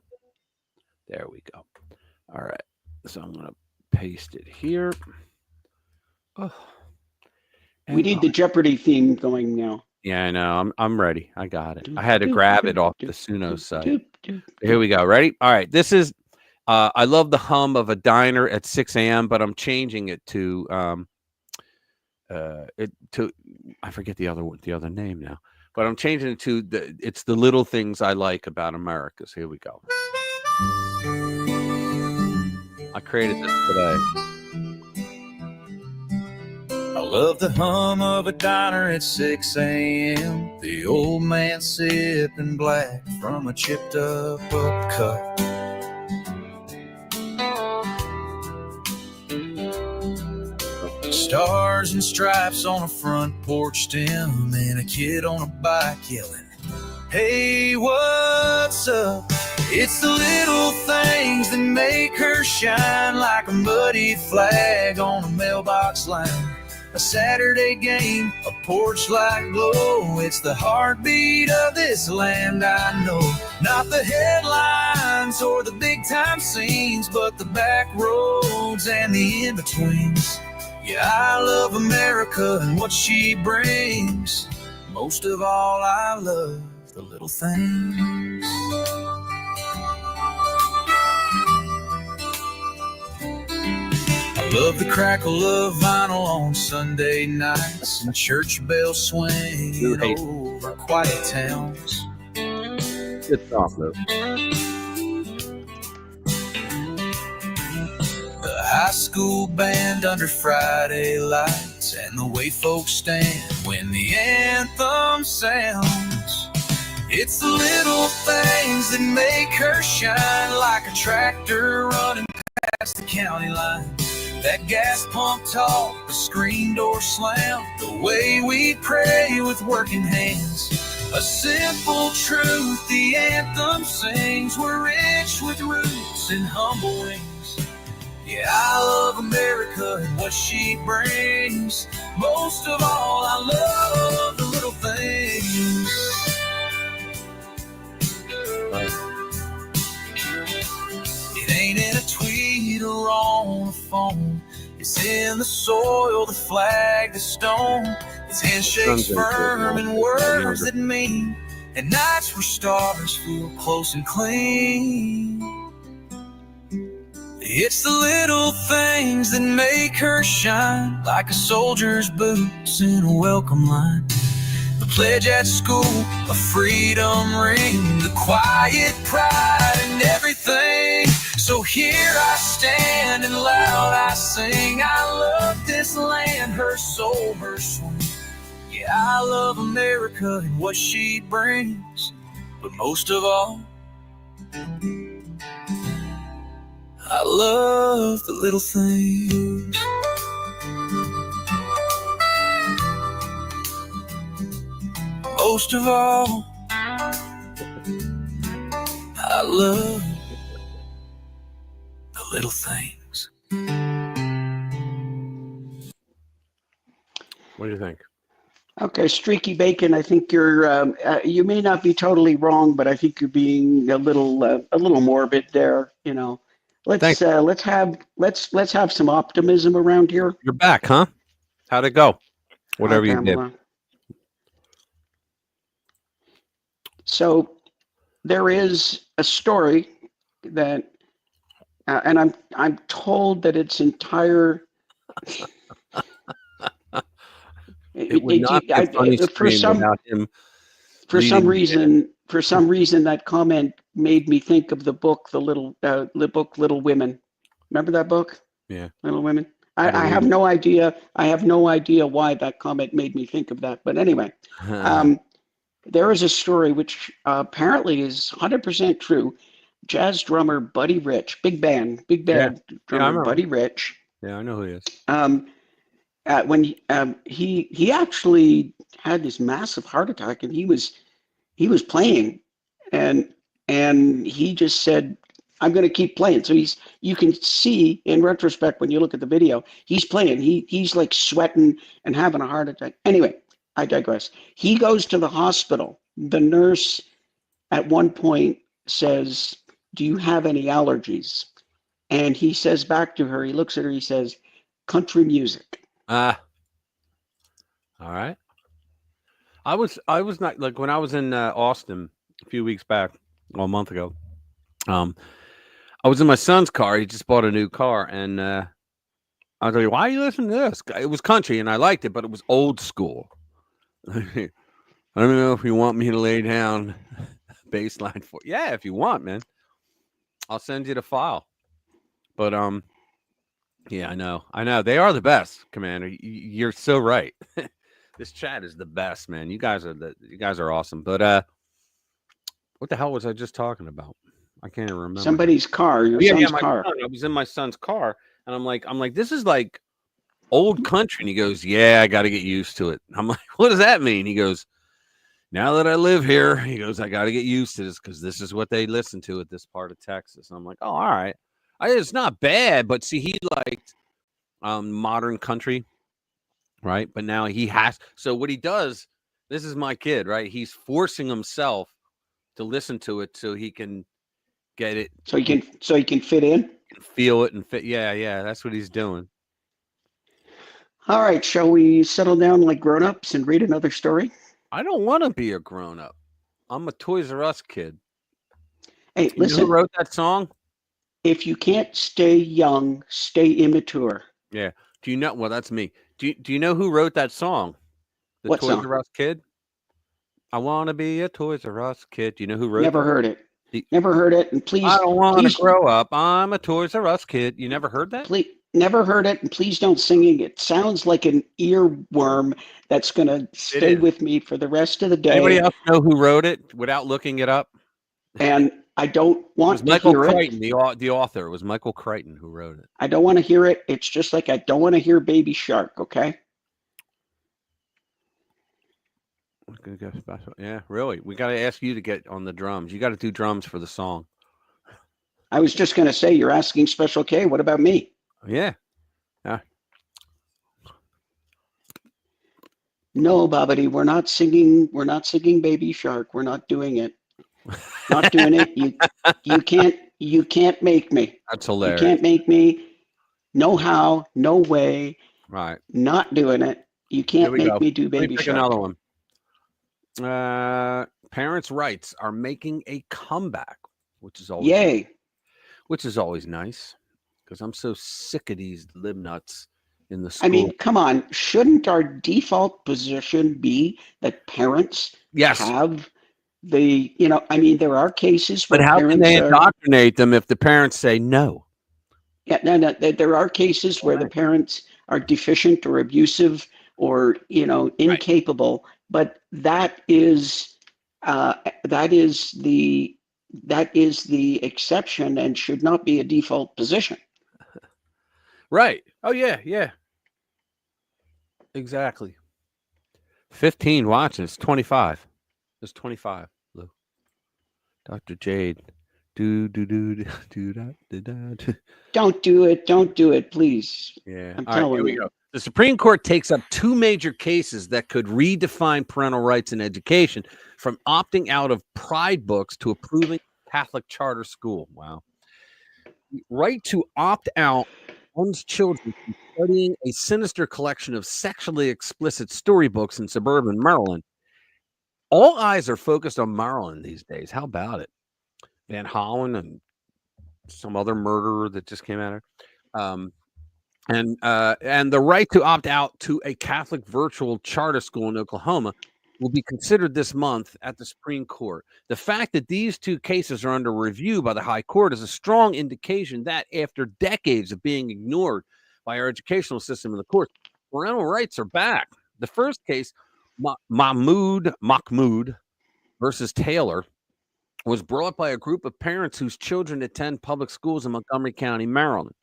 There we go. All right. So I'm going to paste it here. Oh. We need the Jeopardy theme going now. Yeah, I know. I'm ready. I got it. I had to grab it off the Suno site. Here we go. Ready? All right. This is I love the hum of a diner at 6 a.m., but I'm changing it to I forget the other name now, but I'm changing it to it's the little things I like about America. So here we go. I created this today. I love the hum of a diner at 6 a.m. The old man sipping black from a chipped up cup. Stars and stripes on a front porch stem and a kid on a bike yelling, "Hey, what's up?" It's the little things that make her shine, like a muddy flag on a mailbox line, a Saturday game, a porch light glow. It's the heartbeat of this land, I know. Not the headlines or the big time scenes, but the back roads and the in-betweens. Yeah, I love America and what she brings. Most of all, I love the little things. I love the crackle of vinyl on Sunday nights and church bells swinging over quiet towns. Good stuff, though. The high school band under Friday lights and the way folks stand when the anthem sounds. It's the little things that make her shine, like a tractor running past the county line. That gas pump talk, the screen door slam, the way we pray with working hands. A simple truth the anthem sings, we're rich with roots and humble wings. Yeah, I love America and what she brings. Most of all, I love the little things. It ain't in a tweet or on the phone. It's in the soil, the flag, the stone. It's handshakes firm and words that mean, and nights where stars feel close and clean. It's the little things that make her shine, like a soldier's boots in a welcome line. The pledge at school, a freedom ring, the quiet pride in everything. So here I stand and loud I sing, I love this land, her soul, her swing. Yeah, I love America and what she brings, but most of all, I love the little things. Most of all, I love the little things. What do you think? Okay, Streaky Bacon, I think you're you may not be totally wrong, but I think you're being a little morbid there, you know. Let's have some optimism around here. You're back, huh? How'd it go? Whatever you did. So there is a story that, and I'm told that its entire. It would not be a funny stream without him. For some reason, that comment made me think of the book, Little Women. Remember that book? Yeah. Little Women. I have no idea. I have no idea why that comment made me think of that. But anyway, there is a story which apparently is 100% true. Jazz drummer Buddy Rich, big band drummer Buddy Rich. Yeah, I know who he is. When he actually had this massive heart attack, and he was playing, and he just said, "I'm going to keep playing." So you can see in retrospect when you look at the video, he's playing. He's like sweating and having a heart attack. Anyway, I digress. He goes to the hospital. The nurse at one point says, "Do you have any allergies?" And he says back to her, he looks at her, he says, "Country music." All right. I was not like when I was in Austin a few weeks back, well, a month ago. I was in my son's car. He just bought a new car, and I was like, why are you listening to this? It was country, and I liked it, but it was old school. I don't know if you want me to lay down baseline for. Yeah, if you want, man, I'll send you the file. But yeah, I know they are the best, Commander. You're so right. This chat is the best, man. You guys are awesome. But what the hell was I just talking about? I can't even remember. Somebody's car, your son's car. Son. I was in my son's car, and I'm like, this is like old country. And he goes, yeah, I got to get used to it. I'm like, what does that mean? He goes, now that I live here, he goes, I got to get used to this because this is what they listen to at this part of Texas. And I'm like, oh, all right. It's not bad, but see, he liked modern country, right? But now he has. So what he does, this is my kid, right? He's forcing himself to listen to it so he can get it. So he can fit in, feel it, and fit. Yeah. That's what he's doing. All right, shall we settle down like grown-ups and read another story? I don't want to be a grown-up. I'm a Toys R Us kid. Hey, listen. Who wrote that song? If you can't stay young, stay immature. Yeah. Do you know? Well, that's me. Do you know who wrote that song? The What Toys song? R Us kid. I want to be a Toys R Us kid. Do you know who wrote? Never heard it. Never heard it. And please, I don't want to grow up. I'm a Toys R Us kid. You never heard that? Please, never heard it. And please don't sing it. It sounds like an earworm that's going to stay with me for the rest of the day. Anybody else know who wrote it without looking it up? And I don't want to Michael hear Crichton, it. The author. It was Michael Crichton who wrote it. I don't want to hear it. It's just like I don't want to hear Baby Shark, okay? Yeah, really. We got to ask you to get on the drums. You got to do drums for the song. I was just going to say, you're asking Special K. What about me? Yeah. No, Bobbity, we're not singing Baby Shark. We're not doing it. Not doing it. You can't make me. That's hilarious. You can't make me. No how, no way. Right. Not doing it. You can't make me do Baby Shark. Another one. Parents' rights are making a comeback, which is always nice because I'm so sick of these libnuts in the school. I mean, come on. Shouldn't our default position be that parents have the, there are cases where but how can they indoctrinate them if the parents say no? Yeah, no. There are cases where the parents are deficient or abusive or, incapable, but that is the exception and should not be a default position. Right. Oh yeah. Exactly. 15 watches, 25. There's 25, Lou. Dr. Jade. Don't do it, please. Yeah. I'm All telling right, here we you. go. The Supreme Court takes up two major cases that could redefine parental rights in education, from opting out of Pride books to approving Catholic charter school. Wow. The right to opt out one's children from studying a sinister collection of sexually explicit storybooks in suburban Maryland. All eyes are focused on Maryland these days. How about it? Van Hollen and some other murderer that just came out of and the right to opt out to a Catholic virtual charter school in Oklahoma will be considered this month at the Supreme Court. The fact that these two cases are under review by the High Court is a strong indication that after decades of being ignored by our educational system and the courts, parental rights are back. The first case, Mahmoud versus Taylor, was brought by a group of parents whose children attend public schools in Montgomery County, Maryland.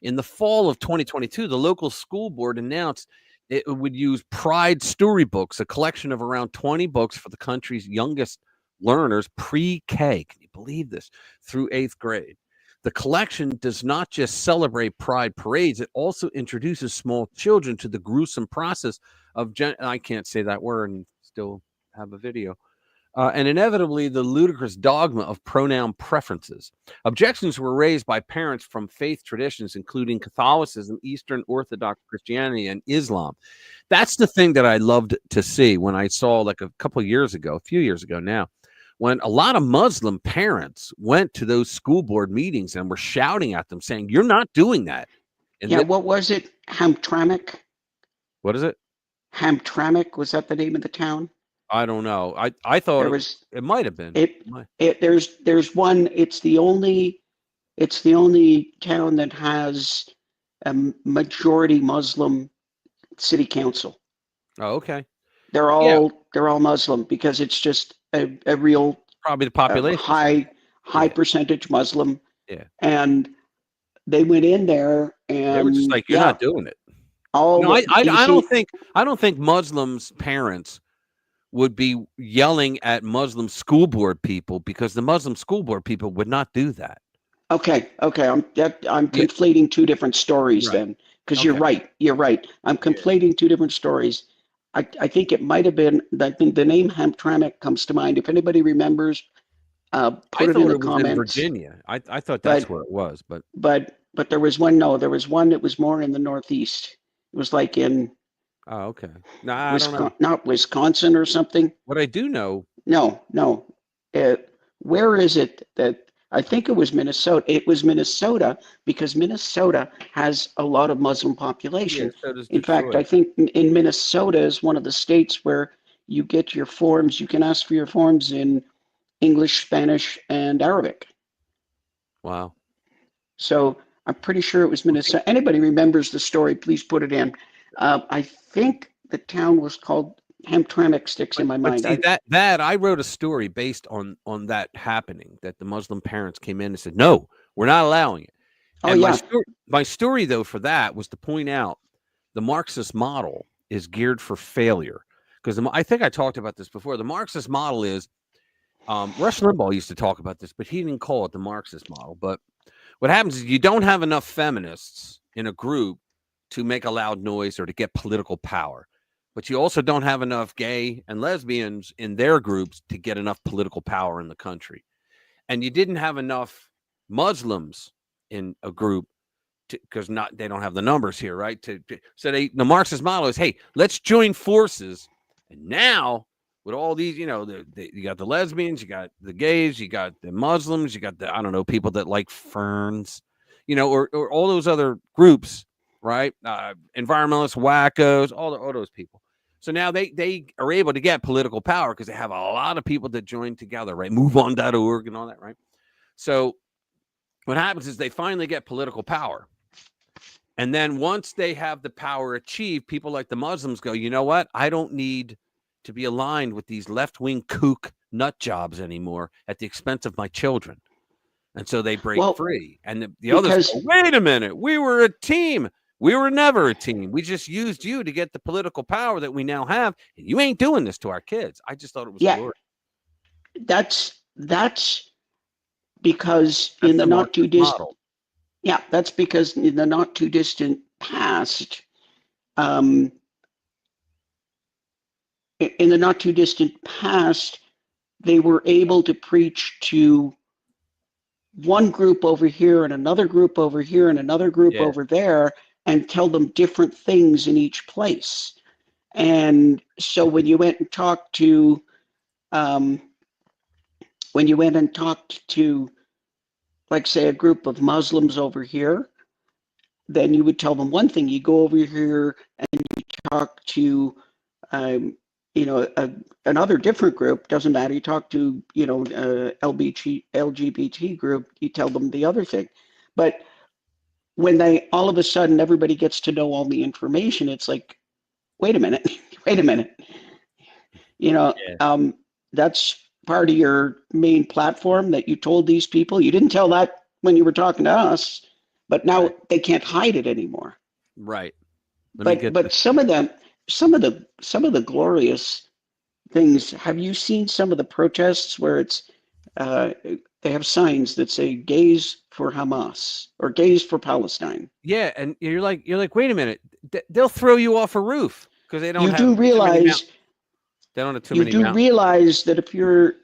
In the fall of 2022, the local school board announced it would use Pride Storybooks, a collection of around 20 books for the country's youngest learners pre-K. Can you believe this? Through 8th grade. The collection does not just celebrate Pride parades, it also introduces small children to the gruesome process of I can't say that word and still have a video. And inevitably the ludicrous dogma of pronoun preferences. Objections were raised by parents from faith traditions, including Catholicism, Eastern Orthodox Christianity, and Islam. That's the thing that I loved to see when I saw, like a few years ago now, when a lot of Muslim parents went to those school board meetings and were shouting at them saying, you're not doing that. Yeah, what was it? Hamtramck? What is it? Hamtramck, was that the name of the town? I don't know. I thought There was it might have been. There's one. It's the only town that has a majority Muslim city council. Oh, okay. They're all Muslim because it's just a real probably the population high percentage Muslim. Yeah. And they went in there and they were just like, you're not doing it. I don't think Muslims' parents would be yelling at Muslim school board people because the Muslim school board people would not do that. Okay. I'm conflating two different stories then, because you're right. I'm conflating two different stories. I think it might have been that the name Hamtramck comes to mind. If anybody remembers, put it in the comments. In Virginia. I thought that's where it was, but there was one. No, there was one that was more in the Northeast. It was like in. Oh, okay. No, I don't know. Not Wisconsin or something. What I do know. No. Where is it that? I think it was Minnesota. It was Minnesota because Minnesota has a lot of Muslim population. Yeah, so does in fact, I think in Minnesota is one of the states where you get your forms. You can ask for your forms in English, Spanish, and Arabic. Wow. So I'm pretty sure it was Minnesota. Anybody remembers the story, please put it in. I think the town was called Hamtramck, sticks in my mind. See, that I wrote a story based on that happening, that the Muslim parents came in and said, no, we're not allowing it. And my story, though, for that was to point out the Marxist model is geared for failure. Because I think I talked about this before. The Marxist model is, Rush Limbaugh used to talk about this, but he didn't call it the Marxist model. But what happens is you don't have enough feminists in a group to make a loud noise or to get political power. But you also don't have enough gay and lesbians in their groups to get enough political power in the country. And you didn't have enough Muslims in a group because they don't have the numbers here, right? So the Marxist model is, hey, let's join forces. And now with all these, you got the lesbians, you got the gays, you got the Muslims, you got the, I don't know, people that like ferns, or all those other groups, right? Environmentalists, wackos, all those people. So now they are able to get political power because they have a lot of people that join together, right? MoveOn.org and all that, right? So what happens is they finally get political power. And then once they have the power achieved, people like the Muslims go, you know what? I don't need to be aligned with these left-wing kook nut jobs anymore at the expense of my children. And so they break free. And the others go, wait a minute, we were a team. We were never a team. We just used you to get the political power that we now have. And you ain't doing this to our kids. I just thought it was glory. That's because in the not too distant. Yeah, that's because in the not too distant past, they were able to preach to one group over here and another group over here and another group over there, and tell them different things in each place. And so when you went and talked to, like, say, a group of Muslims over here, then you would tell them one thing. You go over here and you talk to, another different group. Doesn't matter. You talk to, LGBT group. You tell them the other thing. But when all of a sudden everybody gets to know all the information, it's like, wait a minute. That's part of your main platform that you told these people. You didn't tell that when you were talking to us, but now they can't hide it anymore. Right. But some of the glorious things. Have you seen some of the protests where it's they have signs that say "Gays for Hamas" or "Gays for Palestine"? Yeah, and you're like, wait a minute, they'll throw you off a roof because they don't. You do realize they don't have too many. You do realize that if you're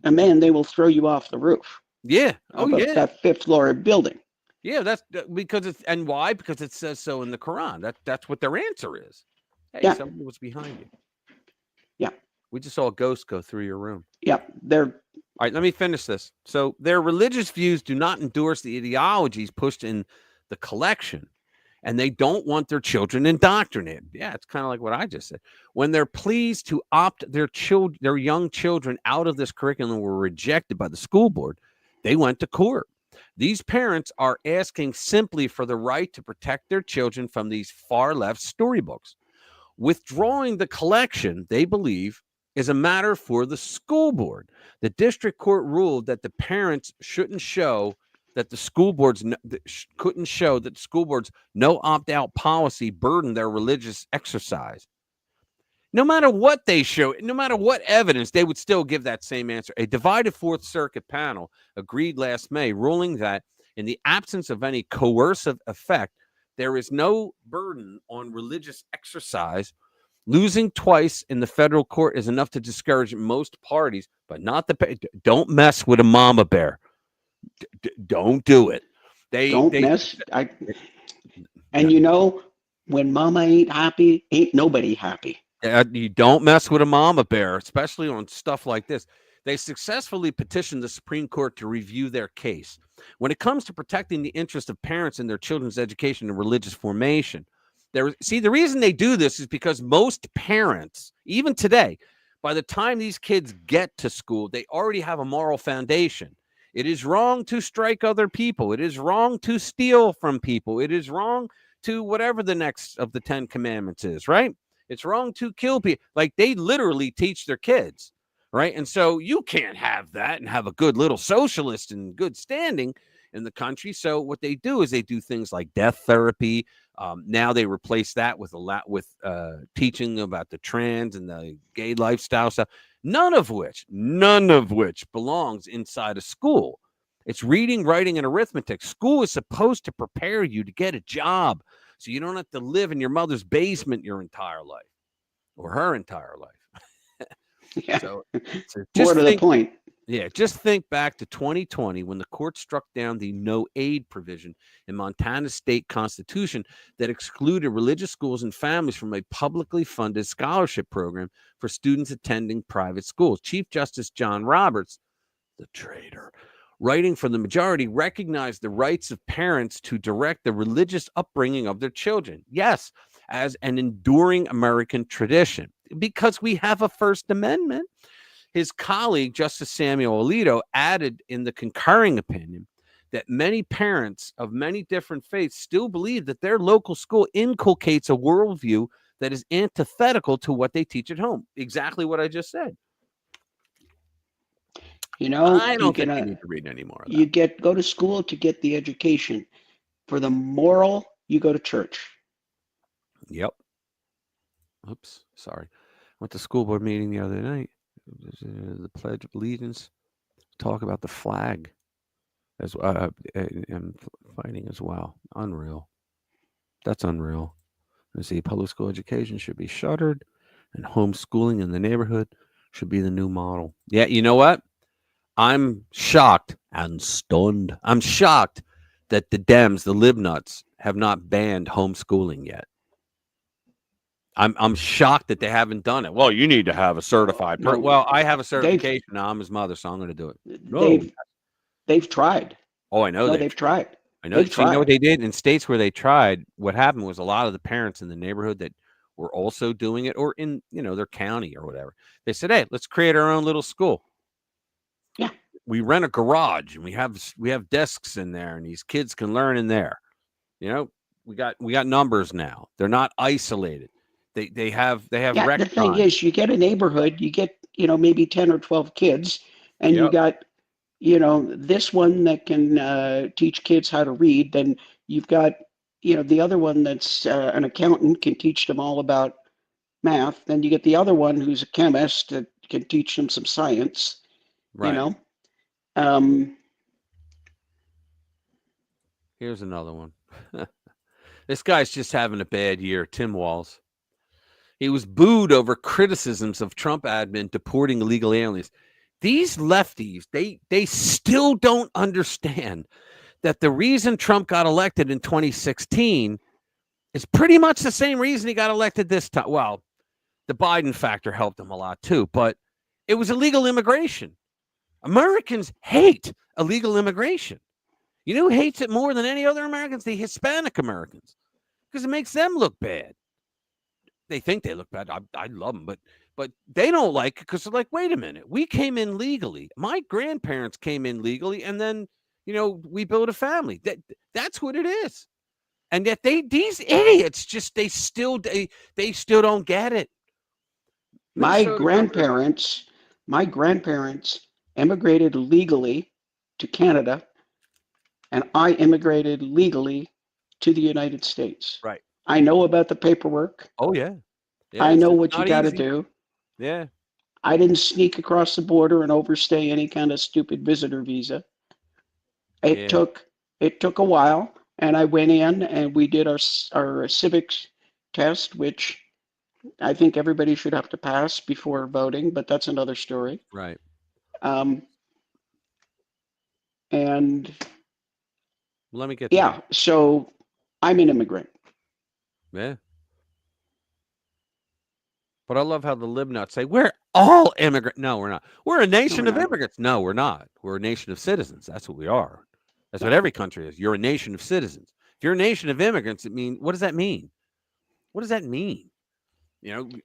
a man, they will throw you off the roof. Yeah. That fifth floor building. Yeah, that's because it's, and why? Because it says so in the Quran. That's what their answer is. Hey, somebody was behind you. Yeah. We just saw a ghost go through your room. Yeah, all right, let me finish this. So their religious views do not endorse the ideologies pushed in the collection. and they don't want their children indoctrinated. Yeah, it's kind of like what I just said. When they're pleased to opt their young children out of this curriculum were rejected by the school board, they went to court. These parents are asking simply for the right to protect their children from these far-left storybooks. Withdrawing the collection, they believe, is a matter for the school board. The district court ruled that the parents shouldn't show that the school boards couldn't show that the school board's no opt-out policy burdened their religious exercise. No matter what they show, no matter what evidence, they would still give that same answer. A divided Fourth Circuit panel agreed last May, ruling that in the absence of any coercive effect, there is no burden on religious exercise. Losing twice in the federal court is enough to discourage most parties, but not the. Don't mess with a mama bear. Don't do it. Don't mess. And you know, when mama ain't happy, ain't nobody happy. You don't mess with a mama bear, especially on stuff like this. They successfully petitioned the Supreme Court to review their case. When it comes to protecting the interest of parents in their children's education and religious formation, the reason they do this is because most parents, even today, by the time these kids get to school, they already have a moral foundation. It is wrong to strike other people. It is wrong to steal from people. It is wrong to whatever the next of the 10 commandments is, right? It's wrong to kill people. Like, they literally teach their kids, right? And so you can't have that and have a good little socialist and good standing in the country. So what they do is they do things like death therapy. Now they replace that with teaching about the trans and the gay lifestyle stuff. None of which belongs inside a school. It's reading, writing, and arithmetic. School is supposed to prepare you to get a job so you don't have to live in your mother's basement your entire life or her entire life. Yeah. So More to the point. Yeah, just think back to 2020 when the court struck down the no aid provision in Montana's state constitution that excluded religious schools and families from a publicly funded scholarship program for students attending private schools. Chief Justice John Roberts, the traitor, writing for the majority, recognized the rights of parents to direct the religious upbringing of their children. Yes, as an enduring American tradition, because we have a First Amendment. His colleague, Justice Samuel Alito, added in the concurring opinion that many parents of many different faiths still believe that their local school inculcates a worldview that is antithetical to what they teach at home. Exactly what I just said. You know, I don't think you need to read any more of that. You go to school to get the education. For the moral, you go to church. Yep. Oops, sorry. Went to school board meeting the other night. The Pledge of Allegiance, talk about the flag as and fighting as well. Unreal. That's unreal. And see, public school education should be shuttered, and homeschooling in the neighborhood should be the new model. Yeah, you know what? I'm shocked and stunned. I'm shocked that the Dems, the libnuts, have not banned homeschooling yet. I'm shocked that they haven't done it. Well, you need to have a certified. Well, I have a certification now. I'm his mother, so I'm going to do it. No. They've tried. Oh, I know. No, they've tried. I know. You know what they did in states where they tried? What happened was a lot of the parents in the neighborhood that were also doing it, or in their county or whatever, they said, "Hey, let's create our own little school. Yeah, we rent a garage and we have desks in there, and these kids can learn in there. We got numbers now. They're not isolated." They have yeah, the thing is, you get a neighborhood, you get maybe 10 or 12 kids, and you got this one that can teach kids how to read. Then you've got the other one that's an accountant, can teach them all about math. Then you get the other one who's a chemist that can teach them some science. Right. Here's another one. This guy's just having a bad year. Tim Walz. He was booed over criticisms of Trump admin deporting illegal aliens. These lefties, they still don't understand that the reason Trump got elected in 2016 is pretty much the same reason he got elected this time. Well, the Biden factor helped him a lot too, but it was illegal immigration. Americans hate illegal immigration. You know who hates it more than any other Americans? The Hispanic Americans. because it makes them look bad. They think they look bad. I love them, but they don't like it because they're like, wait a minute, we came in legally. My grandparents came in legally, and then we built a family. That's what it is. And yet these idiots just they still don't get it. My grandparents immigrated legally to Canada, and I immigrated legally to the United States. Right. I know about the paperwork. Oh yeah. I know what you got to do. Yeah. I didn't sneak across the border and overstay any kind of stupid visitor visa. It took a while, and I went in and we did our civics test, which I think everybody should have to pass before voting, but that's another story. Right. And let me get so I'm an immigrant. Yeah. But I love how the libnuts say, we're all immigrants. No, we're not. We're a nation of immigrants. No, we're not. We're a nation of citizens. That's what we are. That's what every country is. You're a nation of citizens. If you're a nation of immigrants, what does that mean? What does that mean?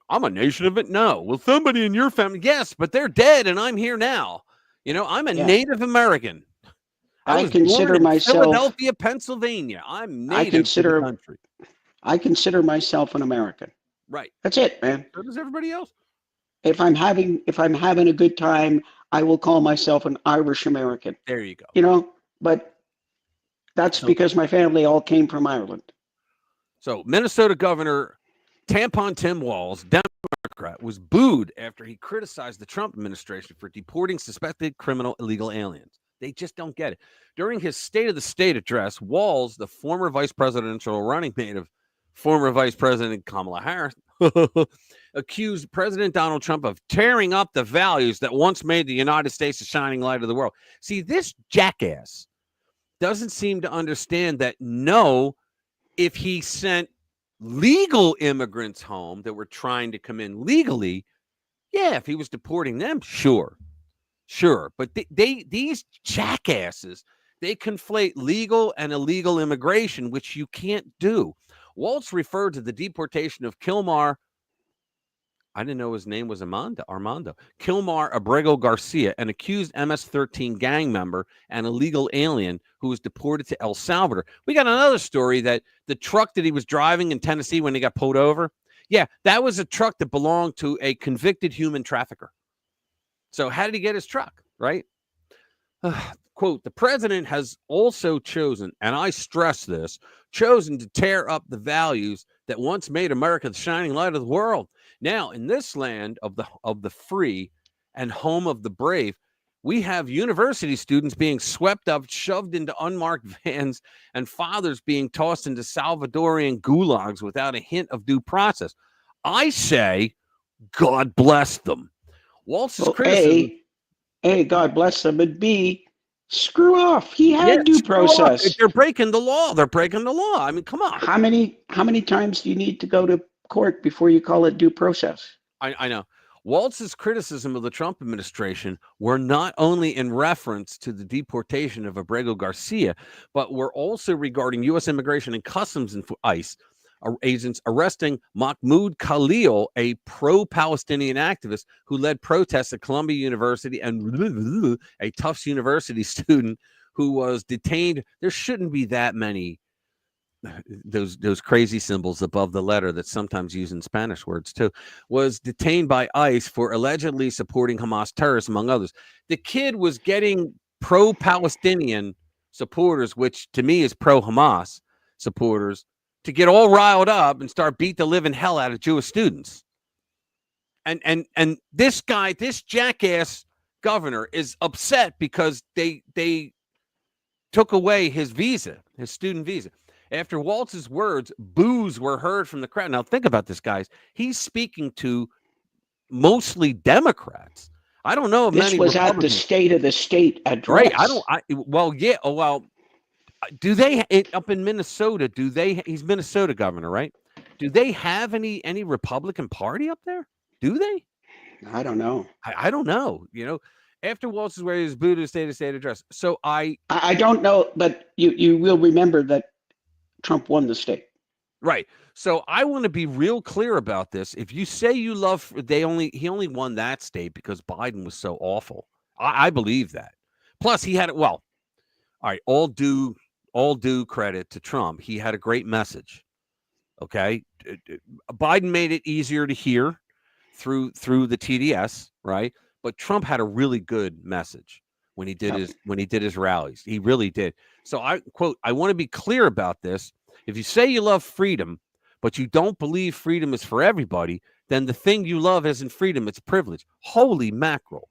I'm a nation of it. No. Well, somebody in your family, yes, but they're dead and I'm here now. I'm a Native American. I consider myself Philadelphia, Pennsylvania. I'm native to the country. I consider myself an American. Right. That's it, man. So does everybody else. If I'm having a good time, I will call myself an Irish American. There you go. But that's because my family all came from Ireland. So Minnesota Governor Tampon Tim Walz, Democrat, was booed after he criticized the Trump administration for deporting suspected criminal illegal aliens. They just don't get it. During his State of the State address, Walz, the former vice presidential running mate of former Vice President Kamala Harris, accused President Donald Trump of tearing up the values that once made the United States a shining light of the world. See, this jackass doesn't seem to understand that if he sent legal immigrants home that were trying to come in legally, if he was deporting them, sure. But these jackasses, they conflate legal and illegal immigration, which you can't do. Walz referred to the deportation of Kilmar. I didn't know his name was Armando. Kilmar Abrego Garcia, an accused MS-13 gang member and illegal alien who was deported to El Salvador. We got another story that the truck that he was driving in Tennessee when he got pulled over, that was a truck that belonged to a convicted human trafficker. So how did he get his truck, right? Quote, the president has also chosen, and I stress this, chosen to tear up the values that once made America the shining light of the world. Now, in this land of the free and home of the brave, we have university students being swept up, shoved into unmarked vans, and fathers being tossed into Salvadorian gulags without a hint of due process. I say, God bless them. Walz's criticism. A, God bless them, and B, screw off. He had due process. They're breaking the law. I mean, come on. How many times do you need to go to court before you call it due process? I know. Walz's criticism of the Trump administration were not only in reference to the deportation of Abrego Garcia, but were also regarding U.S. Immigration and Customs and ICE agents arresting Mahmoud Khalil, a pro-Palestinian activist who led protests at Columbia University, and a Tufts University student who was detained. There shouldn't be that many those crazy symbols above the letter that sometimes use in Spanish words too, was detained by ICE for allegedly supporting Hamas terrorists, among others. The kid was getting pro-Palestinian supporters, which to me is pro-Hamas supporters, to get all riled up and start beat the living hell out of Jewish students. And this guy, this jackass governor, is upset because they took away his visa, his student visa. After Walz's words, boos were heard from the crowd. Now think about this, guys. He's speaking to mostly Democrats. I don't know if this many was at the State of the State address. Right. Do they up in Minnesota? He's Minnesota governor, right? Do they have any Republican Party up there? Do they? I don't know. I don't know. You know, after Walz's where he was booed at the State of State address. So I don't know, but you will remember that Trump won the state. Right. So I want to be real clear about this. If you say you love, he only won that state because Biden was so awful. I believe that. Plus, he had well. All right. All due credit to Trump. He had a great message. Okay. Biden made it easier to hear through the TDS, right? But Trump had a really good message when he did his rallies. He really did. So I want to be clear about this. If you say you love freedom, but you don't believe freedom is for everybody, then the thing you love isn't freedom, it's privilege. Holy mackerel.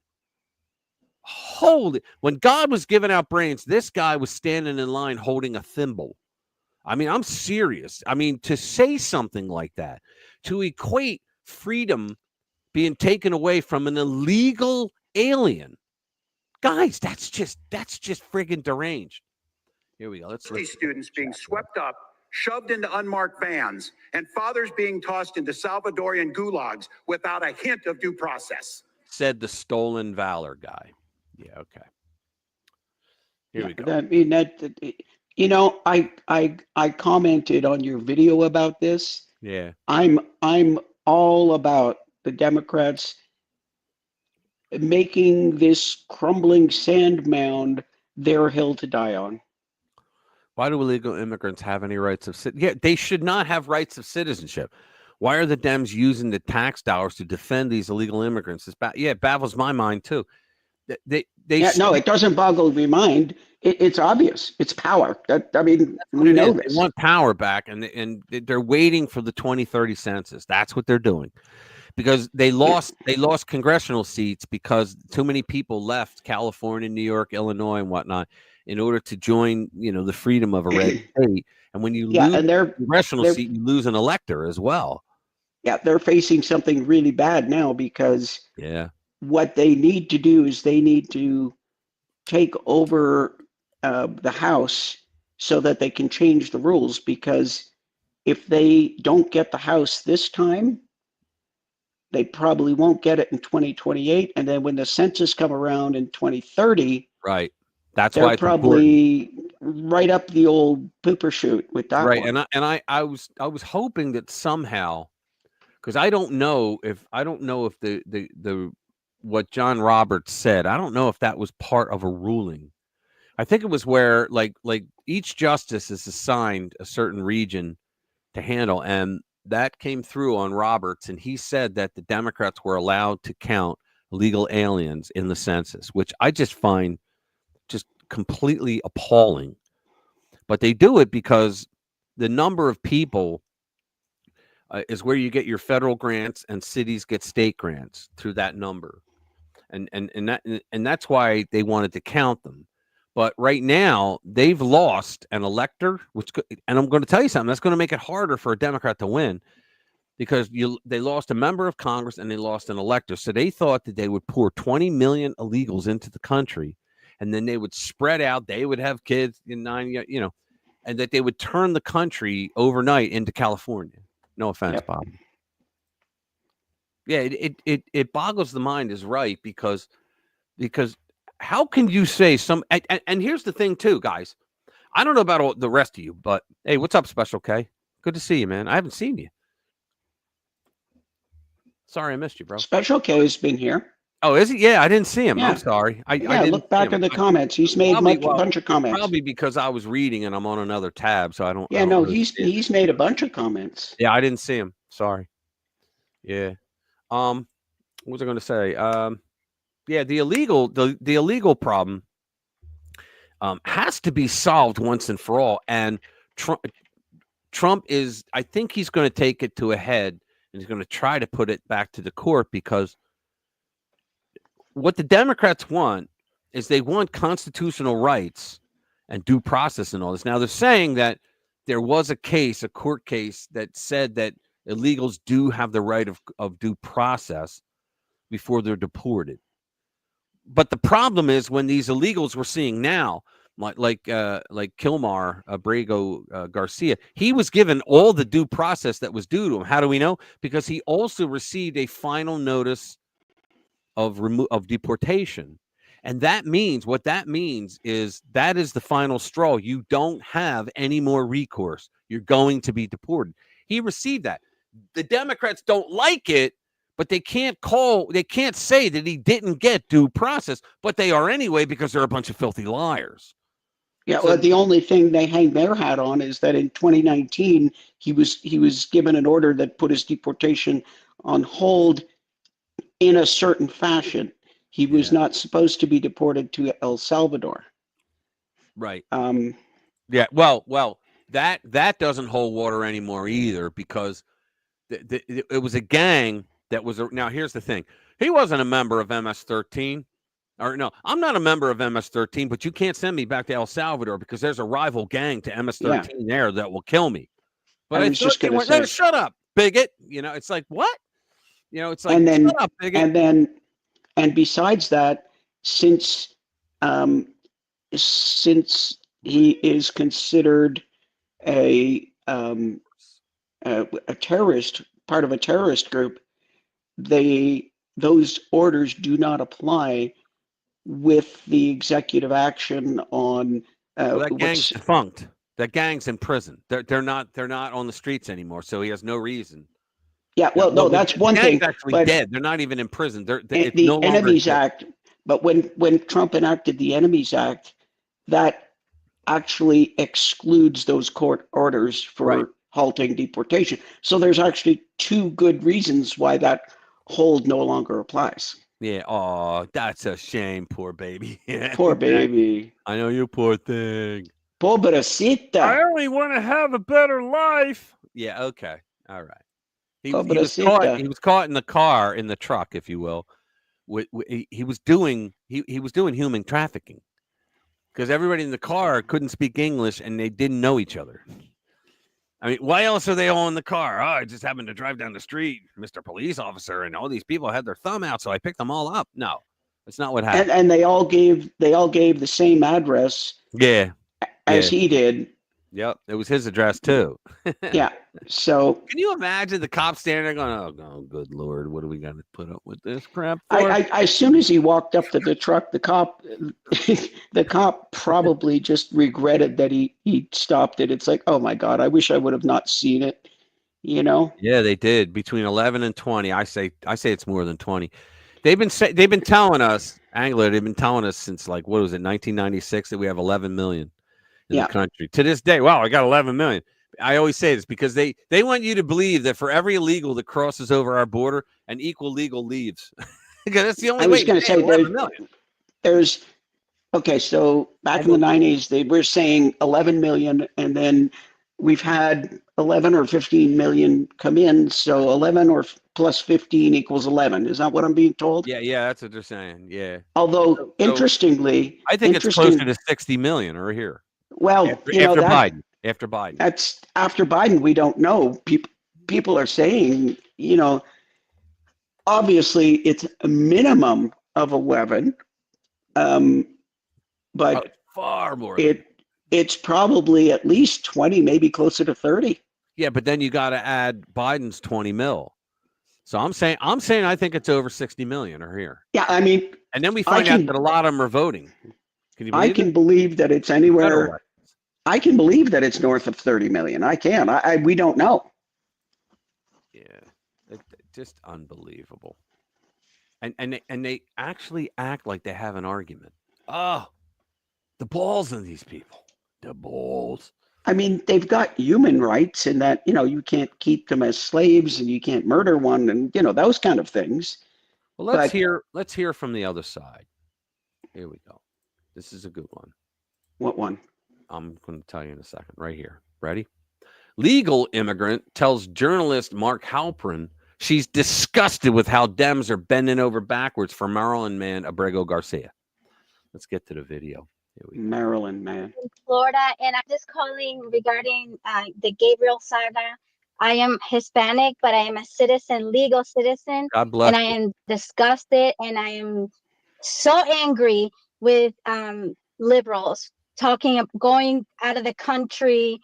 When God was giving out brains, this guy was standing in line holding a thimble. I mean, I'm serious. I mean, to say something like that, to equate freedom being taken away from an illegal alien, guys, that's just friggin' deranged. Here we go. Let's students being swept up, shoved into unmarked vans, and fathers being tossed into Salvadorian gulags without a hint of due process. Said the stolen valor guy. Yeah, okay. Here we go. I mean, I commented on your video about this. Yeah. I'm all about the Democrats making this crumbling sand mound their hill to die on. Why do illegal immigrants have any rights of citizenship? Yeah, they should not have rights of citizenship. Why are the Dems using the tax dollars to defend these illegal immigrants? It baffles my mind too. No, it doesn't boggle my mind. It's obvious. It's power. We know this. They want power back, and they're waiting for the 2030 census. That's what they're doing, because they lost congressional seats because too many people left California, New York, Illinois, and whatnot in order to join, the freedom of a red state. And when you lose a congressional seat, you lose an elector as well. Yeah, they're facing something really bad now because what they need to do is they need to take over the House so that they can change the rules, because if they don't get the House this time, they probably won't get it in 2028. And then when the census come around in 2030, right, that's they're why it's probably right up the old pooper chute with that right. one. And I was hoping that somehow, because I don't know if the what John Roberts said, I don't know if that was part of a ruling. I think it was where like each justice is assigned a certain region to handle, and that came through on Roberts, and he said that the Democrats were allowed to count illegal aliens in the census, which I just find just completely appalling. But they do it because the number of people is where you get your federal grants, and cities get state grants through that number, and that's why they wanted to count them. But right now they've lost an elector, and I'm going to tell you something that's going to make it harder for a Democrat to win, because they lost a member of Congress and they lost an elector. So they thought that they would pour 20 million illegals into the country, and then they would spread out. They would have kids in 9 years, and that they would turn the country overnight into California. No offense, Bob. Yeah, it boggles the mind is right, because how can you say and here's the thing too, guys. I don't know about all the rest of you, but hey, what's up, Special K? Good to see you, man. I haven't seen you. Sorry, I missed you, bro. Special K has been here. Oh, is he? Yeah, I didn't see him. Yeah. I'm sorry. I Yeah, look back in the comments. He's made a bunch of comments. Probably because I was reading and I'm on another tab, so I don't. Yeah, no, he's made a bunch of comments. Yeah, I didn't see him. Sorry. Yeah. What was I going to say? Yeah, the illegal problem has to be solved once and for all. And Trump is, I think he's going to take it to a head, and he's going to try to put it back to the court, because what the Democrats want is they want constitutional rights and due process and all this. Now, they're saying that there was a court case that said that illegals do have the right of due process before they're deported. But the problem is, when these illegals we're seeing now, like Kilmar Abrego Garcia, he was given all the due process that was due to him. How do we know? Because he also received a final notice of deportation. And what that means is that is the final straw. You don't have any more recourse. You're going to be deported. He received that. The Democrats don't like it, but they can't say that he didn't get due process, but they are anyway because they're a bunch of filthy liars. Yeah, well, the only thing they hang their hat on is that in 2019 he was given an order that put his deportation on hold in a certain fashion. He was not supposed to be deported to El Salvador. Right. Yeah. Well, that doesn't hold water anymore either, because it was a gang that was. Now, here's the thing: he wasn't a member of MS-13. Or no, I'm not a member of MS-13, but you can't send me back to El Salvador because there's a rival gang to MS-13 there that will kill me. But I was just going to say, no, shut up, bigot. It's like, what? It's like, shut up, bigot. And besides that, since he is considered a terrorist, part of a terrorist group, those orders do not apply with the executive action on. That gang's defunct. That gang's in prison. They're not on the streets anymore. So he has no reason. Yeah, well, no, that's one thing. Actually, but dead. They're not even in prison. It's the Enemies Act. But when Trump enacted the Enemies Act, that actually excludes those court orders for halting deportation. So there's actually two good reasons why that hold no longer applies. Yeah. Oh, that's a shame. Poor baby. Poor baby. I know, you poor thing. Pobrecita. I only want to have a better life. Yeah. Okay. All right. He was caught in the car, in the truck, if you will. He was doing human trafficking, because everybody in the car couldn't speak English and they didn't know each other. I mean, why else are they all in the car? Oh, I just happened to drive down the street, Mr. Police Officer, and all these people had their thumb out, so I picked them all up. No, that's not what happened. And they all gave the same address. Yeah. As he did. Yep, it was his address too. Yeah. So can you imagine the cop standing there going, "Oh, good Lord, what are we going to put up with this crap for?" As soon as he walked up to the truck, the cop probably just regretted that he stopped it. It's like, oh my God, I wish I would have not seen it. Yeah, they did. Between 11 and 20, I say it's more than 20. They've been telling us, Angler. They've been telling us since, like, what was it, 1996, that we have 11 million. In the country to this day. Wow, I got 11 million. I always say this because they want you to believe that for every illegal that crosses over our border, an equal legal leaves. Because that's the only way. I was going to say there's okay. So back in the 90s, they were saying 11 million, and then we've had 11 or 15 million come in. So 11 or plus 15 equals 11. Is that what I'm being told? Yeah, that's what they're saying. Yeah. Although interestingly, I think it's closer to 60 million or here. Well, after Biden. After Biden. That's after Biden. We don't know. People are saying, obviously it's a minimum of 11, but far more. It's probably at least 20, maybe closer to 30. Yeah, but then you got to add Biden's 20 mil. So I'm saying I think it's over 60 million or here. Yeah, I mean, and then we find out that a lot of them are voting. Can you believe I can believe that it's anywhere. I can believe that it's north of 30 million. I can. We don't know. Yeah, just unbelievable. And they actually act like they have an argument. Oh, the balls of these people. The balls. I mean, they've got human rights in that, you can't keep them as slaves and you can't murder one and, those kind of things. Well, let's hear from the other side. Here we go. This is a good one. What one? I'm going to tell you in a second. Right here. Ready? Legal immigrant tells journalist Mark Halperin she's disgusted with how Dems are bending over backwards for Maryland man Abrego Garcia. Let's get to the video. Maryland man. In Florida, and I'm just calling regarding the Gabriel saga. I am Hispanic, but I am a citizen, legal citizen. God bless and I am disgusted, and I am so angry with liberals going out of the country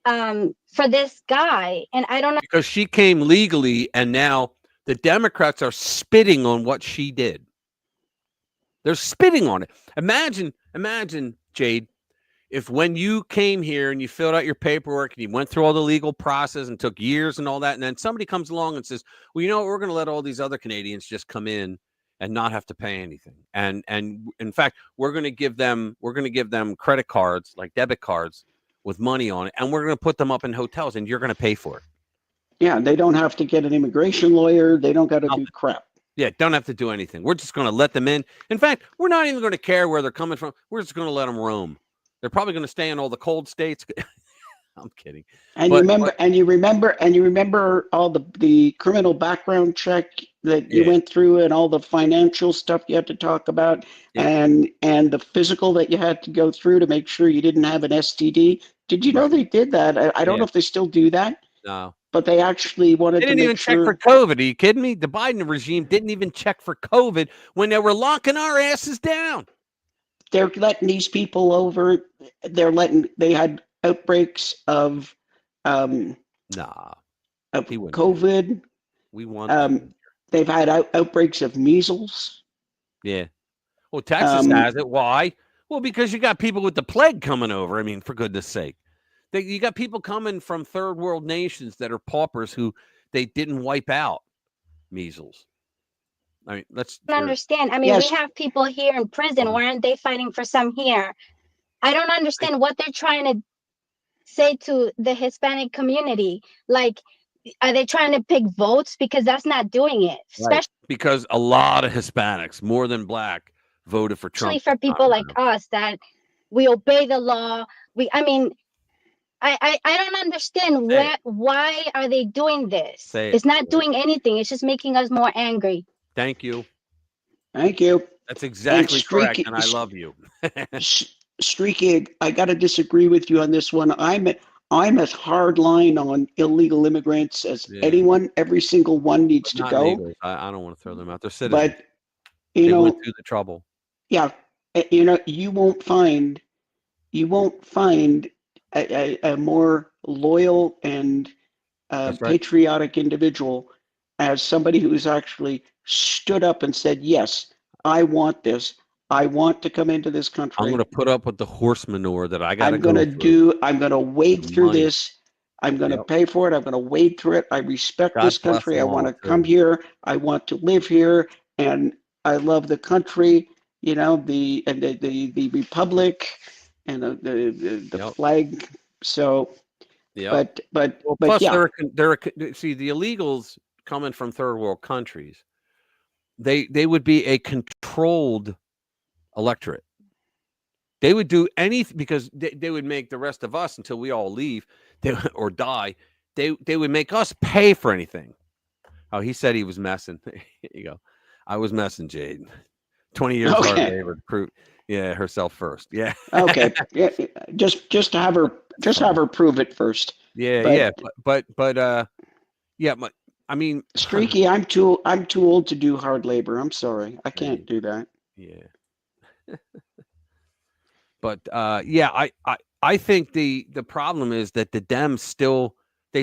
for this guy. And I don't know. Because she came legally, and now the Democrats are spitting on what she did. They're spitting on it. Imagine, Jade, if when you came here and you filled out your paperwork and you went through all the legal process and took years and all that, and then somebody comes along and says, well, you know what, we're going to let all these other Canadians just come in and not have to pay anything. And in fact, we're going to give them credit cards, like debit cards with money on it, and we're going to put them up in hotels and you're going to pay for it. Yeah, they don't have to get an immigration lawyer. They don't got to do crap. Yeah, don't have to do anything. We're just going to let them in. In fact, we're not even going to care where they're coming from. We're just going to let them roam. They're probably going to stay in all the cold states. I'm kidding. And you remember all the criminal background check that you went through and all the financial stuff you had to talk about and the physical that you had to go through to make sure you didn't have an STD. Did you know they did that? I don't know if they still do that. No. But they actually wanted They to didn't make even check for COVID. Are you kidding me? The Biden regime didn't even check for COVID when they were locking our asses down. They're letting these people over. They had outbreaks of COVID. We want they've had outbreaks of measles. Yeah. Well, Texas has it. Why? Well, because you got people with the plague coming over. I mean, for goodness sake. You got people coming from third world nations that are paupers who they didn't wipe out measles. I mean, let's understand. I mean, we have people here in prison. Why aren't they fighting for some here? I don't understand what they're trying to say to the Hispanic community. Like, are they trying to pick votes? Because that's not doing it. Right. Because a lot of Hispanics, more than black, voted for Trump. Especially for people like us that we obey the law. I don't understand why are they doing this? It's not doing anything. It's just making us more angry. Thank you. Thank you. That's exactly correct, and I love you. Streaky, I got to disagree with you on this one. I'm as hard line on illegal immigrants as anyone. Every single one needs to go. Legals. I don't want to throw them out. They're citizens. But they went through the trouble. Yeah, you won't find a more loyal and patriotic individual as somebody who's actually stood up and said, yes, I want this. I want to come into this country. I'm going to put up with the horse manure that I got to I'm going to wade through this. I'm going to pay for it. I'm going to wade through it. I respect this country. I want to come here. I want to live here. And I love the country, the republic and the flag. So, but plus yeah. See, the illegals coming from third world countries, they would be a controlled electorate. They would do anything because they would make the rest of us until we all leave or die. They would make us pay for anything. Oh, he said he was messing. Here you go. I was messing, Jade. 20 years hard labor. Yeah, herself first. Yeah. Okay. Yeah. Just to have her prove it first. Yeah. But I mean, Streaky, I'm too old to do hard labor. I'm sorry. I can't do that. Yeah. But I think the problem is that the Dems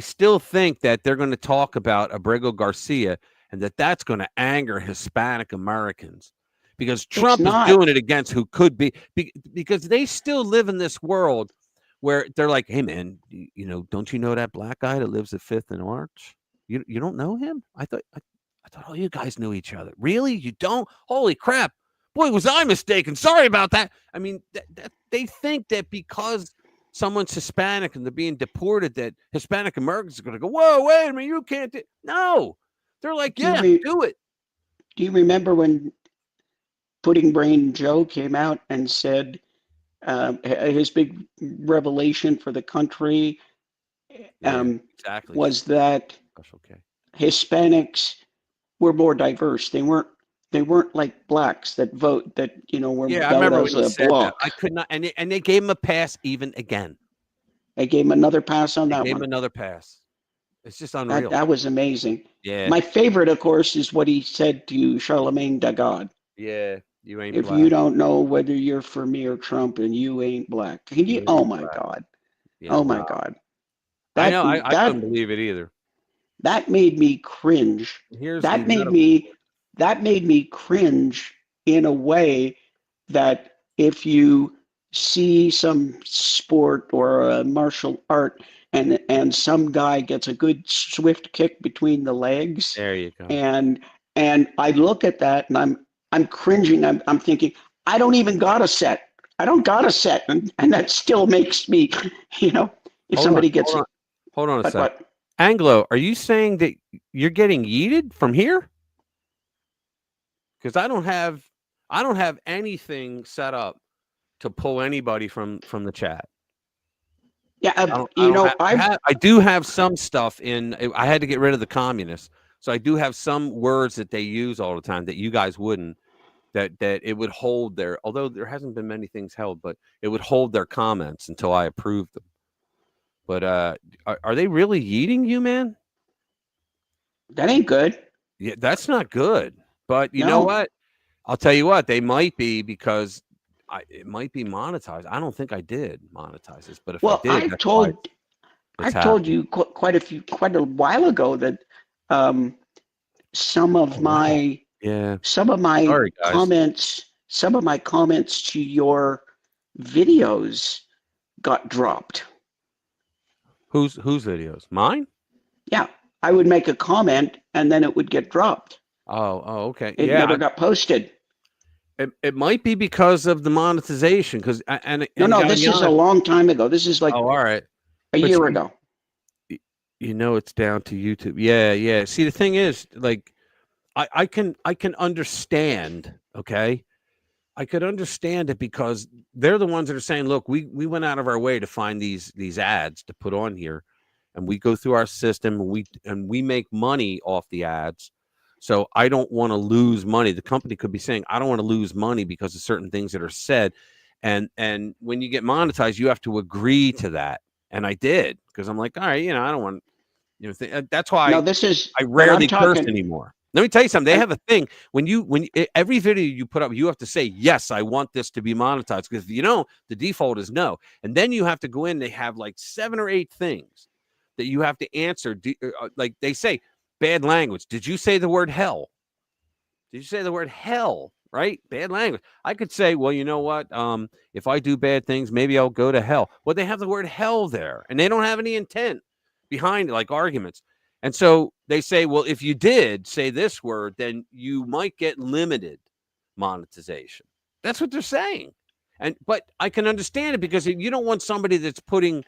still think that they're going to talk about Abrego Garcia and that's going to anger Hispanic Americans because Trump is doing it against who could be because they still live in this world where they're like, hey man, don't you know that black guy that lives at 5th and Arch? You don't know him? I thought all you guys knew each other. Really? You don't? Holy crap. Boy, was I mistaken. Sorry about that. I mean, they think that because someone's Hispanic and they're being deported, that Hispanic Americans are going to go, whoa, wait a minute, you can't. No. They're like, do it. Do you remember when Pudding Brain Joe came out and said his big revelation for the country was that Hispanics were more diverse. They weren't like blacks that vote that were I remember when he said that. I could not, and they gave him a pass even again. They gave him another pass on that one. Gave him another pass. It's just unreal. That was amazing. Yeah. My favorite, of course, is what he said to Charlemagne Dagod. Yeah, you ain't if black. You don't know whether you're for me or Trump, and you ain't black. Can you? Oh my God! Yeah, oh my God! I know. I couldn't believe it either. That made me cringe. That made me cringe in a way that if you see some sport or a martial art, and some guy gets a good swift kick between the legs, There you go. and I look at that and I'm cringing. I'm thinking, I don't even got a set. I don't got a set, and that still makes me, if Hold somebody on, gets hold on, hold on a but sec. what? Anglo, are you saying that you're getting yeeted from here? Because I don't have anything set up to pull anybody from the chat. Yeah, I do have some stuff in. I had to get rid of the communists, so I do have some words that they use all the time that you guys wouldn't. That it would hold their. Although there hasn't been many things held, but it would hold their comments until I approved them. But are they really yeeting you, man? That ain't good. Yeah, that's not good. But you know No. what? I'll tell you what, they might be because it might be monetized. I don't think I did monetize this, but if I did, that's why it's I've told happening. you quite a while ago that some of my Yeah. some of my Sorry, guys. comments to your videos got dropped. Whose videos? Mine? Yeah, I would make a comment and then it would get dropped. Oh, okay. It never got posted. It might be because of the monetization. Because No, this is a long time ago. This is like all right, a year ago. It's down to YouTube. Yeah. See, the thing is, like, I can understand. Okay, I could understand it because they're the ones that are saying, look, we went out of our way to find these ads to put on here, and we go through our system and we make money off the ads. So I don't want to lose money. The company could be saying, I don't want to lose money because of certain things that are said. And when you get monetized, you have to agree to that. And I did, because I'm like, all right, I don't want, that's why I rarely curse anymore. Let me tell you something. They have a thing when every video you put up, you have to say, yes, I want this to be monetized. Because the default is no. And then you have to go in. They have like 7 or 8 things that you have to answer. Like they say, bad language. Did you say the word hell? Did you say the word hell? Right? Bad language. I could say, well, you know what? If I do bad things, maybe I'll go to hell. Well, they have the word hell there, and they don't have any intent behind it, like arguments. And so they say, well, if you did say this word, then you might get limited monetization. That's what they're saying. But I can understand it, because you don't want somebody that's putting,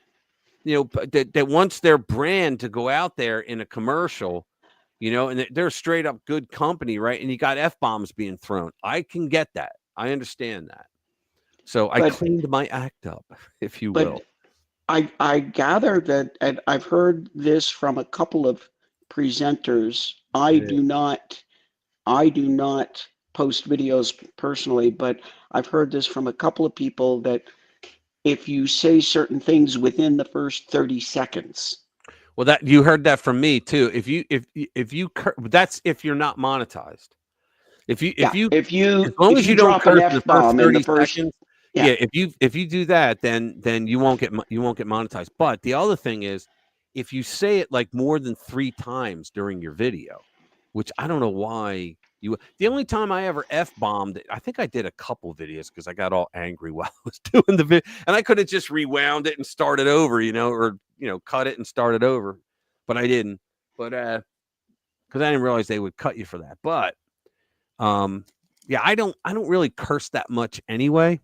that wants their brand to go out there in a commercial, and they're a straight up good company, right? And you got F-bombs being thrown. I can get that. I understand that. So I cleaned my act up, if you will. I gather that, and I've heard this from a couple of presenters. I do not post videos personally, but I've heard this from a couple of people that if you say certain things within the first 30 seconds. Well, that you heard that from me too. If you that's if you're not monetized. If you as long as you don't curse in the first 30 seconds. Yeah, if you do that, then you won't get monetized. But the other thing is, if you say it like more than 3 times during your video, which I don't know why the only time I ever F-bombed, I think I did a couple videos because I got all angry while I was doing the video, and I could have just rewound it and started over, or cut it and started over, but I didn't. But because I didn't realize they would cut you for that. But yeah, I don't really curse that much anyway.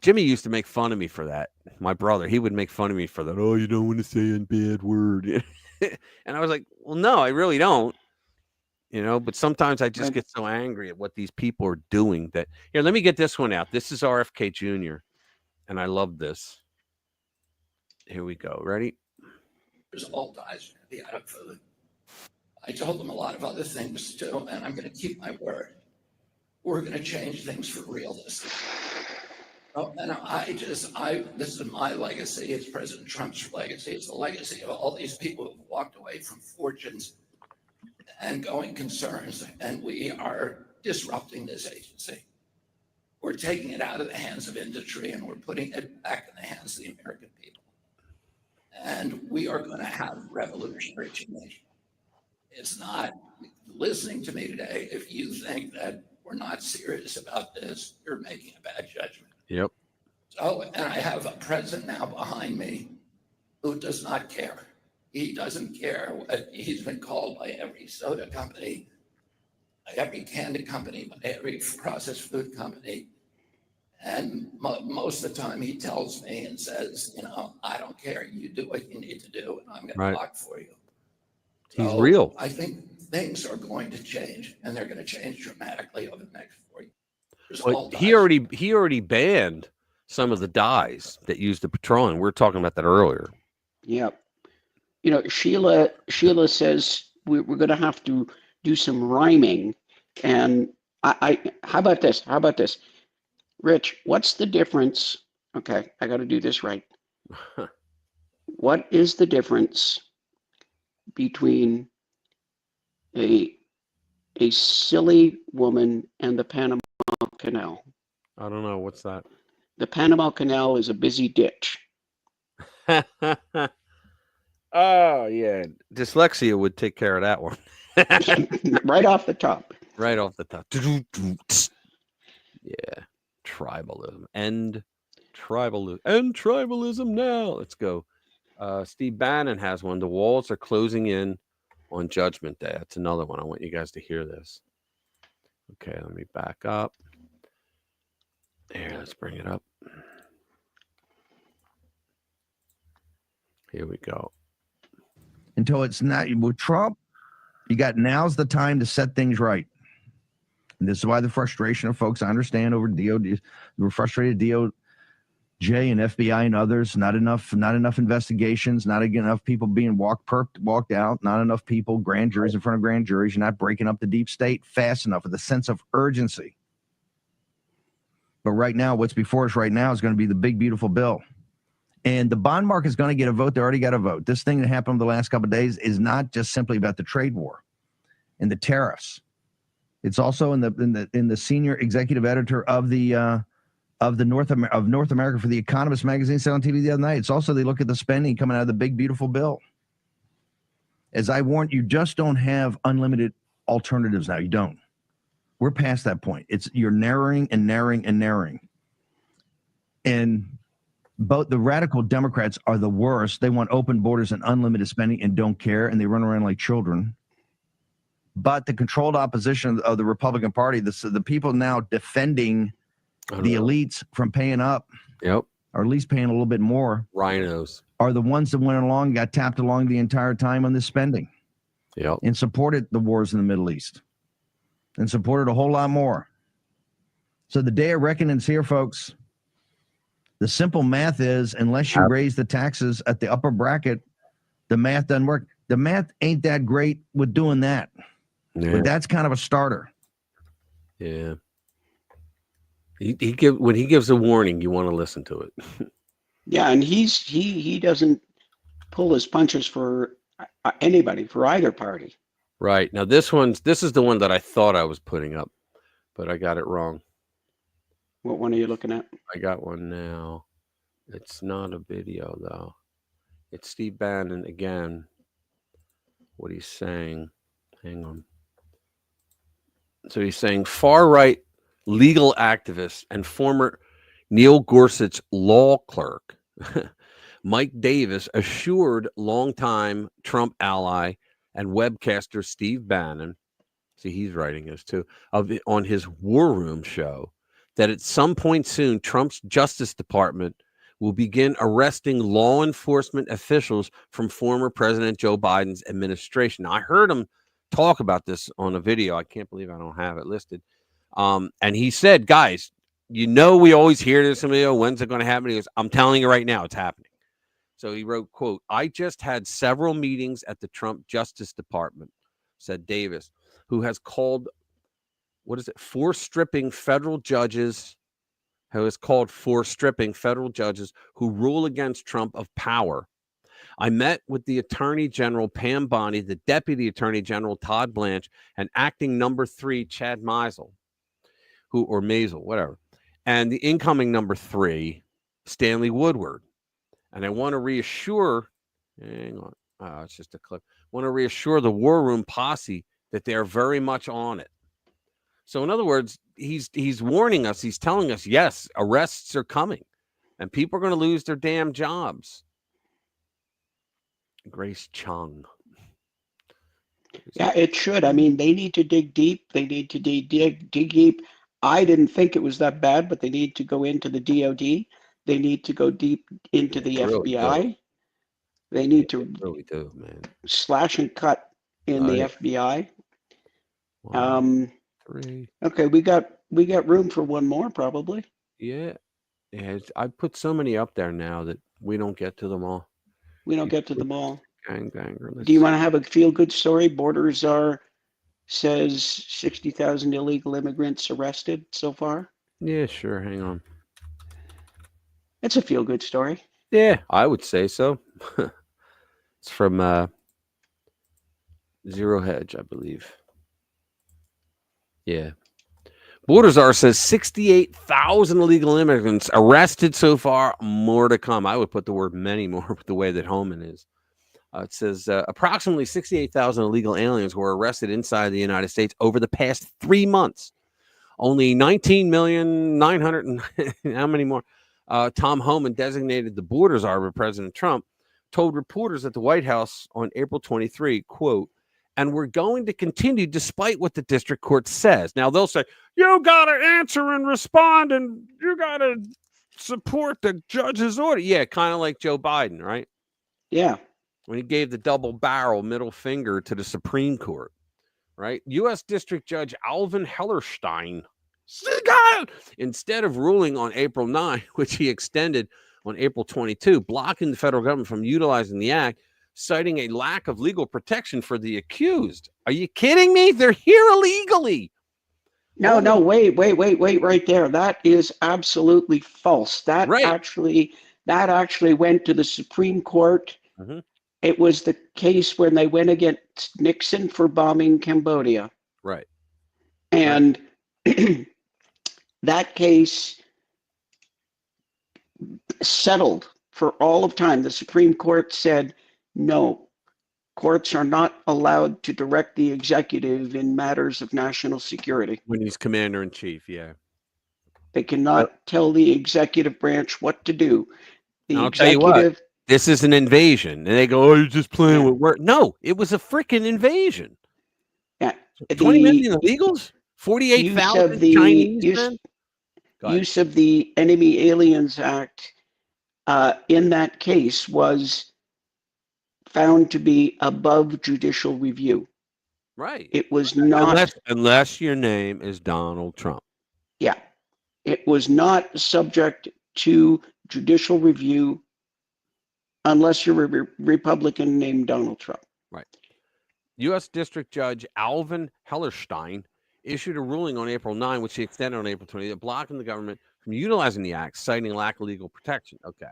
Jimmy used to make fun of me for that. My brother, he would make fun of me for that. Oh, you don't want to say a bad word. And I was like, well, no, I really don't. But sometimes I just get so angry at what these people are doing that. Here, let me get this one out. This is RFK Jr. And I love this. Here we go. Ready? All guys are going to be out of food. I told them a lot of other things too, and I'm going to keep my word. We're going to change things for real this time. Oh, and this is my legacy. It's President Trump's legacy. It's the legacy of all these people who've walked away from fortunes and going concerns, and we are disrupting this agency. We're taking it out of the hands of industry, and we're putting it back in the hands of the American people. And we are going to have revolutionary change. It's not listening to me today. If you think that we're not serious about this, you're making a bad judgment. Yep. So, and I have a president now behind me who does not care. He doesn't care what he's been called by every soda company, every candy company, every processed food company. And most of the time he tells me and says, you know, I don't care. You do what you need to do, and I'm going to block for you. He's So real. I think things are going to change, and they're going to change dramatically over the next 4 years. Well, he already banned some of the dyes that use the petroleum. We were talking about that earlier. Yep. You know, Sheila says we're going to have to do some rhyming. And how about this? How about this? Rich, what's the difference? Okay, I got to do this right. What is the difference between a silly woman and the Panama Canal? I don't know. What's that? The Panama Canal is a busy ditch. Oh, yeah. Dyslexia would take care of that one. Right off the top. Right off the top. Yeah. Tribalism. End tribalism. End tribalism now. Let's go. Steve Bannon has one. The walls are closing in on Judgment Day. That's another one. I want you guys to hear this. Okay, let me back up. Here, let's bring it up. Here we go. Until it's not with Trump, you got now's the time to set things right. And this is why the frustration of folks, I understand, over DOD, we're frustrated DOJ and FBI and others, not enough investigations, not enough people being walked out, not enough people, grand juries in front of grand juries. You're not breaking up the deep state fast enough with a sense of urgency. But right now, what's before us right now is going to be the big, beautiful bill. And the bond market is going to get a vote. They already got a vote. This thing that happened over the last couple of days is not just simply about the trade war and the tariffs. It's also in the senior executive editor of North America for the Economist magazine said on TV the other night. It's also they look at the spending coming out of the big beautiful bill. As I warned, you just don't have unlimited alternatives now. You don't. We're past that point. You're narrowing and narrowing and narrowing. And both the radical Democrats are the worst. They want open borders and unlimited spending and don't care, and they run around like children. But the controlled opposition of the Republican Party, the people now defending the elites from paying up, or at least paying a little bit more, rhinos, are the ones that went along, got tapped along the entire time on this spending, and supported the wars in the Middle East, and supported a whole lot more. So the day of reckoning's here, folks. The simple math is, unless you raise the taxes at the upper bracket, the math doesn't work. The math ain't that great with doing that. Yeah. But that's kind of a starter. Yeah. When he gives a warning, you want to listen to it. Yeah, and he doesn't pull his punches for anybody, for either party. Right. Now this is the one that I thought I was putting up, but I got it wrong. What one are you looking at? I got one now. It's not a video though. It's Steve Bannon again. What he's saying. Hang on. So he's saying far-right legal activist and former Neil Gorsuch law clerk Mike Davis assured longtime Trump ally and webcaster Steve Bannon, see he's writing this too, on his War Room show, that at some point soon Trump's Justice Department will begin arresting law enforcement officials from former President Joe Biden's administration. Now, I heard him talk about this on a video. I can't believe I don't have it listed. And he said, guys, we always hear this video. When's it going to happen? He goes, I'm telling you right now, it's happening. So he wrote, quote, I just had several meetings at the Trump Justice Department, said Davis, who has called, for stripping federal judges who rule against Trump of power. I met with the Attorney General Pam Bondi, the Deputy Attorney General Todd Blanche, and Acting Number 3 Chad Maisel, and the incoming Number 3 Stanley Woodward. And I want to reassure, hang on, it's just a clip. Want to reassure the War Room posse that they are very much on it. So in other words, he's warning us. He's telling us, yes, arrests are coming, and people are going to lose their damn jobs. Grace Chung. Yeah, it should. I mean, they need to dig deep. They need to dig deep. I didn't think it was that bad, but they need to go into the DOD. They need to go deep into the really FBI. do. They need to really do, man. Slash and cut in the FBI. Three. Okay, we got room for one more probably. Yeah. I put so many up there now that we don't get to them all. We don't get to them all. Gangbanger. Do you want to have a feel-good story? Borders says 60,000 illegal immigrants arrested so far. Yeah, sure. Hang on. It's a feel-good story. Yeah, I would say so. It's from Zero Hedge, I believe. Yeah. Borders says 68,000 illegal immigrants arrested so far. More to come. I would put the word many more with the way that Homan is. It says approximately 68,000 illegal aliens were arrested inside the United States over the past 3 months. Only 19,900,000. How many more? Tom Homan, designated the Borders Czar by President Trump, told reporters at the White House on April 23, quote, "And we're going to continue despite what the district court says." Now, they'll say, you got to answer and respond, and you got to support the judge's order. Yeah, kind of like Joe Biden, right? Yeah. When he gave the double barrel middle finger to the Supreme Court, right? U.S. District Judge Alvin Hellerstein, instead of ruling on April 9, which he extended on April 22, blocking the federal government from utilizing the act, citing a lack of legal protection for the accused. Are you kidding me? They're here illegally. No, wait right there. That is absolutely false. That actually went to the Supreme Court. Mm-hmm. It was the case when they went against Nixon for bombing Cambodia. Right. And that case settled for all of time. The Supreme Court said, no, courts are not allowed to direct the executive in matters of national security. When he's commander in chief, yeah. They cannot tell the executive branch what to do. I'll tell you what, this is an invasion. And they go, oh, you're just playing with words. No, it was a freaking invasion. Yeah. 20 million illegals? 48,000 Chinese men? Use of the Enemy Aliens Act in that case was found to be above judicial review. Right. It was not. Unless your name is Donald Trump. Yeah. It was not subject to judicial review unless you're a Republican named Donald Trump. Right. U.S. District Judge Alvin Hellerstein issued a ruling on April 9, which he extended on April 20, blocking the government from utilizing the act, citing lack of legal protection. Okay.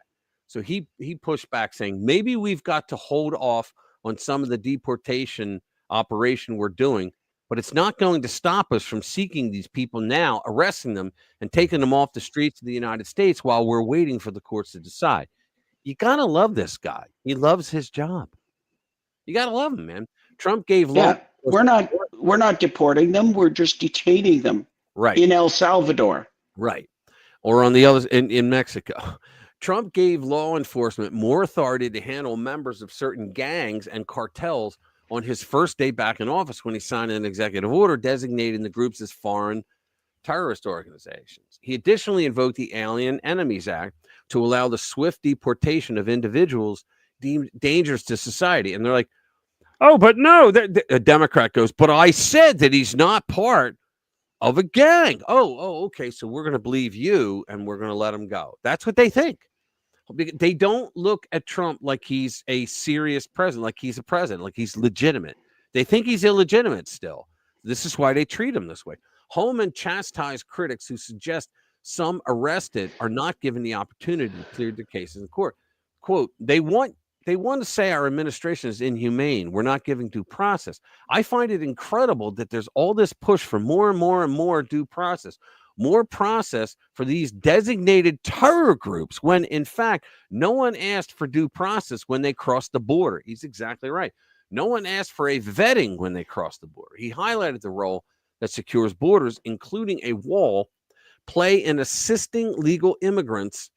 So he pushed back, saying maybe we've got to hold off on some of the deportation operation we're doing, but it's not going to stop us from seeking these people now, arresting them, and taking them off the streets of the United States while we're waiting for the courts to decide. You got to love this guy. He loves his job. You got to love him, man. Trump gave law. Yeah, we're not deporting them. We're just detaining them. Right. In El Salvador. Right. Or on the others in Mexico. Trump gave law enforcement more authority to handle members of certain gangs and cartels on his first day back in office when he signed an executive order designating the groups as foreign terrorist organizations. He additionally invoked the Alien Enemies Act to allow the swift deportation of individuals deemed dangerous to society. And they're like, oh, but no, a Democrat goes, but I said that he's not part of a gang. Oh, okay. So we're going to believe you and we're going to let him go. That's what they think. They don't look at Trump like he's a serious president, like he's a president, like he's legitimate. They think he's illegitimate still. This is why they treat him this way. Homan chastised critics who suggest some arrested are not given the opportunity to clear their cases in court. Quote, they want to say our administration is inhumane. We're not giving due process. I find it incredible that there's all this push for more and more and more due process. More process for these designated terror groups when, in fact, no one asked for due process when they crossed the border. He's exactly right. No one asked for a vetting when they crossed the border. He highlighted the role that secures borders, including a wall, play in assisting legal immigrants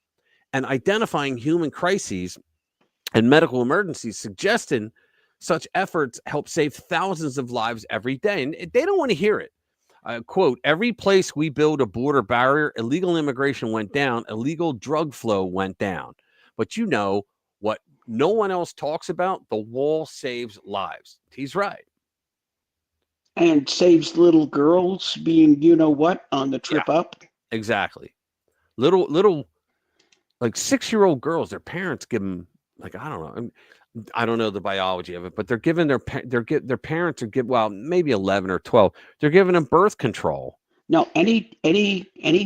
and identifying human crises and medical emergencies, suggesting such efforts help save thousands of lives every day. And they don't want to hear it. Quote, every place we build a border barrier, illegal immigration went down, illegal drug flow went down. But you know what no one else talks about? The wall saves lives. He's right. And saves little girls being, you know what, on the trip up. Exactly. Little like 6-year-old girls, their parents give them, like, I don't know the biology of it, but they're giving their parents are well, maybe 11 or 12. They're giving them birth control. No, any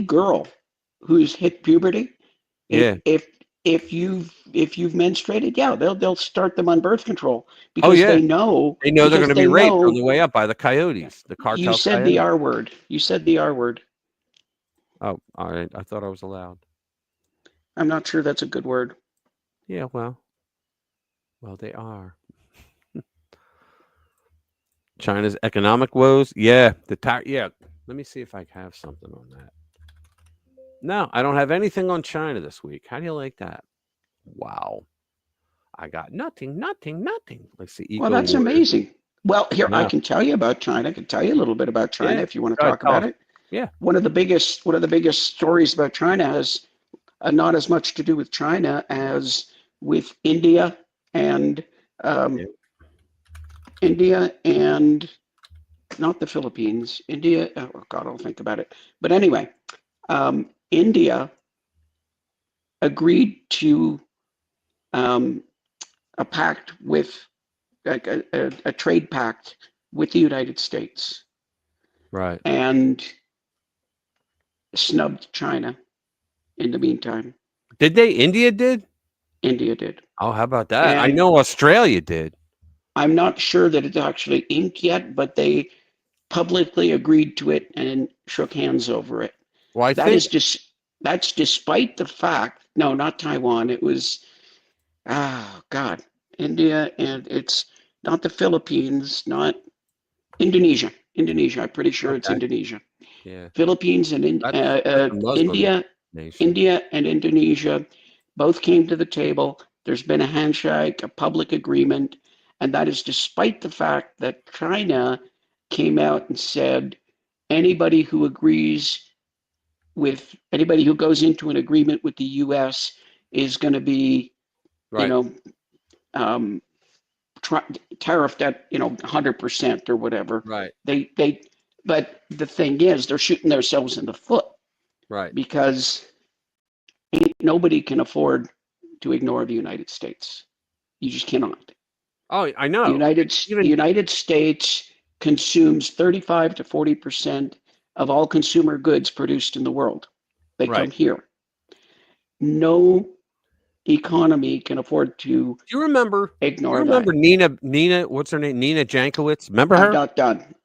girl who's hit puberty, if you've menstruated, yeah, they'll start them on birth control because they know they're going to be raped on the way up by the coyotes, the cartel. You said the R word. You said the R word. Oh, all right. I thought I was allowed. I'm not sure that's a good word. Yeah, well, they are. China's economic woes. Yeah, let me see if I have something on that. No, I don't have anything on China this week. How do you like that? Wow. I got nothing. Let's see. Well, that's amazing. Well, here, I can tell you about China. I can tell you a little bit about China if you want to talk about it. Yeah. One of the biggest stories about China has not as much to do with China as with India and not the Philippines. India. Oh God, I'll think about it. But anyway, India agreed to a pact with a trade pact with the United States, right? And snubbed China in the meantime. Did they? India did? India did. Oh, how about that? I know Australia did. I'm not sure that it's actually inked yet, but they publicly agreed to it and shook hands over it. Well, that's despite the fact, no, not Taiwan. It was, India, and it's not the Philippines, not Indonesia. I'm pretty sure it's Indonesia. Yeah. Philippines and India and Indonesia both came to the table. There's been a handshake, a public agreement, and that is despite the fact that China came out and said anybody who goes into an agreement with the U.S. is going to be, tariffed at 100% or whatever. Right. But the thing is, they're shooting themselves in the foot. Right. Because nobody can afford to ignore the United States. You just cannot. Oh, I know. The United States consumes 35 to 40% of all consumer goods produced in the world. They come here. No economy can afford to. Do you remember? Ignore that. Nina? What's her name? Nina Jankowicz. Remember her?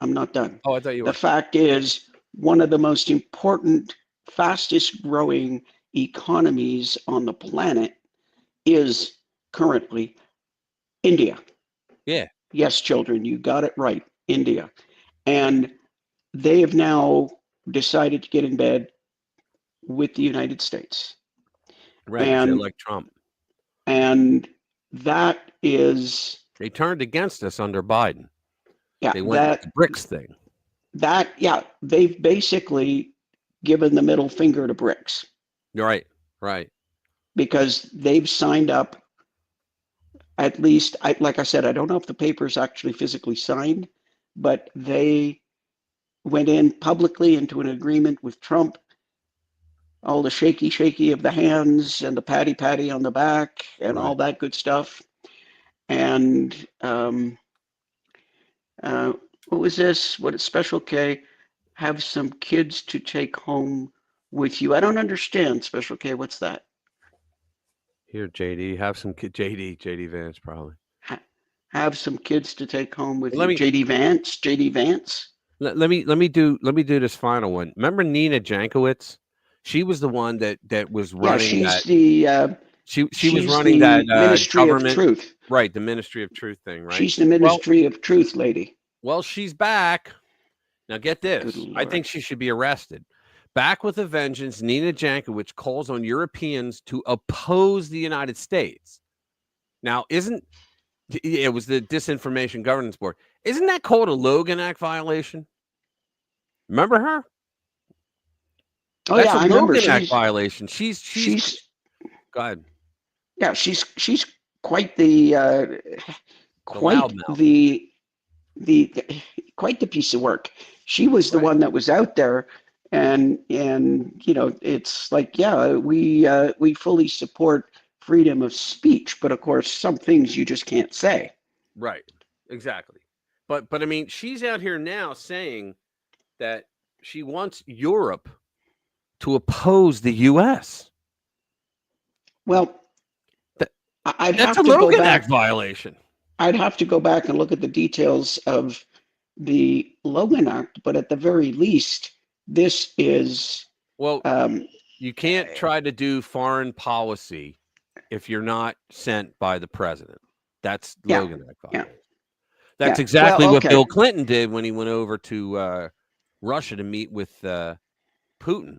I'm not done. Oh, I thought you were. The fact is, one of the most important, fastest growing economies on the planet is currently India. Yeah. Yes, children, you got it right. India. And they have now decided to get in bed with the United States. Right. And, they like Trump. And that is. They turned against us under Biden. Yeah. They went with the BRICS thing. They've basically given the middle finger to BRICS. Right. Because they've signed up, at least, like I said, I don't know if the paper is actually physically signed, but they went in publicly into an agreement with Trump, all the shaky of the hands and the patty on the back and all that good stuff. And what was this? What is Special K? Have some kids to take home with you. I don't understand, Special K. What's that? Here, JD, have some JD Vance probably. Have some kids to take home with you. JD Vance. Let me do this final one. Remember Nina Jankowicz? She was the one that was running she was running that Ministry government of Truth. Right, the Ministry of Truth thing, right? She's the Ministry of Truth lady. Well, she's back. Now get this. I think she should be arrested. Back with a vengeance, Nina Jankowicz calls on Europeans to oppose the United States. Now, it was the Disinformation Governance Board. Isn't that called a Logan Act violation? Remember her? Oh, That's yeah, a I remember. Logan Act violation. She's go ahead. Yeah, she's quite the quite the quite the piece of work. She was the one that was out there, and you know, it's like, yeah, we fully support freedom of speech, but of course, some things you just can't say. Right. Exactly. But I mean, she's out here now saying that she wants Europe to oppose the U.S. Well, I'd that's have a to go Logan back. Act violation. I'd have to go back and look at the details of the Logan Act, but at the very least, this is you can't try to do foreign policy if you're not sent by the president. That's Logan Act violation. That's exactly what Bill Clinton did when he went over to Russia to meet with Putin.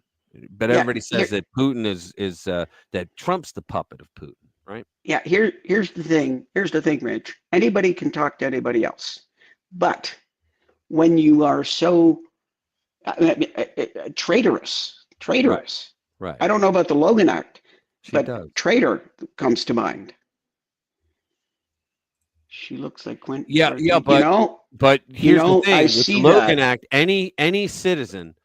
But everybody says that Putin is that Trump's the puppet of Putin, right? Yeah, here's the thing. Here's the thing, Rich. Anybody can talk to anybody else, but when you are so traitorous, right? I don't know about the Logan Act, but traitor comes to mind. She looks like Quentin. Yeah, but you know, but here's the thing: I with see the Logan that. Act, any citizen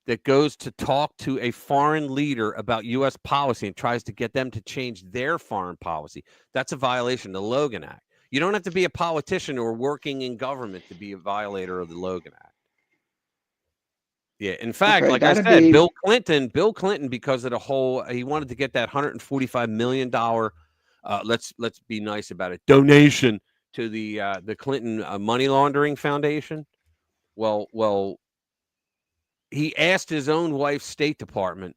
that goes to talk to a foreign leader about U.S. policy and tries to get them to change their foreign policy, that's a violation of the Logan Act. You don't have to be a politician or working in government to be a violator of the Logan Act. Yeah, in fact, like I said, Bill Clinton, because of the whole, he wanted to get that $145 million, let's be nice about it, donation to the Clinton money laundering foundation. Well, he asked his own wife's State Department,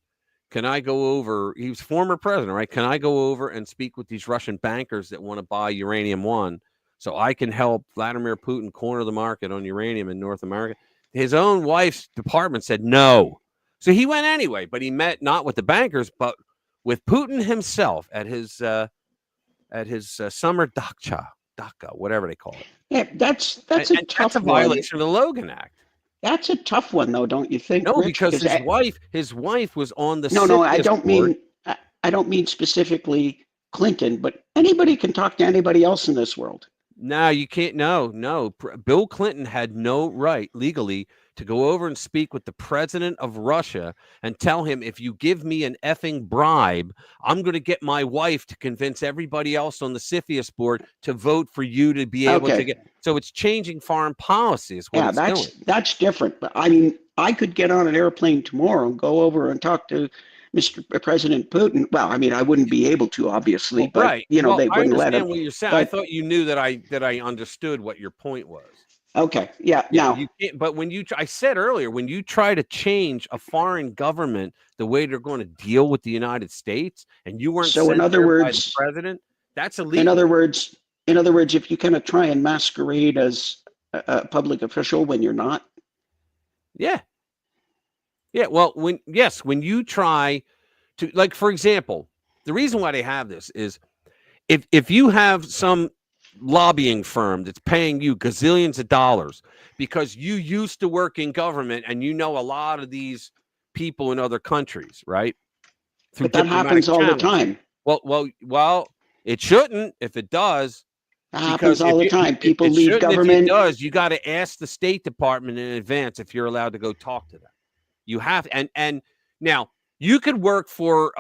can I go over? He was former president, right? Can I go over and speak with these Russian bankers that want to buy Uranium One so I can help Vladimir Putin corner the market on uranium in North America? His own wife's department said no. So he went anyway, but he met not with the bankers, but with Putin himself at his summer dacha, whatever they call it. Yeah, that's a tough a violation of the Logan Act. That's a tough one, though, don't you think? No, Rich? because his wife was on the. No, I don't mean specifically Clinton, but anybody can talk to anybody else in this world. No, you can't. No. Bill Clinton had no right legally to go over and speak with the president of Russia and tell him, if you give me an effing bribe, I'm going to get my wife to convince everybody else on the CFIUS board to vote for you to be able to get. So it's changing foreign policy is what it's doing. That's different. But I mean, I could get on an airplane tomorrow and go over and talk to Mr. President Putin. Well, I mean, I wouldn't be able to, obviously, but they wouldn't let him. What you're saying. I thought you knew that I understood what your point was. Okay. Yeah. Now, you can't, but I said earlier, when you try to change a foreign government the way they're going to deal with the United States, and you weren't so in other words, by the president, that's illegal. In other words, if you kind of try and masquerade as a public official when you're not. Yeah. Yeah. Well, when you try to, like, for example, the reason why they have this is if you have some lobbying firm that's paying you gazillions of dollars because you used to work in government and you know a lot of these people in other countries, right? But that happens all the time. Well, it shouldn't. If it does, that happens all the time. People leave government. If it does, you got to ask the State Department in advance if you're allowed to go talk to them. You have, and now you could work for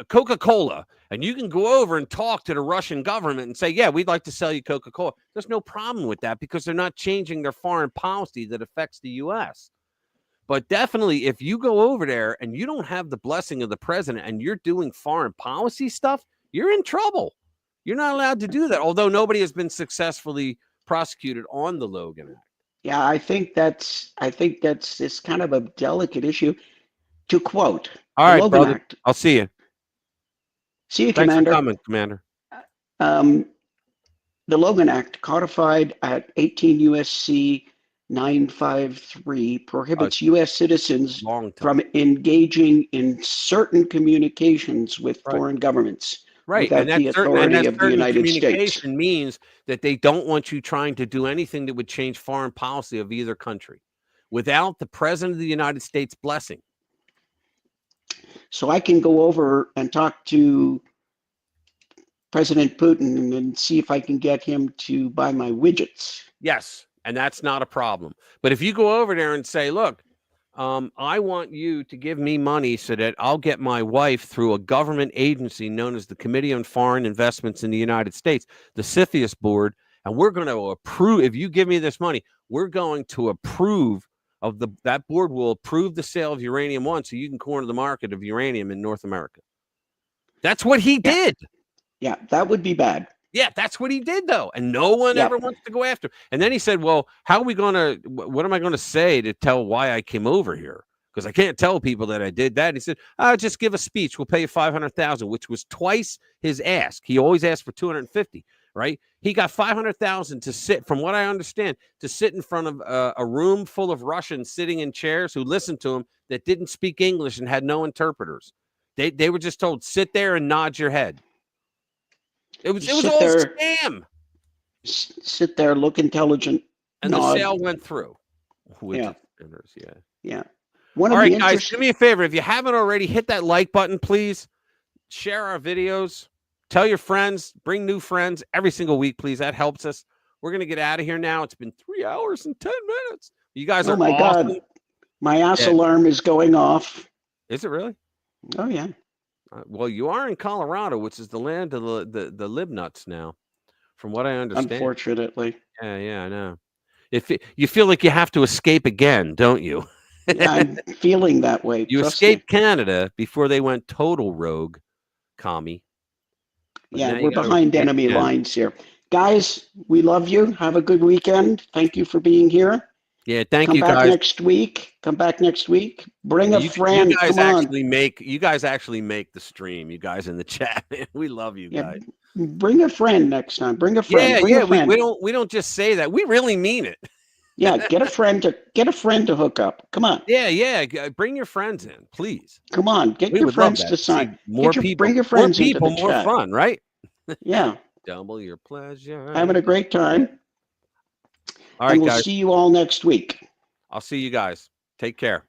Coca-Cola, and you can go over and talk to the Russian government and say, yeah, we'd like to sell you Coca-Cola. There's no problem with that because they're not changing their foreign policy that affects the U.S. But definitely, if you go over there and you don't have the blessing of the president and you're doing foreign policy stuff, you're in trouble. You're not allowed to do that, although nobody has been successfully prosecuted on the Logan Act. Yeah, I think that's this kind of a delicate issue. To quote, all right, Logan brother. Act. I'll see you. See you, Thanks Commander. For coming, Commander. The Logan Act, codified at 18 USC 953 prohibits U.S. citizens from engaging in certain communications with foreign governments without and that the certain, authority of the certain United States. communication means that they don't want you trying to do anything that would change foreign policy of either country without the President of the United States blessing. So I can go over and talk to President Putin and see if I can get him to buy my widgets. Yes, and that's not a problem. But if you go over there and say, look, I want you to give me money so that I'll get my wife through a government agency known as the Committee on Foreign Investments in the United States, the CFIUS board, and we're going to approve, if you give me this money, we're going to approve of that board will approve the sale of uranium one so you can corner the market of uranium in North America. That's what he did. Yeah, that would be bad. Yeah, that's what he did, though. And no one ever wants to go after him. And then he said, well, how are we going to, what am I going to say to tell why I came over here? Because I can't tell people that I did that. And he said, just give a speech. We'll pay you $500,000, which was twice his ask. He always asked for $250, right? He got $500,000 to sit, from what I understand, to sit in front of a room full of Russians sitting in chairs who listened to him that didn't speak English and had no interpreters. They were just told, sit there and nod your head. It was all a scam. Sit there, look intelligent, and nod. The sale went through. Yeah. Yeah. One all of right, the guys, do me a favor. If you haven't already, hit that like button, please. Share our videos. Tell your friends. Bring new friends every single week, please. That helps us. We're going to get out of here now. It's been 3 hours and 10 minutes. You guys are my awesome. God. My ass alarm is going off. Is it really? Oh, yeah. Well, you are in Colorado, which is the land of the lib nuts now, from what I understand. Unfortunately. Yeah, I know. You feel like you have to escape again, don't you? Yeah, I'm feeling that way. You escaped Canada before they went total rogue, commie. But yeah, we're behind enemy lines here. Guys, we love you. Have a good weekend. Thank you for being here. Yeah, thank you, guys. Come back next week. Bring a friend. You guys Come on. You guys actually make the stream. You guys in the chat, man. We love you guys. Bring a friend next time. Bring a friend. Bring a friend. We don't just say that. We really mean it. Yeah, get a friend to hook up. Come on. Yeah. Bring your friends in, please. Come on, get your friends to sign. More people. Bring your friends into the more chat. Fun, right? Yeah. Double your pleasure. Having a great time. All right, and we'll guys. see you all next week. I'll see you guys. Take care.